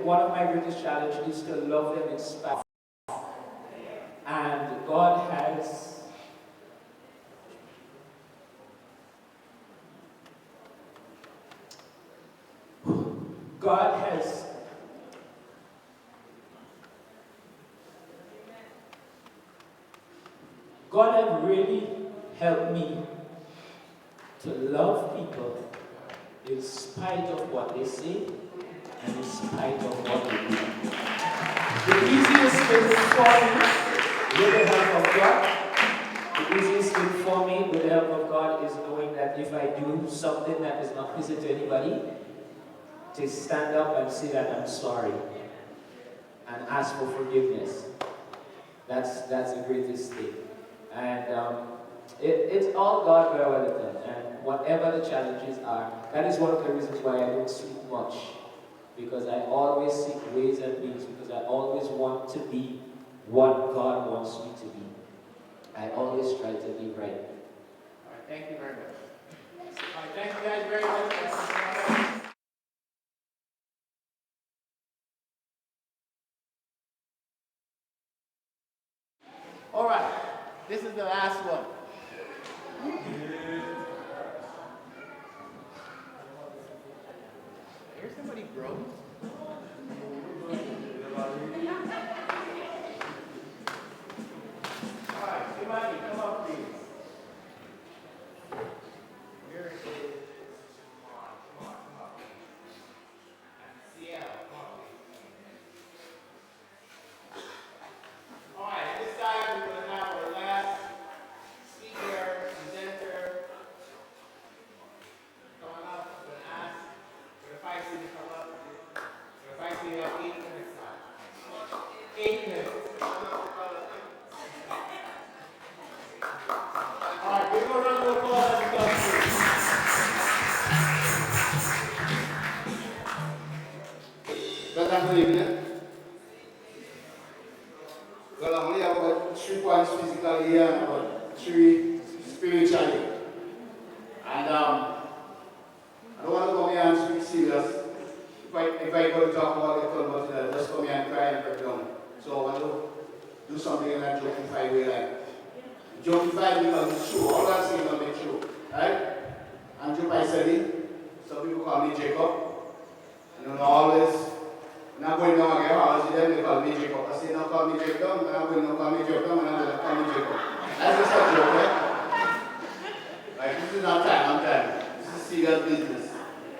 one of my greatest challenges is to love them in spite. And God has really helped me to love people in spite of what they say and in spite of what they do. The easiest thing for me with the help of God, the easiest thing for me with the help of God is knowing that if I do something that is not pleasing to anybody, to stand up and say that I'm sorry and ask for forgiveness. That's the greatest thing. And it's all God very well done. And whatever the challenges are, that is one of the reasons why I don't sleep much. Because I always seek ways and means, because I always want to be what God wants me to be. I always try to be right. All right, thank you very much. All right, thank you guys very much. All right, this is the last one. Here's somebody broke. All right, somebody come up, please. Here it is. Come on. Seattle, come on, please. All right, at this time we're going to have our last speaker, presenter, coming up. I'm going to ask if I see you come up. If I see you have 8 minutes now. 8 minutes. All right, give him a round of applause as he comes through. Good evening. Well, I only have about 3 points physically here and about 3 spiritually. And I don't want to come here and speak serious. If I go to talk about it, I'll just come here and cry and break down. So I want to do something in a jokified way, like jokified because it's true. All I'm saying will be true. Right? I'm Joe Paiseli. Some people call me Jacob. You know, always, when I'm going down again, I see them, they call me Jacob. I say, no, call me Jacob. When I'm going to call me Jacob, when I'm going to call me Jacob. That's just a joke, right? Like, this is not time, I'm time. This is serious business.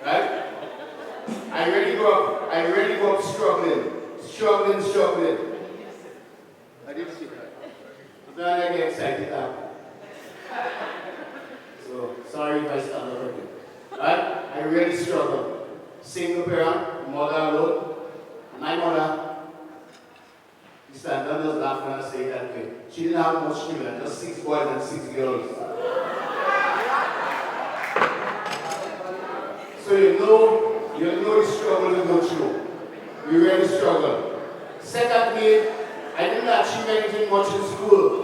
Right? I really grew up struggling. I didn't see that. But then I get excited now. So, sorry if I stand up again. Right? I really struggled. Single parent, mother alone. My mother, you stand there just laugh when I say it that way. She didn't have much children, just 6 boys and 6 girls. So you know the struggle you go through. You really struggle. Secondly, I didn't achieve anything much in school.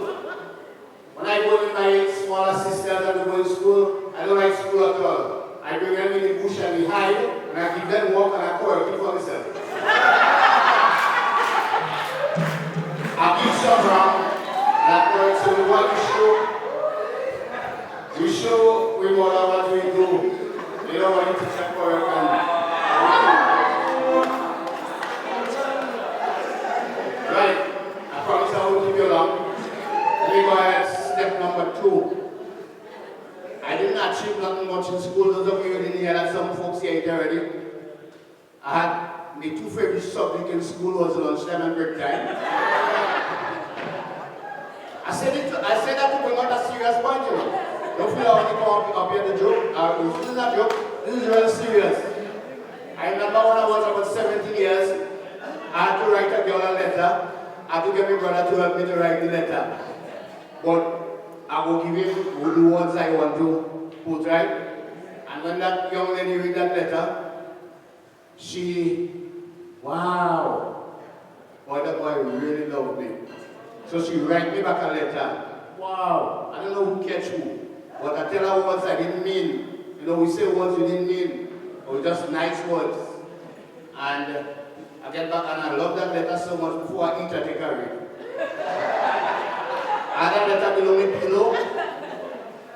When I go with my smaller sisters and go to school, I don't like school at all. I bring them in the bush and we hide, and I give them work and I quarrel for myself. I give some wrong, and I quarrel. So we want to show we mother what we do. You know what you teach a quarrel and right, I promise I won't keep you long. Let me go ahead, step number 2. I didn't achieve nothing much in school. Those of you who didn't hear that, some folks here it already. I had my 2 favorite subjects in school was lunchtime and break time. I said that to bring out a serious point, you know. Don't feel like I come up here to joke. This is not a joke. This is really serious. I remember when I was about 17 years, I had to write a girl a letter. I had to get my brother to help me to write the letter. But I will give him the words I want to put, right? And when that young lady read that letter, wow. Boy, that boy really loved me. So she write me back a letter. Wow. I don't know who catch who. But I tell her words I didn't mean. You know, we say words we didn't mean. Or just nice words. And I get back and I love that letter so much before I eat, I take a read. I had that letter below my pillow.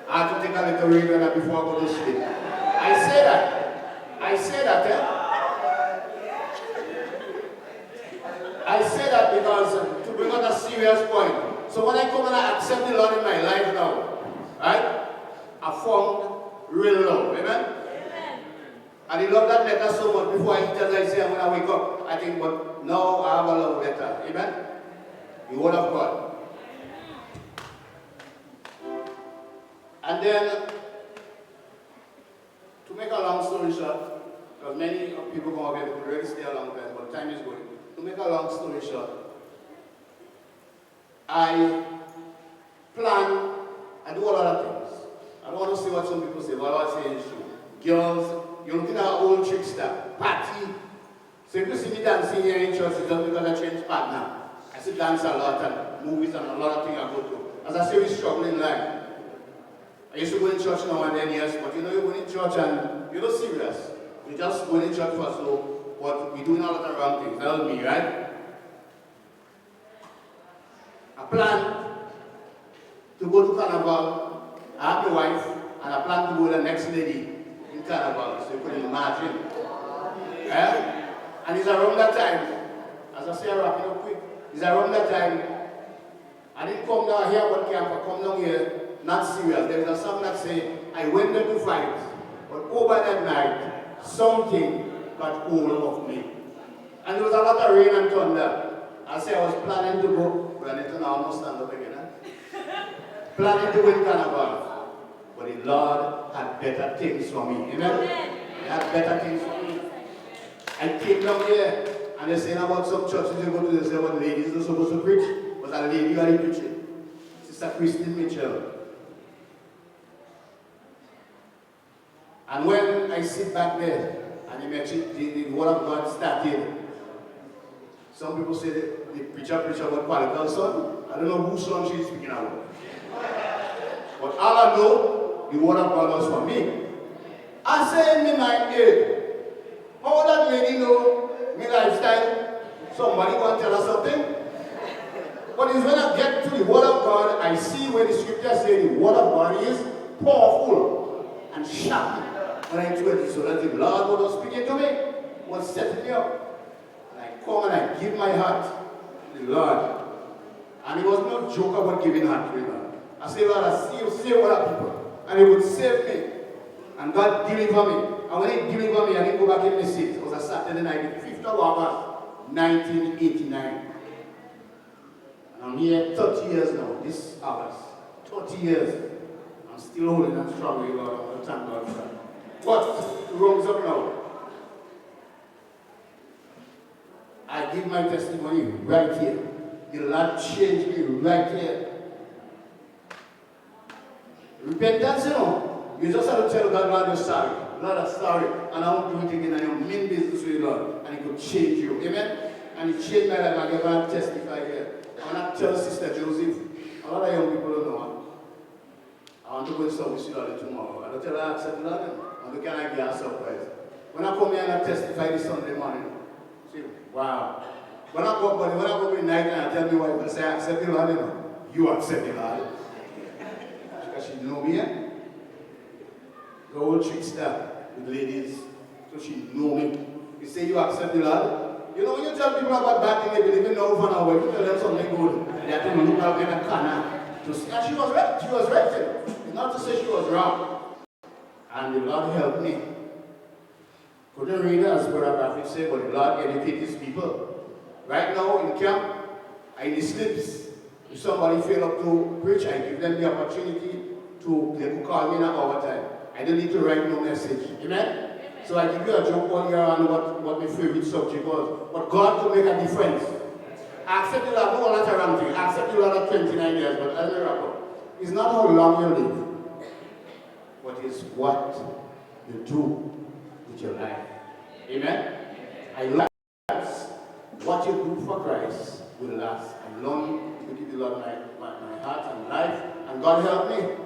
I had to take a little read before I go to sleep. I say that because to bring out a serious point. So when I come and I accept the Lord in my life now, right? I found real love, amen? And he loved that letter so much before I eat, as I say, when I wake up, I think, but now I have a love letter, amen? The word of God. And then, to make a long story short, because many people come up here could really stay a long time, but time is going. To make a long story short, I do a lot of things. I don't want to say what some people say, but what I say is true. Girls, you're looking at an old trickster, party. So if you see me dancing here in church, it's just because I changed partner. I still dance a lot and movies and a lot of things I go to. As I say, we struggle in life. I used to go in church now and then, yes, but you know, you go in church and you're not serious. You just go in church for so, but we're doing a lot of wrong things. That was me, right? I plan to go to Carnival. I have my wife, and I plan to go to the next lady in Carnival, so you can imagine. Yeah? And it's around that time, as I say, I'm wrapping up quick, it's around that time, I didn't come down here one camp, I come down here, not serious. There is a song that says, I went there to fight, but over that night, something got hold of me. And there was a lot of rain and thunder. I say I was planning to go, but I need to now almost stand up again. Planning to win Carnival. But the Lord had better things for me. Amen? He had better things for me. I came down here, and they're saying about some churches you go to, they say about ladies not supposed to preach. But a lady are preaching. Sister Christine Mitchell. And when I sit back there, and the word of God started, some people say the preacher about Paul son. I don't know whose son she's speaking about. But all I know, the word of God was for me. I say in my mind, hey, how that lady know my lifestyle? Somebody want to tell us something? is when I get to the Word of God, I see where the scripture says the Word of God is powerful and sharp. When I do it, so that the Lord was speaking to me, was setting me up. And I come and I give my heart to the Lord. And it was no joke about giving heart to the Lord. I say, Lord, I see you save other people. And He would save me. And God delivered me. And when He delivered me, I didn't go back in the seat. It was a Saturday night, the 5th of August, 1989. And I'm here 30 years now, this August. 30 years. I'm still holding and strong with God. I'm going to thank God for that. But rose up now. I give my testimony right here. The Lord changed me right here. Repentance, you just have to tell God, Lord, you're sorry. Lord, I'm sorry. And I won't do it again. And I mean business with you, Lord. And He could change you. Amen? And He changed my life. I'm going to testify here. I want to tell Sister Joseph, a lot of young people don't know. I want to go and service you Lord tomorrow. I don't tell her I accept the Lord. And we can I give her a surprise. When I come here and I testify this Sunday morning, see, wow. When I go in the night and I tell my wife, I say, I accept the Lord, you accept the Lord. Because she know me, the old trickster with ladies, so she know me. You say you accept the Lord. You know, when you tell people about bad things, they believe in no for now, you tell them something good. They have to look out in a corner. And she was right. She was right. It's not to say she was wrong. And the Lord helped me. Couldn't read it as Brother Prophet said, but the Lord educated His people. Right now in camp, I need slips. If somebody fail up to preach, I give them the opportunity to, they could call me in an hour time. I don't need to write no message. Amen? So I give you a joke all year on what my favorite subject was. But God could make a difference. I accept the Lord, no one around thing. I accept the Lord at 29 years, but as a rapper, it's not how long you live, but it's what you do with your life. Amen? I like what you do for Christ will last. I'm longing to give the Lord my heart and life, and God help me.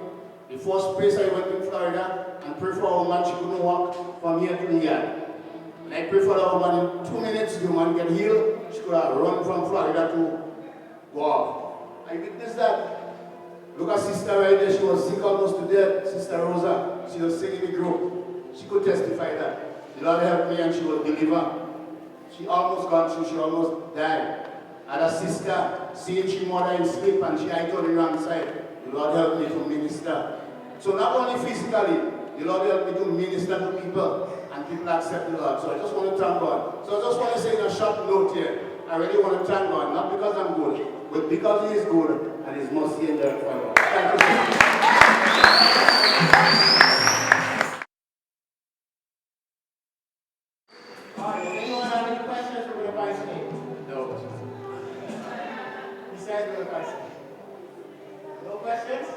The first place I went in Florida and prayed for a woman, she couldn't walk from here to the yard. And I prayed for that woman in 2 minutes, the woman get healed. She could have run from Florida to go off. I witnessed that. Look at Sister right there, she was sick almost to death. Sister Rosa, she was singing the group. She could testify that. The Lord helped me and she was delivered. She almost gone through, she almost died. And a sister, seeing she mother in sleep and she ate on the wrong side. The Lord helped me to minister. So not only physically, the Lord helped me to minister to people and people accept the Lord. So I just want to thank God. So I just want to say in a short note here, I really want to thank God, not because I'm good, but because He is good and His mercy endureth forever. Thank you. Alright, does anyone have any questions for the Vice King? No. Besides the Vice King? No questions?